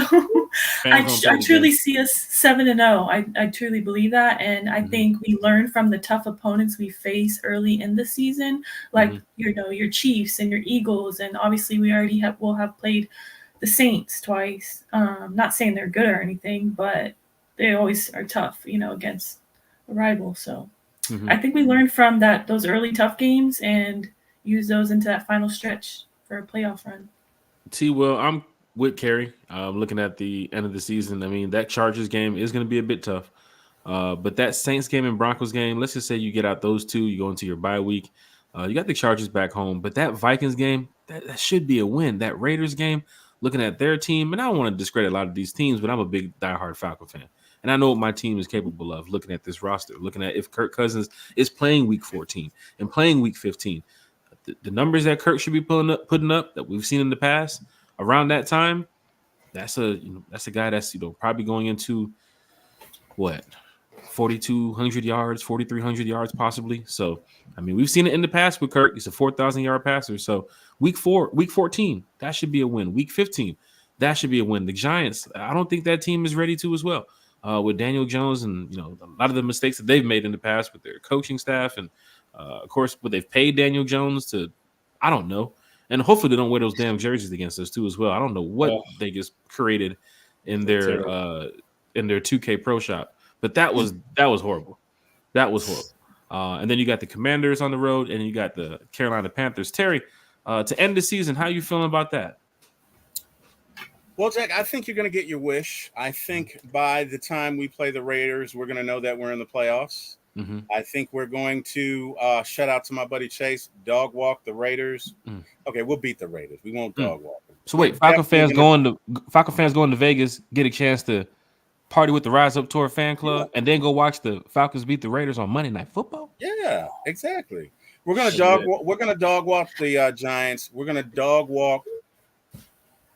I truly see us 7-0. I truly believe that, and I think we learn from the tough opponents we face early in the season, like your Chiefs and your Eagles, and obviously we already will have played the Saints twice. Not saying they're good or anything, but they always are tough, against a rival. So I think we learned from those early tough games and use those into that final stretch for a playoff run. Well, I'm with Kerry. Looking at the end of the season, I mean, that Chargers game is going to be a bit tough. But that Saints game and Broncos game, let's just say you get out those two, you go into your bye week. You got the Chargers back home. But that Vikings game, that should be a win. That Raiders game, looking at their team, and I don't want to discredit a lot of these teams, but I'm a big diehard Falcon fan. And I know what my team is capable of looking at this roster, looking at if Kirk Cousins is playing week 14 and playing week 15. The numbers that Kirk should be putting up that we've seen in the past around that time, that's a guy that's probably going into 4,200 yards, 4,300 yards possibly. So I mean, we've seen it in the past with Kirk. He's a 4,000-yard passer. So week 14, that should be a win. Week 15, that should be a win. The Giants, I don't think that team is ready to as well. With Daniel Jones and a lot of the mistakes that they've made in the past with their coaching staff and of course, what they've paid Daniel Jones to, I don't know. And hopefully they don't wear those damn jerseys against us too as well. I don't know what they just created in their 2K Pro Shop, but that was horrible. That was horrible. And then you got the Commanders on the road, and you got the Carolina Panthers. Terry, to end the season, how are you feeling about that? Well, Jack, I think you're going to get your wish. I think by the time we play the Raiders, we're going to know that we're in the playoffs. I think we're going to shout out to my buddy Chase, dog walk the Raiders. Okay, we'll beat the Raiders. We won't dog walk them. So wait, Falcon fans going to Vegas get a chance to party with the Rise Up Tour fan club, and then go watch the Falcons beat the Raiders on Monday Night Football? Yeah, exactly. We're gonna dog walk the Giants. We're gonna dog walk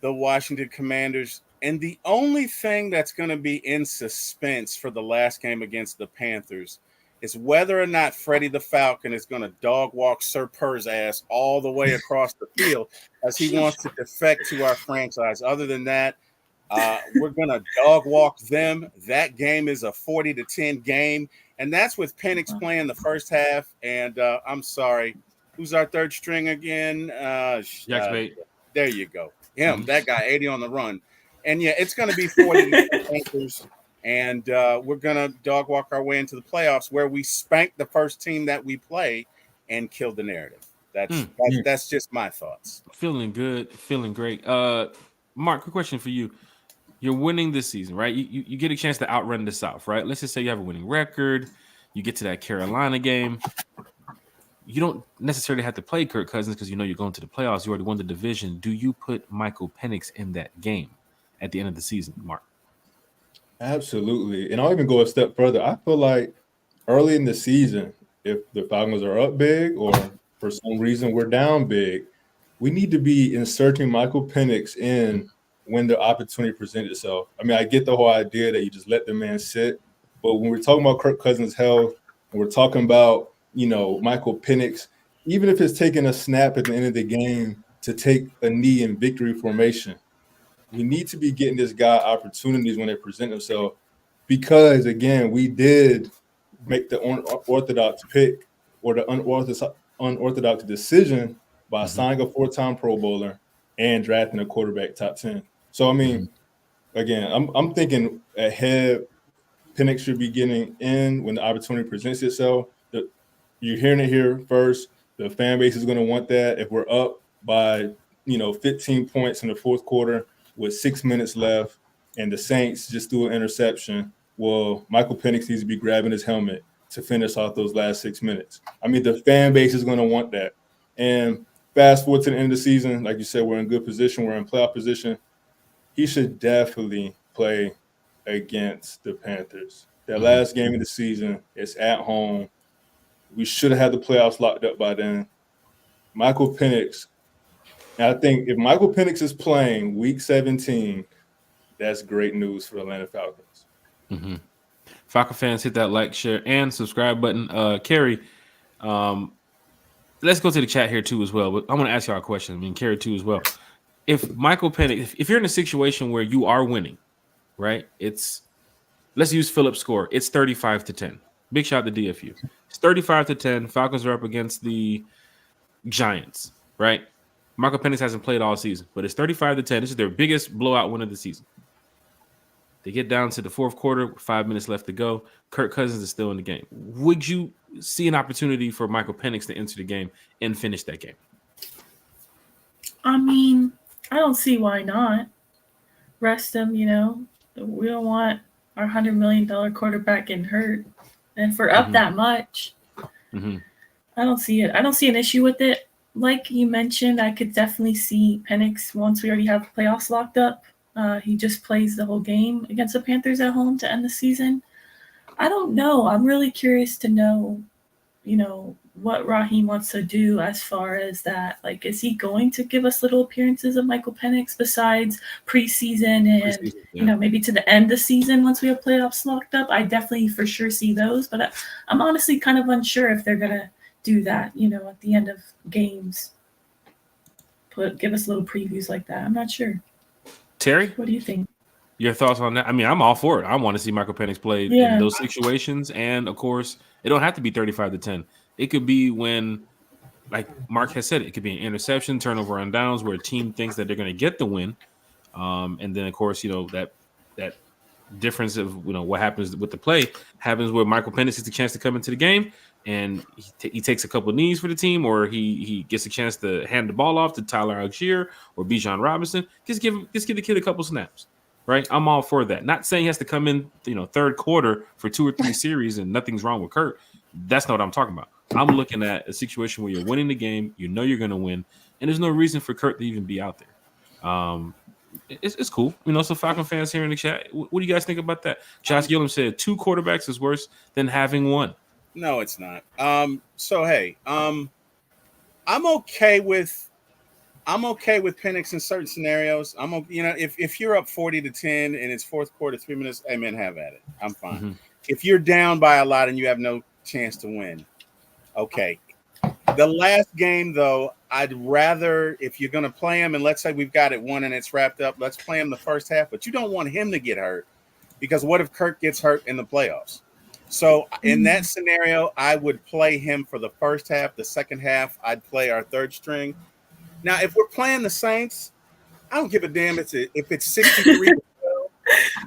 the Washington Commanders. And the only thing that's going to be in suspense for the last game against the Panthers is whether or not Freddie the Falcon is going to dog walk Sir Purr's ass all the way across the field as he wants to defect to our franchise. Other than that, we're going to dog walk them. That game is a 40-10 game. And that's with Penix playing the first half. And I'm sorry, who's our third string again? Jax Bate. There you go. Him, that guy, 80 on the run. And yeah, it's going to be 40 Panthers, and we're going to dog walk our way into the playoffs where we spank the first team that we play and kill the narrative. That's just my thoughts. Feeling good, feeling great. Mark, quick question for you. You're winning this season, right? You get a chance to outrun the South, right? Let's just say you have a winning record. You get to that Carolina game. You don't necessarily have to play Kirk Cousins because you know you're going to the playoffs. You already won the division. Do you put Michael Penix in that game at the end of the season, Mark? Absolutely. And I'll even go a step further. I feel like early in the season, if the Falcons are up big or for some reason we're down big, we need to be inserting Michael Penix in when the opportunity presents itself. I mean, I get the whole idea that you just let the man sit, but when we're talking about Kirk Cousins' health, and we're talking about, Michael Penix, even if it's taking a snap at the end of the game to take a knee in victory formation, we need to be getting this guy opportunities when they present themselves because, again, we did make the unorthodox pick or the unorthodox decision by signing a four-time Pro Bowler and drafting a quarterback top 10. So, I mean, again, I'm thinking ahead. Penix should be getting in when the opportunity presents itself. You're hearing it here first. The fan base is going to want that. If we're up by, 15 points in the fourth quarter with 6 minutes left and the Saints just threw an interception, well, Michael Penix needs to be grabbing his helmet to finish off those last 6 minutes. I mean, the fan base is going to want that. And fast forward to the end of the season, like you said, we're in good position. We're in playoff position. He should definitely play against the Panthers. That last game of the season is at home. We should have had the playoffs locked up by then. Michael Penix, and I think if Michael Penix is playing week 17, that's great news for the Atlanta Falcons. Falcon fans, hit that like, share, and subscribe button. Kerry, let's go to the chat here too as well. But I want to ask y'all a question. I mean, Kerry too as well. If Michael Penix, if you're in a situation where you are winning, right? Let's use Phillips' score. It's 35-10. Big shout out to DFU. It's 35-10. Falcons are up against the Giants, right? Michael Penix hasn't played all season, but it's 35-10. This is their biggest blowout win of the season. They get down to the fourth quarter, 5 minutes left to go. Kirk Cousins is still in the game. Would you see an opportunity for Michael Penix to enter the game and finish that game? I mean, I don't see why not. Rest him, We don't want our $100 million quarterback getting hurt. And if we're up that much, I don't see it. I don't see an issue with it. Like you mentioned, I could definitely see Penix once we already have the playoffs locked up. He just plays the whole game against the Panthers at home to end the season. I don't know. I'm really curious to know, what Raheem wants to do as far as that. Like, is he going to give us little appearances of Michael Penix besides preseason and, maybe to the end of the season once we have playoffs locked up? I definitely for sure see those, but I'm honestly kind of unsure if they're going to do that, at the end of games. Give us little previews like that. I'm not sure. Terry? What do you think? Your thoughts on that? I mean, I'm all for it. I want to see Michael Penix play in those situations. And, of course, it don't have to be 35-10. It could be when, like Mark has said, it could be an interception, turnover on downs where a team thinks that they're going to get the win. And then, of course, that difference of, what happens with the play happens where Michael Penix gets a chance to come into the game and he takes a couple of knees for the team, or he gets a chance to hand the ball off to Tyler Algier or Bijan Robinson. Just give the kid a couple snaps. Right, I'm all for that. Not saying he has to come in, third quarter for 2 or 3 series and nothing's wrong with Kirk. That's not what I'm talking about. I'm looking at a situation where you're winning the game, you're going to win, and there's no reason for Kirk to even be out there. it's cool. Some Falcon fans here in the chat. What do you guys think about that? Josh Gillum said 2 quarterbacks is worse than having 1. No, it's not. So hey, I'm okay with Penix in certain scenarios. If you're up 40-10 and it's fourth quarter, 3 minutes, amen, have at it. I'm fine. Mm-hmm. If you're down by a lot and you have no chance to win, okay. The last game, though, I'd rather, if you're going to play him, and let's say we've got it 1 and it's wrapped up, let's play him the first half. But you don't want him to get hurt, because what if Kirk gets hurt in the playoffs? So in that scenario, I would play him for the first half. The second half, I'd play our third string. Now, if we're playing the Saints, I don't give a damn if it's 63.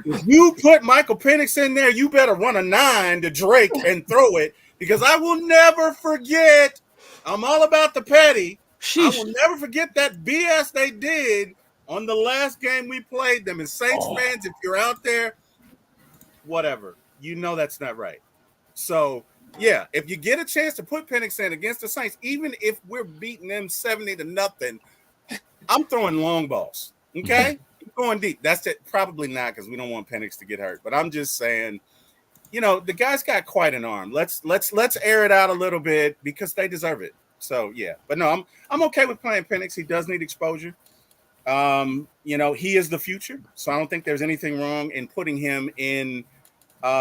If you put Michael Penix in there, you better run a 9 to Drake and throw it, because I will never forget. I'm all about the petty. Sheesh. I will never forget that BS they did on the last game we played them. And Saints fans, if you're out there, whatever, that's not right. So, yeah, if you get a chance to put Penix in against the Saints, even if we're beating them 70-0, I'm throwing long balls. Okay? Going deep. That's it. Probably not, because we don't want Penix to get hurt. But I'm just saying, the guy's got quite an arm. Let's air it out a little bit, because they deserve it. So yeah, but no, I'm okay with playing Penix. He does need exposure. He is the future, so I don't think there's anything wrong in putting him in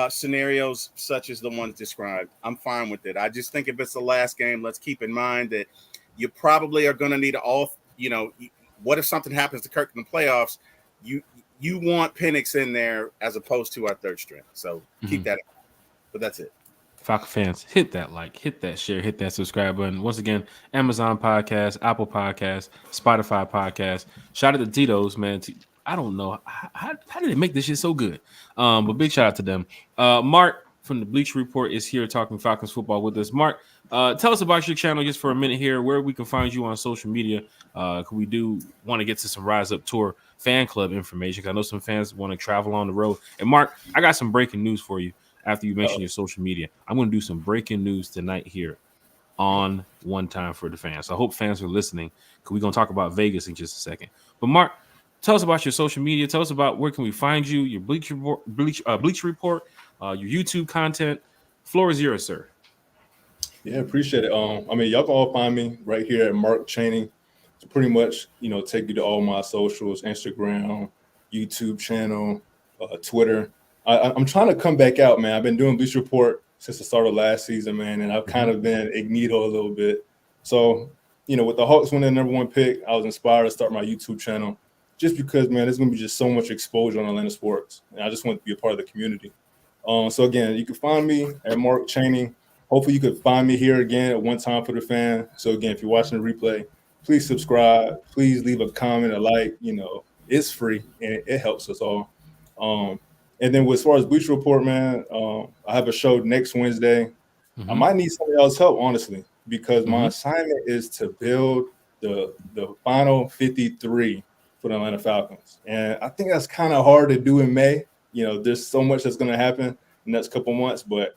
scenarios such as the ones described. I'm fine with it. I just think if it's the last game, let's keep in mind that you probably are going to need what if something happens to Kirk in the playoffs? You want Penix in there as opposed to our third string. So keep that in mind. But that's it. Falcon fans, hit that like, hit that share, hit that subscribe button. Once again, Amazon Podcast, Apple Podcast, Spotify Podcast. Shout out to Tito's, man. I don't know. How did they make this shit so good? But big shout out to them. Mark from the Bleach Report is here talking Falcons football with us. Mark, tell us about your channel just for a minute here, where we can find you on social media. We do want to get to some Rise Up Tour fan club information, because I know some fans want to travel on the road. And Mark, I got some breaking news for you after you mention your social media. I'm going to do some breaking news tonight here on One Time for the Fans. I hope fans are listening, because we're going to talk about Vegas in just a second. But Mark, tell us about your social media. Tell us about where can we find you, your Bleach Report, your YouTube content. Floor is yours, sir. Yeah, appreciate it. Y'all can all find me right here at Mark Chaney. To pretty much, take you to all my socials: Instagram, YouTube channel, Twitter. I'm trying to come back out, man. I've been doing Bleach Report since the start of last season, man, and I've kind of been ignito a little bit. So, with the Hawks winning the #1 pick, I was inspired to start my YouTube channel, just because, man, there's going to be just so much exposure on Atlanta sports, and I just want to be a part of the community. So again, you can find me at Mark Chaney. Hopefully you could find me here again at One Time for the Fan. So again, if you're watching the replay, please subscribe. Please leave a comment, a like. It's free and it helps us all. And then as far as Bleach Report, man, I have a show next Wednesday. I might need somebody else's help, honestly, because my assignment is to build the final 53 for the Atlanta Falcons. And I think that's kind of hard to do in May. There's so much that's going to happen in the next couple months, but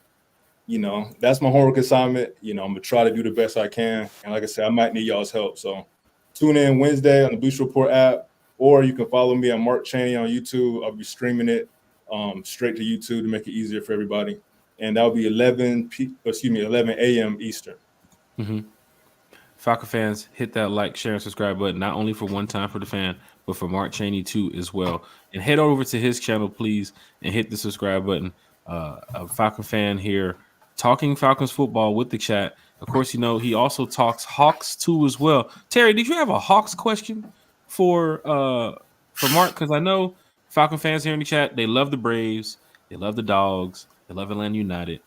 that's my homework assignment. I'm going to try to do the best I can. And like I said, I might need y'all's help. So tune in Wednesday on the Bleach Report app, or you can follow me on Mark Chaney on YouTube. I'll be streaming it straight to YouTube to make it easier for everybody. And that'll be 11 a.m. Eastern. Falcon fans, hit that like, share, and subscribe button, not only for One Time for the Fan, but for Mark Chaney too as well. And head over to his channel, please, and hit the subscribe button. A Falcon fan here talking Falcons football with the chat. Of course, he also talks Hawks too as well. Terry, did you have a Hawks question for Mark? Because I know Falcon fans here in the chat, they love the Braves, they love the Dogs, they love Atlanta United,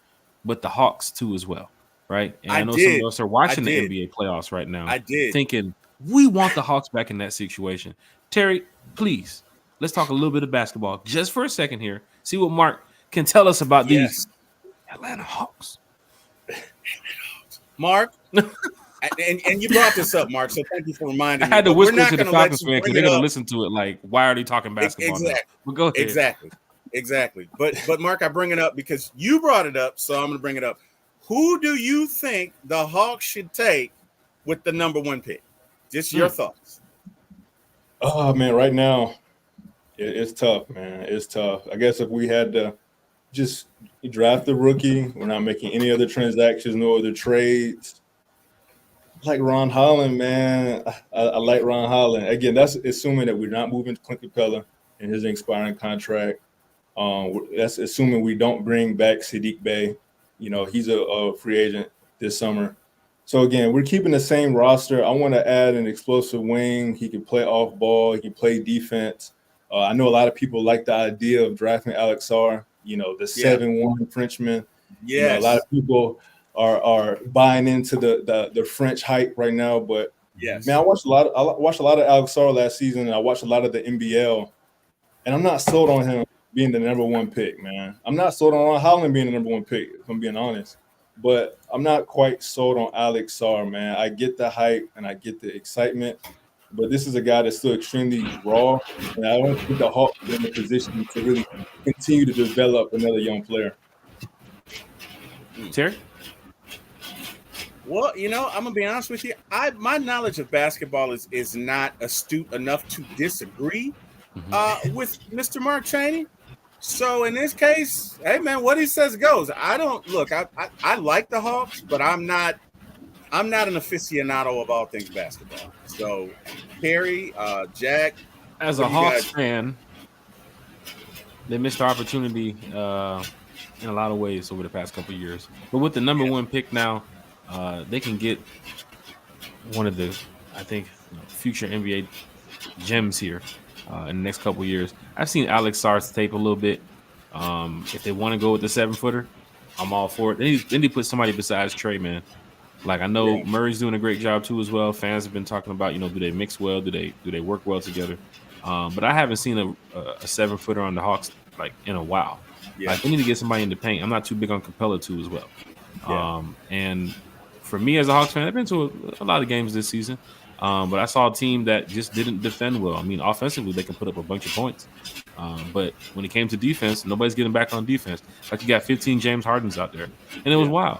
but the Hawks too as well, right? And I know some of us are watching the NBA playoffs right now, thinking we want the Hawks back in that situation. Terry, please, let's talk a little bit of basketball just for a second here. See what Mark can tell us about these Atlanta Hawks. Mark, and you brought this up, Mark, so thank you for reminding me. I had to whisper to the Falcons fan because they're going to listen to it like, why are they talking basketball now? Well, go ahead. Exactly. But Mark, I bring it up because you brought it up, so I'm going to bring it up. Who do you think the Hawks should take with the #1 pick? Just your thoughts. Oh, man, right now, It's tough, man. It's tough. I guess if we had to just draft a rookie, we're not making any other transactions, no other trades. I like Ron Holland, man. I like Ron Holland. Again, that's assuming that we're not moving Clint Capella in his expiring contract. That's assuming we don't bring back Sadiq Bey. You know, he's a free agent this summer. So again, we're keeping the same roster. I want to add an explosive wing. He can play off ball. He can play defense. I know a lot of people like the idea of drafting Alex Sarr. You know, the 7'1" Frenchman. Yes. You know, a lot of people are buying into the French hype right now. But yes, man, I watched a lot of Alex Sarr last season, and I watched a lot of the NBL, and I'm not sold on him being the number one pick, man. I'm not sold on Ron Holland being the number one pick, if I'm being honest. But I'm not quite sold on Alex Sarr, man. I get the hype and I get the excitement, but this is a guy that's still extremely raw, and I don't think the Hawks are in a position to really continue to develop another young player. Terry? Well, you know, I'm gonna be honest with you. My knowledge of basketball is not astute enough to disagree with Mr. Mark Chaney. So in this case, hey man, what he says goes. I don't look. I like the Hawks, but I'm not an aficionado of all things basketball. So Terry, Jack, as a Hawks fan, they missed the opportunity in a lot of ways over the past couple of years. But with the number one pick now, they can get one of the, I think, future NBA gems here in the next couple of years. I've seen Alex Sarr's tape a little bit. If they want to go with the 7-footer, I'm all for it. Then they put somebody besides Trey, man. Like I know Murray's doing a great job too as well. Fans have been talking about, do they mix well? Do they work well together? But I haven't seen a 7-footer on the Hawks like in a while. Yeah. Like, we need to get somebody in the paint. I'm not too big on Capella too as well. Yeah. And for me as a Hawks fan, I've been to a lot of games this season. But I saw a team that just didn't defend well. I mean, offensively, they can put up a bunch of points. But when it came to defense, nobody's getting back on defense. Like you got 15 James Hardens out there. And it was wild,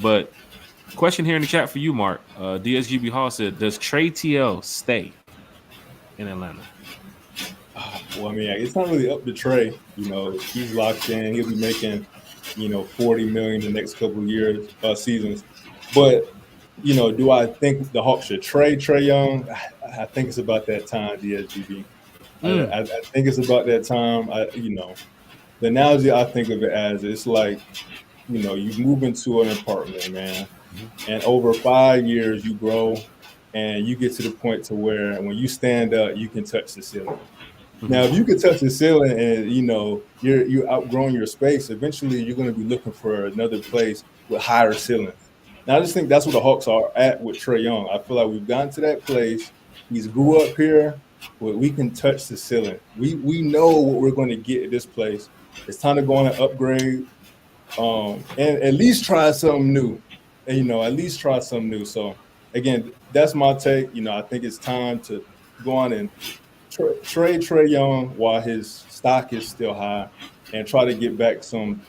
But question here in the chat for you, Mark. DSGB Hall said, does Trey TL stay in Atlanta? Well, I mean, it's not really up to Trey. He's locked in. He'll be making, $40 million the next couple of years, seasons. But do I think the Hawks should trade Trae Young? I think it's about that time, DSGB. I think it's about that time. The analogy I think of it as, it's like, you move into an apartment, man, and over 5 years you grow and you get to the point to where when you stand up, you can touch the ceiling. Now, if you can touch the ceiling and, you're outgrowing your space, eventually you're going to be looking for another place with higher ceilings. Now, I just think that's where the Hawks are at with Trae Young. I feel like we've gotten to that place. He's grew up here where we can touch the ceiling. We know what we're going to get at this place. It's time to go on and upgrade and at least try something new. And, at least try something new. So, again, that's my take. I think it's time to go on and trade Trae Young while his stock is still high and try to get back some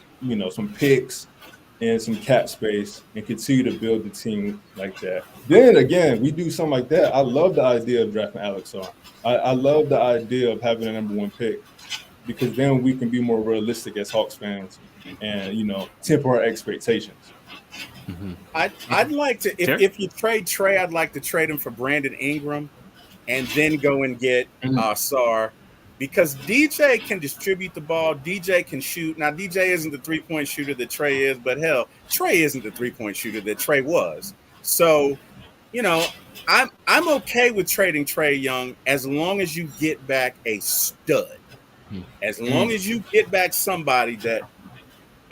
picks and some cap space and continue to build the team like that. Then again, we do something like that. I love the idea of drafting Alex Sarr. I love the idea of having a number one pick because then we can be more realistic as Hawks fans and, temper our expectations. Mm-hmm. I'd like to, if you trade Trey, I'd like to trade him for Brandon Ingram and then go and get Sarr. Because DJ can distribute the ball, DJ can shoot. Now, DJ isn't the three-point shooter that Trey is, but hell, Trey isn't the three-point shooter that Trey was. So, I'm okay with trading Trae Young as long as you get back a stud. As long as you get back somebody that,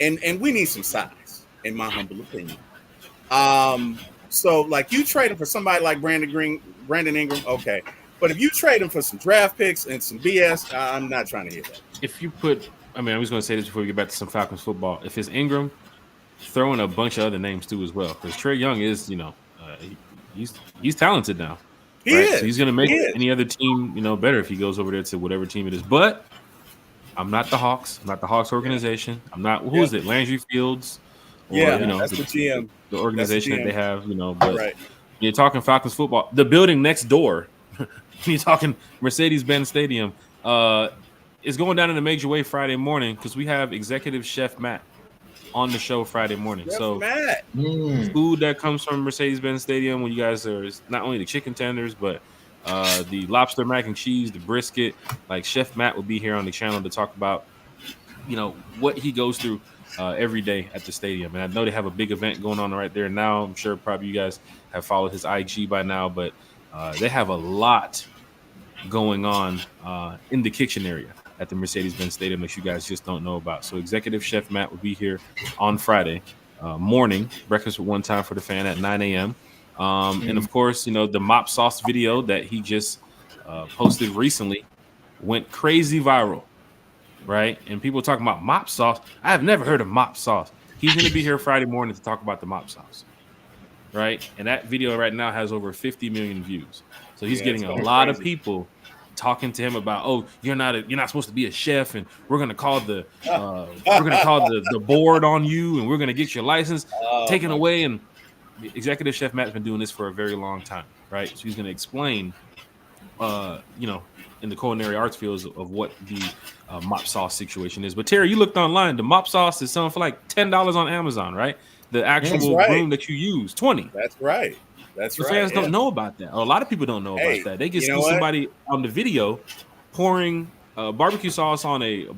and we need some size, in my humble opinion. So, like, you trade him for somebody like Brandon Ingram, okay. But if you trade him for some draft picks and some BS, I'm not trying to hear that. If you put, I was going to say this before we get back to some Falcons football. If it's Ingram, throw in a bunch of other names too as well, because Trae Young is, he's talented now. He is. So he's going to make any other team, better if he goes over there to whatever team it is. But I'm not the Hawks. I'm not the Hawks organization. I'm not. Who is it? Landry Fields. Or, that's the GM. The organization that they have. But you're talking Falcons football. The building next door. You're talking Mercedes-Benz Stadium. It's going down in a major way Friday morning because we have Executive Chef Matt on the show Friday morning. Chef So Matt. food that comes from Mercedes-Benz Stadium when you guys are not only the chicken tenders, but the lobster mac and cheese, the brisket. Like Chef Matt will be here on the channel to talk about, what he goes through every day at the stadium. And I know they have a big event going on right there now. I'm sure probably you guys have followed his IG by now, but they have a lot going on in the kitchen area at the Mercedes-Benz Stadium that you guys just don't know about. So Executive Chef Matt will be here on Friday morning, breakfast with One Time for the Fan at 9 a.m. And of course, the mop sauce video that he just posted recently went crazy viral, right? And people talking about mop sauce. I have never heard of mop sauce. He's going to be here Friday morning to talk about the mop sauce, right? And that video right now has over 50 million views. So he's getting a lot of people talking to him about, oh, you're not supposed to be a chef, and we're gonna call the board on you, and we're gonna get your license taken away. And Executive Chef Matt's been doing this for a very long time, right? So he's gonna explain, in the culinary arts fields of what the mop sauce situation is. But Terry, you looked online. The mop sauce is selling for like $10 on Amazon, right? The actual broom that you use, $20. That's right. That's right. Fans don't know about that. Or a lot of people don't know about that. They just see somebody on the video pouring barbecue sauce on an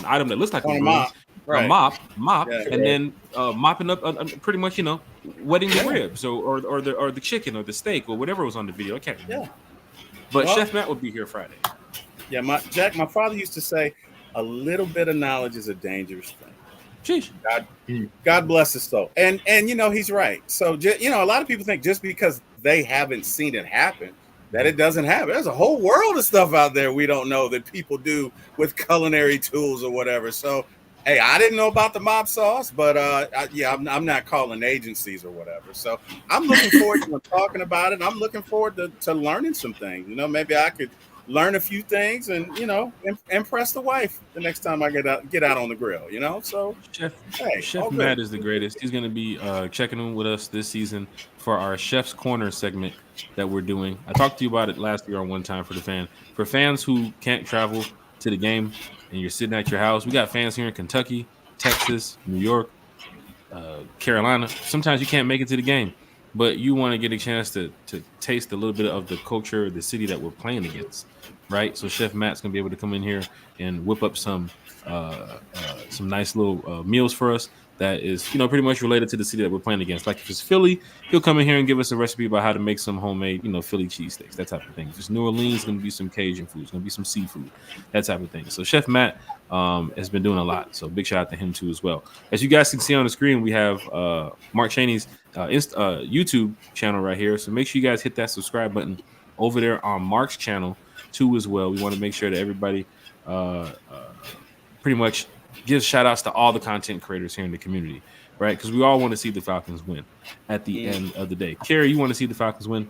item that looks like a mop, and then mopping up pretty much, wetting the ribs or the chicken or the steak or whatever was on the video. I can't remember. Yeah. But Chef Matt will be here Friday. Yeah, my father used to say, a little bit of knowledge is a dangerous thing. Sheesh. God bless his soul. And he's right. So, a lot of people think just because they haven't seen it happen, that it doesn't happen. There's a whole world of stuff out there we don't know that people do with culinary tools or whatever. So, hey, I didn't know about the mop sauce, but I'm not calling agencies or whatever. So I'm looking forward to talking about it. I'm looking forward to learning some things. Maybe I could learn a few things and impress the wife the next time I get out on the grill. So Chef Matt is the greatest. He's going to be checking in with us this season for our Chef's Corner segment that we're doing. I talked to you about it last year on One Time for the Fan. For fans who can't travel to the game and you're sitting at your house, we got fans here in Kentucky, Texas, New York, Carolina. Sometimes you can't make it to the game, but you want to get a chance to taste a little bit of the culture of the city that we're playing against, right? So Chef Matt's going to be able to come in here and whip up some nice little meals for us that is, pretty much related to the city that we're playing against. Like if it's Philly, he'll come in here and give us a recipe about how to make some homemade, Philly cheesesteaks, that type of thing. If it's New Orleans, it's going to be some Cajun food. It's going to be some seafood, that type of thing. So Chef Matt has been doing a lot. So big shout out to him too as well. As you guys can see on the screen, we have Mark Cheney's YouTube channel right here. So make sure you guys hit that subscribe button over there on Mark's channel too as well. We want to make sure that everybody pretty much gives shout outs to all the content creators here in the community, right? Because we all want to see the Falcons win at the end of the day. Carrie, you want to see the Falcons win?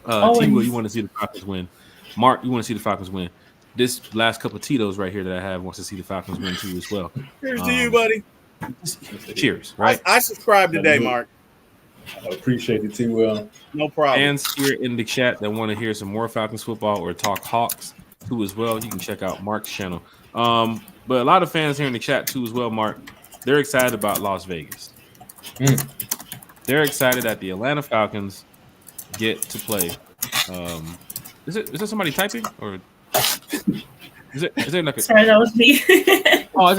T-Will, you want to see the Falcons win? Mark, you want to see the Falcons win? This last cup of Tito's right here that I have wants to see the Falcons win too as well. Cheers to you, buddy. Cheers, right? I subscribe today, Mark. I appreciate it, T-Will. No problem. Fans here in the chat that want to hear some more Falcons football or talk Hawks too as well, you can check out Mark's channel. But a lot of fans here in the chat too as well, Mark, they're excited about Las Vegas. They're excited that the Atlanta Falcons get to play. Is there somebody typing or is there like a... Sorry, that was me. No,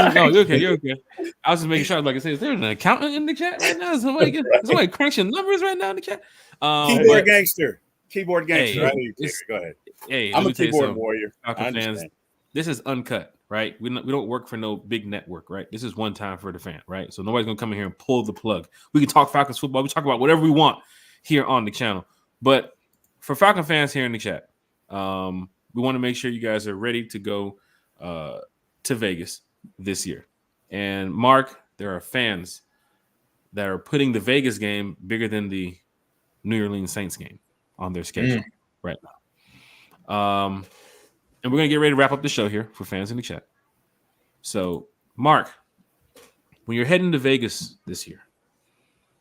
you're okay. I was just making sure. Like I said, is there an accountant in the chat right now? Somebody crunching numbers right now in the chat. Keyboard gangster. Hey, go ahead. Hey, I'm a keyboard warrior. Falcon fans, this is uncut, right? We don't work for no big network, right? This is One Time for the Fan, right? So nobody's gonna come in here and pull the plug. We can talk Falcons football. We talk about whatever we want here on the channel. But for Falcon fans here in the chat, we want to make sure you guys are ready to go to Vegas this year. And Mark, there are fans that are putting the Vegas game bigger than the New Orleans Saints game on their schedule right now. And we're going to get ready to wrap up the show here for fans in the chat. So, Mark, when you're heading to Vegas this year,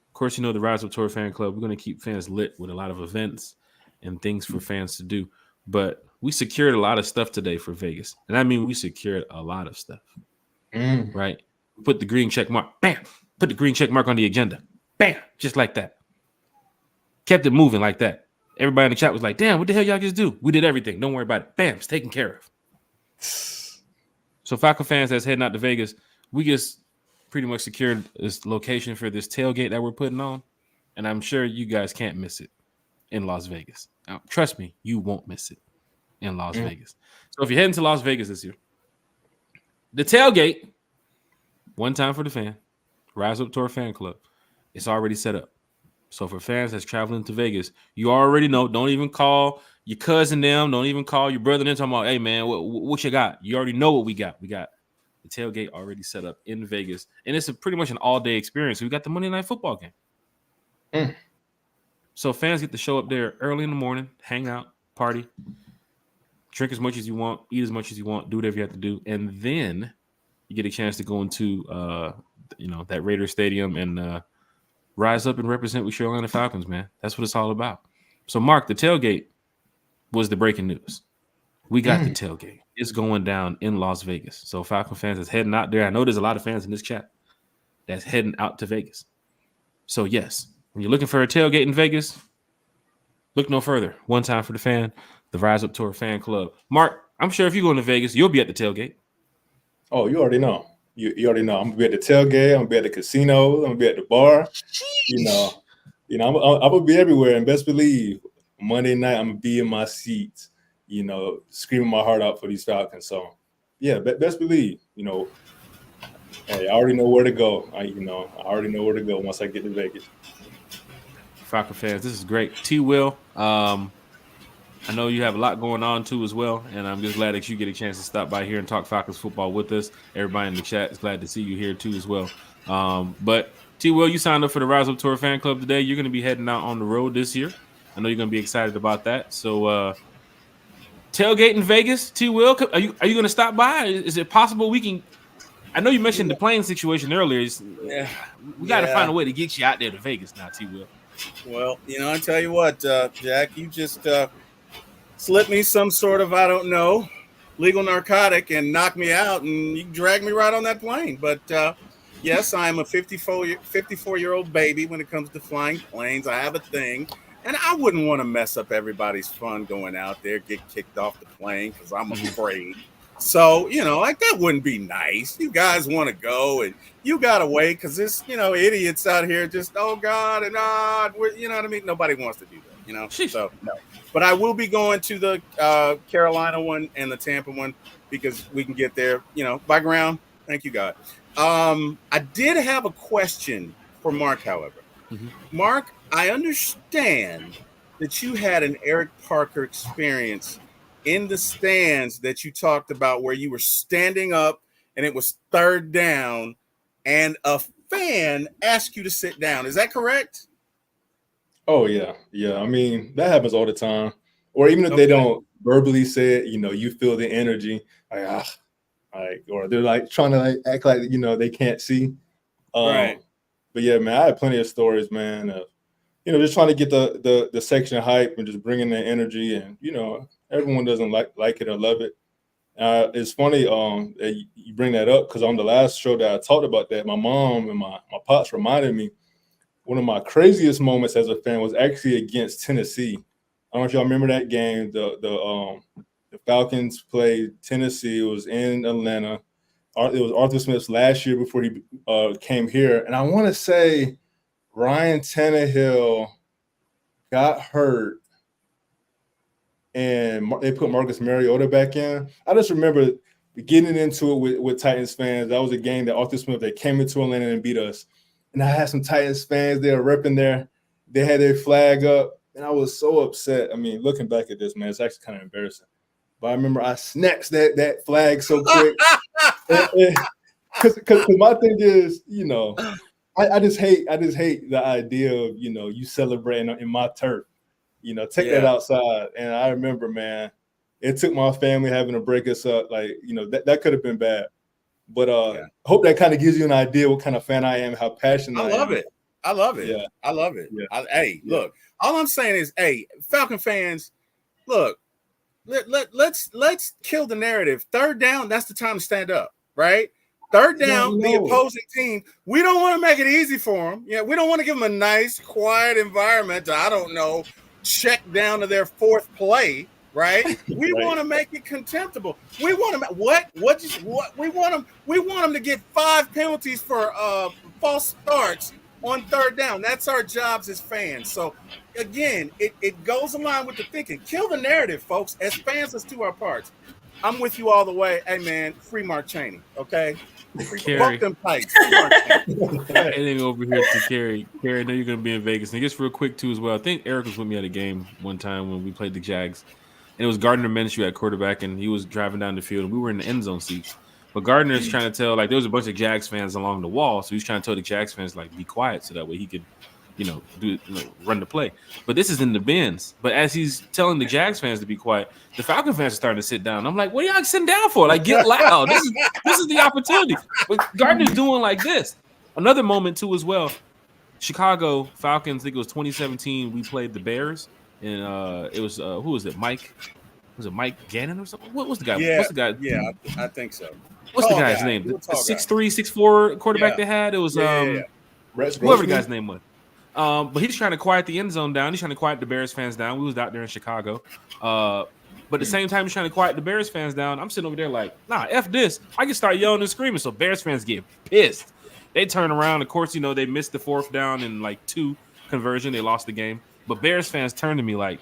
of course, the Rise Up Tour Fan Club, we're going to keep fans lit with a lot of events and things for fans to do. But we secured a lot of stuff today for Vegas. And I mean, we secured a lot of stuff, right? Put the green check mark, bam, put the green check mark on the agenda, bam, just like that. Kept it moving like that. Everybody in the chat was like, damn, what the hell y'all just do? We did everything. Don't worry about it. Bam, it's taken care of. So Falcon fans that's heading out to Vegas, we just pretty much secured this location for this tailgate that we're putting on. And I'm sure you guys can't miss it in Las Vegas. Now, trust me, you won't miss it in Las Vegas. So if you're heading to Las Vegas this year, the tailgate, one time for the fan, Rise Up Tour Fan Club, it's already set up. So for fans that's traveling to Vegas, you already know. Don't even call your cousin them. Don't even call your brother them talking about, hey, man, what you got? You already know what we got. We got the tailgate already set up in Vegas. And it's pretty much an all-day experience. We got the Monday Night Football game. So fans get to show up there early in the morning, hang out, party, drink as much as you want, eat as much as you want, do whatever you have to do. And then you get a chance to go into, that Raider Stadium and rise up and represent with your Atlanta Falcons, man. That's what it's all about. So, Mark, the tailgate was the breaking news. We got the tailgate. It's going down in Las Vegas. So, Falcon fans that's heading out there, I know there's a lot of fans in this chat that's heading out to Vegas. So, yes, when you're looking for a tailgate in Vegas, look no further. One time for the fan, the Rise Up Tour Fan Club. Mark, I'm sure if you go into Vegas, you'll be at the tailgate. Oh, you already know. You already know. I'm gonna be at the tailgate. I'm gonna be at the casino. I'm gonna be at the bar. I'm gonna be everywhere. And best believe, Monday night I'm gonna be in my seats. Screaming my heart out for these Falcons. So, yeah, best believe. Hey, I already know where to go. I already know where to go once I get to Vegas. Falcon fans, this is great. T. Will, I know you have a lot going on too as well, and I'm just glad that you get a chance to stop by here and talk Falcons football with us. Everybody in the chat is glad to see you here too as well. But T. Will, you signed up for the Rise Up Tour Fan Club today. You're going to be heading out on the road this year. I know you're going to be excited about that. So tailgate in Vegas, T. Will, are you going to stop by? Is it possible we can? I know you mentioned the plane situation earlier. We got to find a way to get you out there to Vegas now, T. Will. Well, I tell you what, Jack, you just slip me some sort of, I don't know, legal narcotic and knock me out, and you drag me right on that plane. But yes, I'm a 54-year-old baby when it comes to flying planes. I have a thing, and I wouldn't want to mess up everybody's fun going out there, get kicked off the plane because I'm afraid. So, that wouldn't be nice. You guys want to go, and you got to wait because this, idiots out here just, oh, God, and you know what I mean? Nobody wants to do that, So, no. But I will be going to the Carolina one and the Tampa one because we can get there, by ground. Thank you, God. I did have a question for Mark, however. Mark, I understand that you had an Eric Parker experience in the stands that you talked about where you were standing up and it was third down and a fan asked you to sit down. Is that correct? Oh, yeah. Yeah. I mean, that happens all the time. Or even if they don't verbally say it, you feel the energy. Or they're like trying to act like, they can't see. Right. But yeah, man, I had plenty of stories, man, of, just trying to get the section hype and just bringing the energy. And, everyone doesn't like it or love it. It's funny that you bring that up because on the last show that I talked about that, my mom and my pops reminded me one of my craziest moments as a fan was actually against Tennessee. I don't know if y'all remember that game. The Falcons played Tennessee. It was in Atlanta. It was Arthur Smith's last year before he came here. And I want to say Ryan Tannehill got hurt and they put Marcus Mariota back in. I just remember getting into it with Titans fans. That was a game that Arthur Smith, they came into Atlanta and beat us. And I had some Titans fans there repping there. They had their flag up, and I was so upset. I mean, looking back at this, man, it's actually kind of embarrassing. But I remember I snatched that flag so quick. Because my thing is, I just hate the idea of, you celebrating in my turf. Take that outside. And I remember, man, it took my family having to break us up. Like, that could have been bad. But I hope that kind of gives you an idea what kind of fan I am, how passionate I am. I love it. Yeah. I love it. Yeah. Look, all I'm saying is, Falcon fans, look, let's kill the narrative. Third down, that's the time to stand up, right? Third down, the opposing team, we don't want to make it easy for them. Yeah, we don't want to give them a nice, quiet environment to, I don't know, check down to their fourth play, right? We want to make it contemptible. We want them what we want them to get 5 penalties for false starts on third down. That's our jobs as fans. So again, it goes along with the thinking. Kill the narrative, folks. As fans, let's do our parts. I'm with you all the way. Hey man, free Mark Chaney, okay? Carrie. Them pipes. Heading over here to Carrie. Carrie, I know you're going to be in Vegas. And just real quick, too, as well. I think Eric was with me at a game one time when we played the Jags. And it was Gardner Minshew at quarterback, and he was driving down the field, and we were in the end zone seats. But Gardner's trying to tell, like, there was a bunch of Jags fans along the wall, so he's trying to tell the Jags fans, like, be quiet so that way he could, run the play. But this is in the bins. But as he's telling the Jags fans to be quiet, the Falcon fans are starting to sit down. I'm like, what are y'all sitting down for? Like, get loud. This is the opportunity. But Gardner's doing like this. Another moment, too, as well. Chicago Falcons, I think it was 2017, we played the Bears. And it was, who was it? Mike? Was it Mike Gannon or something? What was the guy? Yeah, what's the guy? Yeah, I think so. What's the guy's name? The 6'3", 6'4" quarterback they had? It was whoever the guy's name was. But he's trying to quiet the end zone down. He's trying to quiet the Bears fans down. We was out there in Chicago. But at the same time he's trying to quiet the Bears fans down, I'm sitting over there like, nah, F this. I can start yelling and screaming. So Bears fans get pissed. They turn around. Of course, they missed the 4th down and like 2 conversion. They lost the game. But Bears fans turned to me like,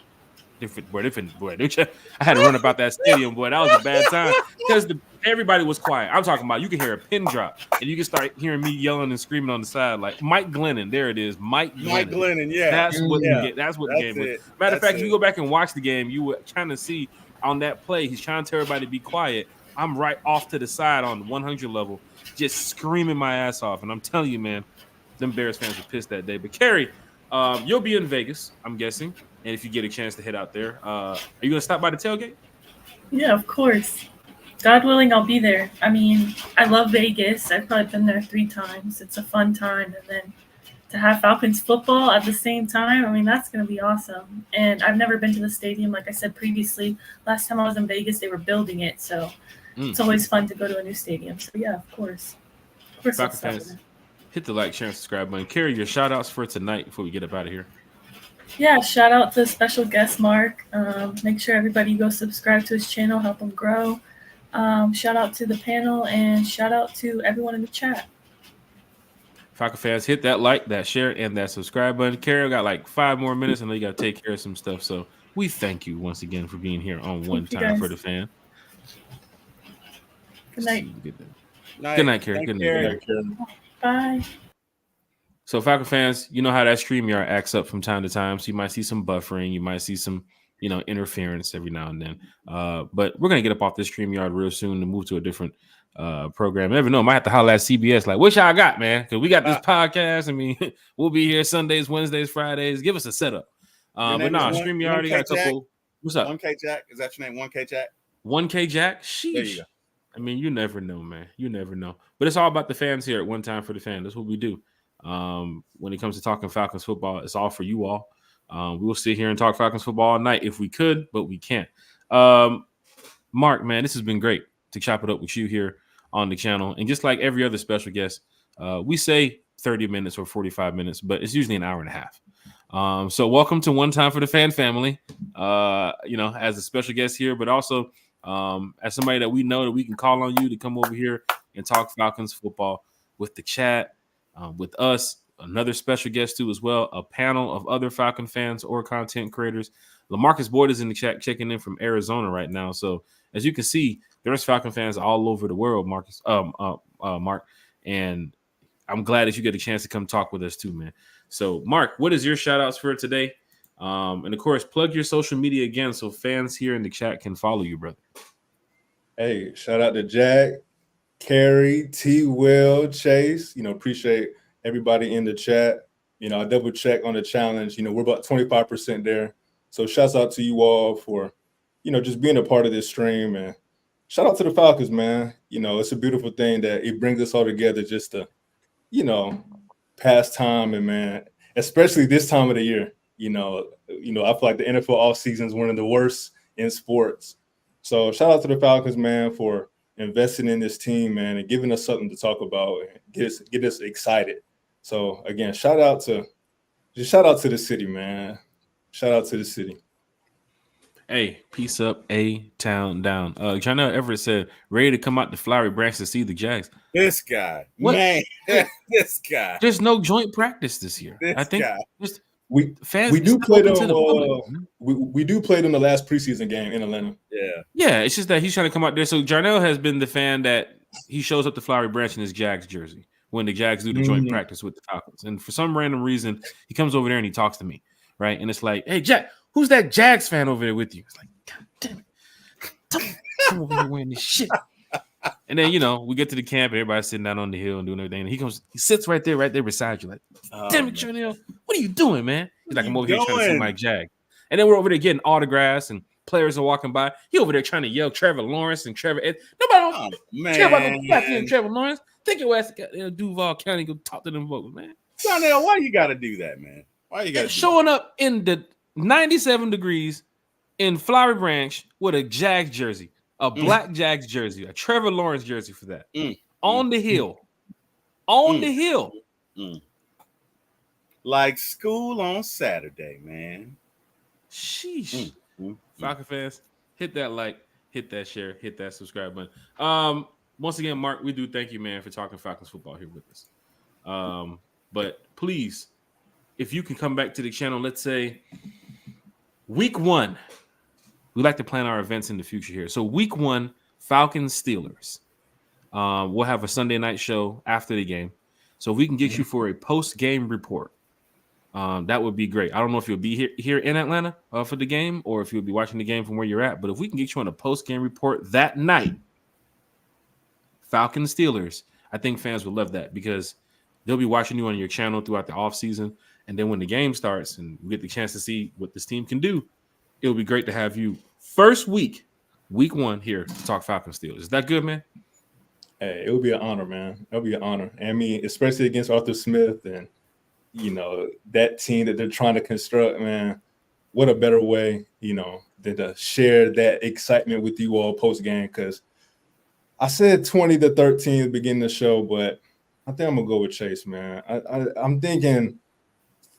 boy. I had to run about that stadium, boy. That was a bad time because everybody was quiet. I'm talking about you can hear a pin drop and you can start hearing me yelling and screaming on the side like Mike Glennon. There it is, Mike Glennon. Yeah, that's what the game was. Matter of fact, if you go back and watch the game, you were trying to see on that play. He's trying to tell everybody to be quiet. I'm right off to the side on 100 level, just screaming my ass off. And I'm telling you, man, them Bears fans were pissed that day. But Carrie, you'll be in Vegas, I'm guessing. And if you get a chance to head out there, are you going to stop by the tailgate? Yeah, of course. God willing, I'll be there. I mean, I love Vegas. I've probably been there 3 times. It's a fun time. And then to have Falcons football at the same time, I mean, that's going to be awesome. And I've never been to the stadium. Like I said previously, last time I was in Vegas, they were building it. So it's always fun to go to a new stadium. So, yeah, of course. Of course, Falcon fans, hit the like, share, and subscribe button. Carrie, your shout-outs for tonight before we get up out of here. Yeah, shout out to special guest Mark. Make sure everybody go subscribe to his channel, help him grow. Shout out to the panel and shout out to everyone in the chat. Falcon fans, hit that like, that share, and that subscribe button. Carrie, got like 5 more minutes, and then you got to take care of some stuff. So we thank you once again for being here on One Time for the Fan. Good night. Good night, Carrie. Good night. Bye. So Falcon fans, you know how that StreamYard acts up from time to time. So you might see some buffering, you might see some, interference every now and then. But we're gonna get up off this StreamYard real soon to move to a different program. You never know, I might have to holler at CBS like, what y'all got, man? Because we got this podcast. I mean, we'll be here Sundays, Wednesdays, Fridays. Give us a setup. But no, StreamYard, you got a couple. What's up? 1K Jack, is that your name? 1K Jack. 1K Jack. Sheesh. There you go. I mean, you never know, man. You never know. But it's all about the fans here at One Time for the Fan. That's what we do. When it comes to talking Falcons football, it's all for you all. We will sit here and talk Falcons football all night if we could, but we can't. Mark, man, this has been great to chop it up with you here on the channel. And just like every other special guest, we say 30 minutes or 45 minutes, but it's usually an hour and a half. So welcome to One Time for the Fan family, as a special guest here, but also as somebody that we know that we can call on you to come over here and talk Falcons football with the chat. With us, another special guest too as well, a panel of other Falcon fans or content creators. LaMarcus Boyd is in the chat checking in from Arizona right now. So as you can see, there's Falcon fans all over the world, Mark. And I'm glad that you get a chance to come talk with us too, man. So Mark, what is your shout outs for today? And of course, plug your social media again so fans here in the chat can follow you, brother. Hey, shout out to Jack, Carrie, T. Will, Chase, appreciate everybody in the chat. I double check on the challenge. We're about 25% there. So shouts out to you all for, just being a part of this stream. And shout out to the Falcons, man. It's a beautiful thing that it brings us all together just to, pass time. And, man, especially this time of the year, I feel like the NFL offseason is one of the worst in sports. So shout out to the Falcons, man, for investing in this team, man, and giving us something to talk about and get us excited. So again, shout out to the city, man. Shout out to the city. Hey, peace up, A-Town down. Jonell Everett said, ready to come out the Flowery Branch to see the Jags. This guy, What? man, this guy. There's no joint practice this year. This I think guy. just We fans do it's play open them. to the public. We do play them the last preseason game in Atlanta. Yeah, it's just that he's trying to come out there. So Jarnell has been the fan that he shows up to Flowery Branch in his Jags jersey when the Jags do the joint practice with the Falcons. And for some random reason, he comes over there and he talks to me, right? And it's like, hey, Jack, who's that Jags fan over there with you? It's like, God damn it. Don't come over here wearing this shit. And then, we get to the camp and everybody's sitting down on the hill and doing everything. And he sits right there beside you, like, damn it, Jarnell, what are you doing, man? He's like, I'm over here trying to see my Jag. And then we're over there getting autographs and players are walking by. He over there trying to yell Trevor Lawrence and Trevor Ed. Nobody don't care about no goddamn Trevor Lawrence. Take your ass to Duval County, go talk to them folks, man. Jonell, why you got to do that, man? Why you got showing up in the 97 degrees in Flowery Branch with a Jags jersey, a black Jags jersey, a Trevor Lawrence jersey for that. On the hill. On the hill. Like school on Saturday, man. Sheesh. Falcon fans, hit that like, hit that share, hit that subscribe button. Once again, Mark, we do thank you, man, for talking Falcons football here with us. But please, if you can come back to the channel, let's say week 1. We like to plan our events in the future here. So week 1, Falcons Steelers. We'll have a Sunday night show after the game. So if we can get you for a post-game report, that would be great. I don't know if you'll be here in Atlanta for the game or if you'll be watching the game from where you're at. But if we can get you on a post-game report that night, Falcons Steelers, I think fans would love that because they'll be watching you on your channel throughout the offseason. And then when the game starts and we get the chance to see what this team can do, it'll be great to have you first week 1 here to talk Falcons Steelers. Is that good, man? Hey, it would be an honor, man. It would be an honor. I mean, especially against Arthur Smith and, that team that they're trying to construct, man. What a better way, than to share that excitement with you all post-game because I said 20-13 at the beginning of the show, but I think I'm going to go with Chase, man. I'm thinking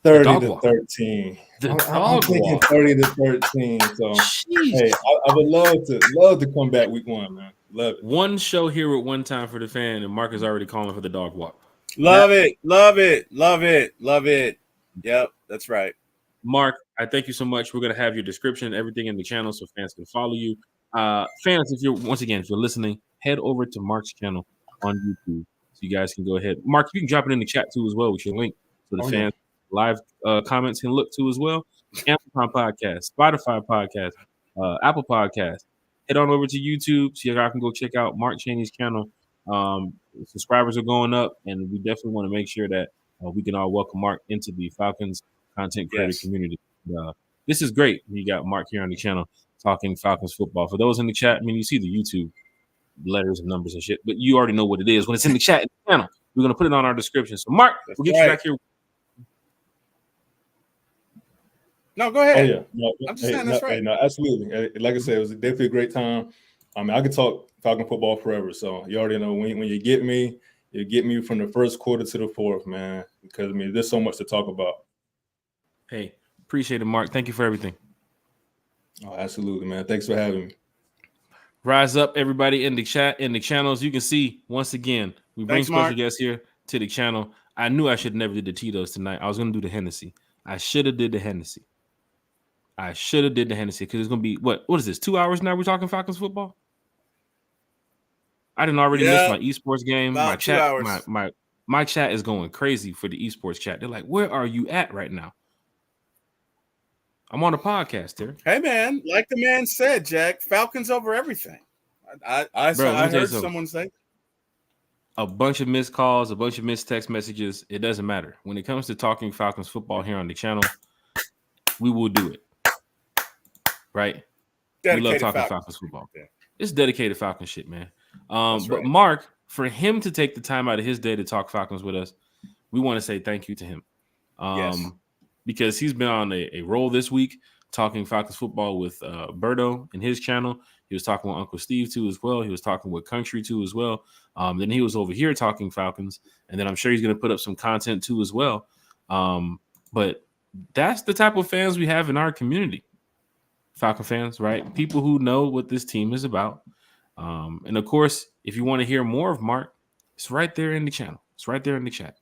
30-13. I'm thinking 30-13. So, hey, I would love to come back week 1, man. Love it. One show here at one time for the fan, and Mark is already calling for the dog walk. Love it. Yep, that's right. Mark, I thank you so much. We're going to have your description, everything in the channel so fans can follow you. Fans, if you're listening, head over to Mark's channel on YouTube so you guys can go ahead. Mark, you can drop it in the chat too as well with your link so the fans live comments can look to as well. Amazon Podcast, Spotify Podcast, Apple Podcast. Head on over to YouTube so you guys can go check out Mark Chaney's channel. Subscribers are going up, and we definitely want to make sure that we can all welcome Mark into the Falcons content creator community. This is great. You got Mark here on the channel talking Falcons football. For those in the chat, I mean, you see the YouTube letters and numbers and shit, but you already know what it is. When it's in the chat in the channel, we're going to put it on our description. So, Mark, we'll get you back here. No, go ahead. Oh, yeah. I'm just saying that's right. No, absolutely. Like I said, it was definitely a great time. I mean, I could talk Falcon football forever. So you already know when you get me from the first quarter to the fourth, man, because, I mean, there's so much to talk about. Hey, appreciate it, Mark. Thank you for everything. Oh, absolutely, man. Thanks for having me. Rise up, everybody in the chat, in the channels. You can see, once again, we bring special guests here to the channel. I knew I should never did the Tito's tonight. I was going to do the Hennessy. I should have did the Hennessy because it's going to be, what is this, 2 hours now we're talking Falcons football? I didn't already miss my esports game. My chat, my chat is going crazy for the esports chat. They're like, where are you at right now? I'm on a podcast here. Hey, man, like the man said, Jack, Falcons over everything. I heard someone say. A bunch of missed calls, a bunch of missed text messages. It doesn't matter. When it comes to talking Falcons football here on the channel, we will do it. Right? We love talking Falcons football. Yeah. It's dedicated Falcons shit, man. But Mark, for him to take the time out of his day to talk Falcons with us, we want to say thank you to him. Because he's been on a roll this week talking Falcons football with Berto in his channel. He was talking with Uncle Steve too as well. He was talking with Country too as well. Then he was over here talking Falcons, and then I'm sure he's going to put up some content too as well. But that's the type of fans we have in our community, Falcon fans, right? People who know what this team is about. And of course, if you want to hear more of Mark, it's right there in the channel. It's right there in the chat,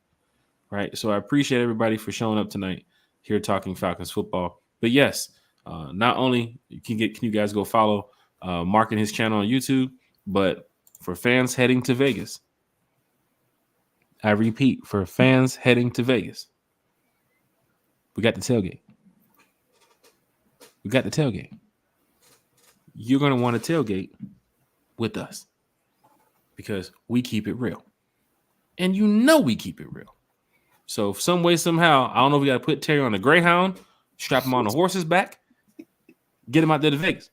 right? So I appreciate everybody for showing up tonight here talking Falcons football. But yes, not only can you guys go follow Mark and his channel on YouTube, but for fans heading to Vegas, I repeat, for fans heading to Vegas, we got the tailgate. We got the tailgate. You're going to want to tailgate with us because we keep it real. And you know we keep it real. So if some way, somehow, I don't know if we got to put Terry on a Greyhound, strap him on the horse's back, get him out there to Vegas.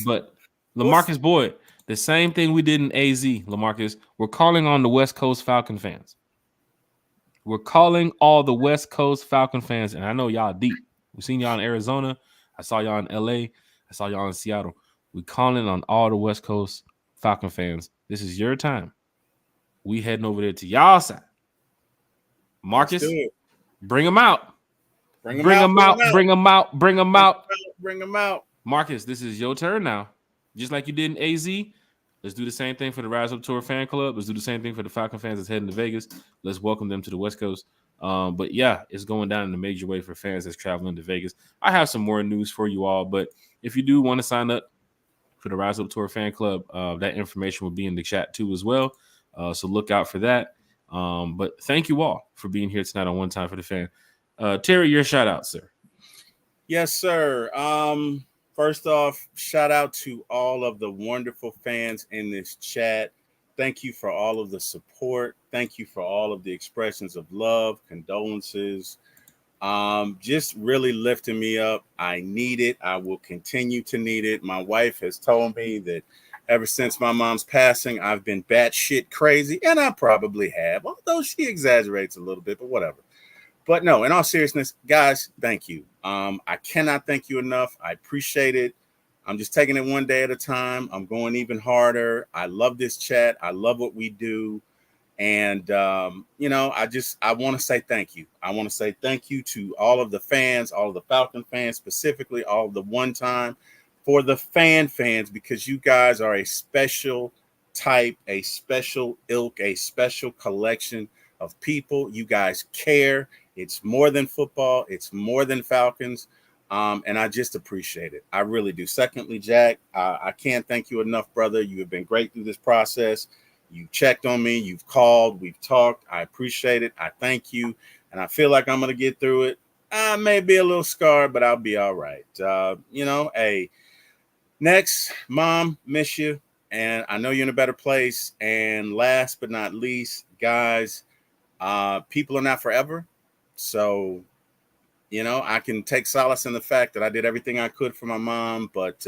But LaMarcus Boyd, the same thing we did in AZ, LaMarcus, we're calling on the West Coast Falcon fans. We're calling all the West Coast Falcon fans, and I know y'all deep. We've seen y'all in Arizona. I saw y'all in LA. I saw y'all in Seattle. We're calling on all the West Coast Falcon fans. This is your time. We heading over there to y'all side. Marcus, bring them out. Bring them out. Marcus, this is your turn now. Just like you did in AZ, let's do the same thing for the Rise Up Tour fan club. Let's do the same thing for the Falcon fans that's heading to Vegas. Let's welcome them to the West Coast. But yeah, it's going down in a major way for fans that's traveling to Vegas. I have some more news for you all, but if you do want to sign up for the Rise Up Tour fan club, that information will be in the chat too as well. So look out for that. But thank you all for being here tonight on One Time for the Fan. Terry, your shout out, sir. Yes, sir. First off, shout out to all of the wonderful fans in this chat. Thank you for all of the support. Thank you for all of the expressions of love, condolences, just really lifting me up. I need it. I will continue to need it. My wife has told me that ever since my mom's passing, I've been batshit crazy, and I probably have, although she exaggerates a little bit, but whatever. But no, in all seriousness, guys, thank you. I cannot thank you enough. I appreciate it. I'm just taking it one day at a time. I'm going even harder. I love this chat. I love what we do. And, I want to say thank you. I want to say thank you to all of the fans, all of the Falcon fans, specifically all of the One Time, for the fans, because you guys are a special type, a special ilk, a special collection of people. You guys care. It's more than football. It's more than Falcons. And I just appreciate it. I really do. Secondly, Jack, I can't thank you enough, brother. You have been great through this process. You checked on me. You've called. We've talked. I appreciate it. I thank you. And I feel like I'm going to get through it. I may be a little scarred, but I'll be all right. Hey, next, Mom, miss you. And I know you're in a better place. And last but not least, guys, people are not forever. So, I can take solace in the fact that I did everything I could for my mom, but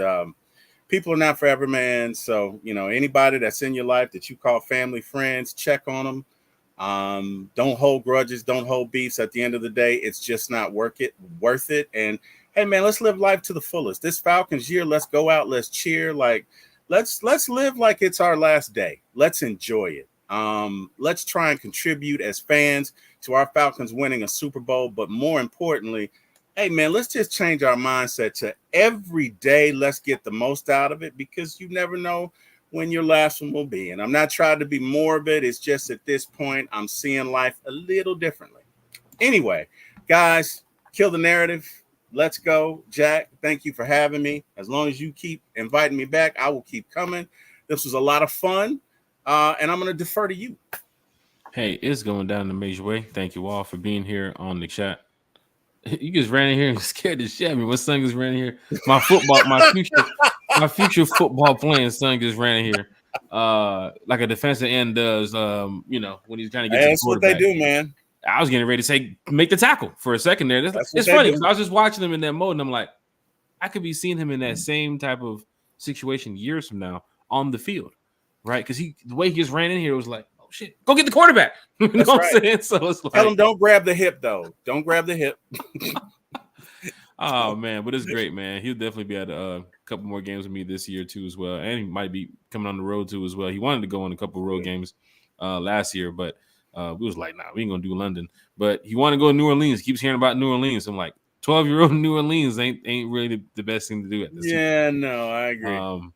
people are not forever, man. So, anybody that's in your life that you call family, friends, check on them. Don't hold grudges. Don't hold beefs. At the end of the day, it's just not worth it. And hey, man, let's live life to the fullest. This Falcons year, let's go out. Let's cheer. Let's live like it's our last day. Let's enjoy it. Let's try and contribute as fans to our Falcons winning a Super Bowl. But more importantly, hey, man, let's just change our mindset to every day. Let's get the most out of it, because you never know when your last one will be. And I'm not trying to be morbid. It's just at this point, I'm seeing life a little differently. Anyway, guys, kill the narrative. Let's go. Jack, thank you for having me. As long as you keep inviting me back, I will keep coming. This was a lot of fun. And I'm going to defer to you. Hey, it's going down in a major way. Thank you all for being here on the chat. You just ran in here and scared the shit out of me. My son just ran in here. My future football playing son just ran in here. Like a defensive end does, when he's trying to get to the That's what they do, man. I was getting ready to say, make the tackle for a second there. It's funny because I was just watching him in that mode, and I'm like, I could be seeing him in that same type of situation years from now on the field, right? Because the way he just ran in here was like, oh shit, go get the quarterback. You know what I'm saying? So it's like, tell him don't grab the hip though. Don't grab the hip. Oh man, but it's great, man. He'll definitely be at a couple more games with me this year too, as well, and he might be coming on the road too, as well. He wanted to go on a couple of road games last year, but we was like, nah, we ain't gonna do London. But he wanted to go to New Orleans. He keeps hearing about New Orleans. I'm like, 12-year-old New Orleans ain't really the best thing to do at this. Yeah, no, I agree.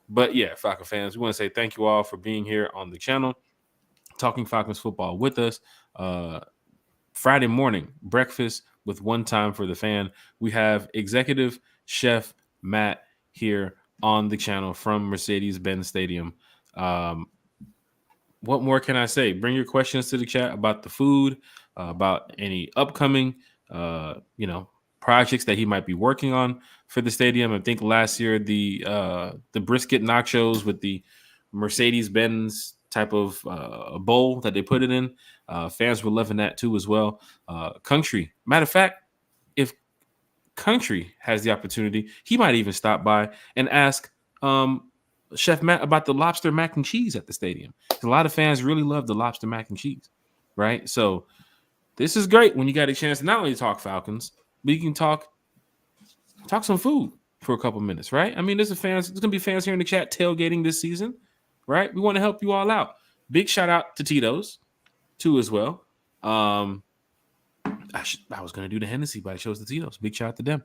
But yeah, Falcon fans, we want to say thank you all for being here on the channel, talking Falcons football with us. Friday morning breakfast with One Time for the Fan. We have Executive Chef Matt here on the channel from Mercedes-Benz Stadium. What more can I say? Bring your questions to the chat about the food, about any upcoming, projects that he might be working on for the stadium. I think last year the brisket nachos with the Mercedes-Benz type of bowl that they put it in. Fans were loving that too as well. Country, matter of fact, if Country has the opportunity, he might even stop by and ask Chef Matt about the lobster mac and cheese at the stadium. A lot of fans really love the lobster mac and cheese, right? So this is great when you got a chance to not only talk Falcons, but you can talk some food for a couple minutes, right? I mean, there's gonna be fans here in the chat tailgating this season, right? We want to help you all out. Big shout out to Tito's too as well. I was gonna do the Hennessy, but I chose the Tito's. Big shout out to them.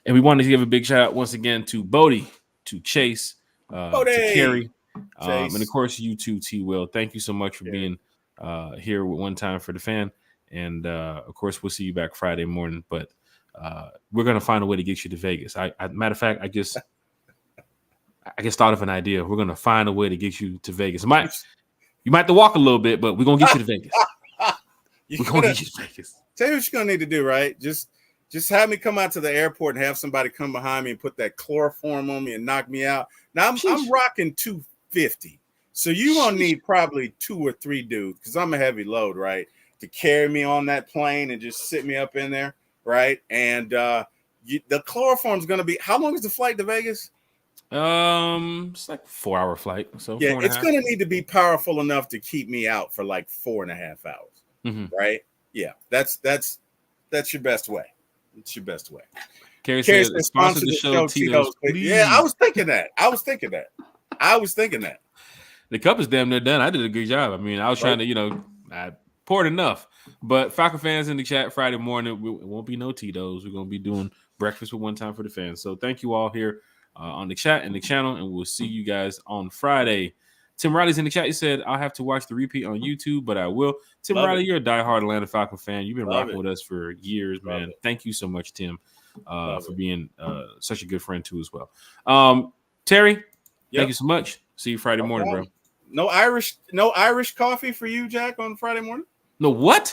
And we wanted to give a big shout out once again to Bodie, to Chase, to Carrie, and of course you too, T. Will. Thank you so much for being here with One Time for the Fan. And of course, we'll see you back Friday morning. But we're gonna find a way to get you to Vegas. Matter of fact, I just thought of an idea. We're gonna find a way to get you to Vegas. You might have to walk a little bit, but we're gonna get you to Vegas. We're gonna get you to Vegas. Tell you what you're gonna need to do, right? Just have me come out to the airport and have somebody come behind me and put that chloroform on me and knock me out. Now I'm rocking 250, so you're gonna need probably 2 or 3 dudes because I'm a heavy load, right? To carry me on that plane and just sit me up in there, right? And the chloroform's gonna be. How long is the flight to Vegas? It's like a 4-hour flight. So yeah, it's gonna need to be powerful enough to keep me out for like 4.5 hours, right? Yeah, that's your best way. It's your best way. Carrie said, sponsor the show, Tito's. Yeah, I was thinking that. The cup is damn near done. I did a good job. I mean, I was trying to, I poured enough. But Falcon fans in the chat Friday morning, it won't be no Tito's. We're going to be doing breakfast with One Time for the Fans. So thank you all here on the chat and the channel, and we'll see you guys on Friday. Tim Riley's in the chat. He said, I'll have to watch the repeat on YouTube, but I will. Tim Riley, you're a diehard Atlanta Falcon fan. You've been rocking with us for years, man. Thank you so much, Tim, for being such a good friend, too, as well. Terry, thank you so much. See you Friday morning, bro. No Irish coffee for you, Jack, on Friday morning? No what?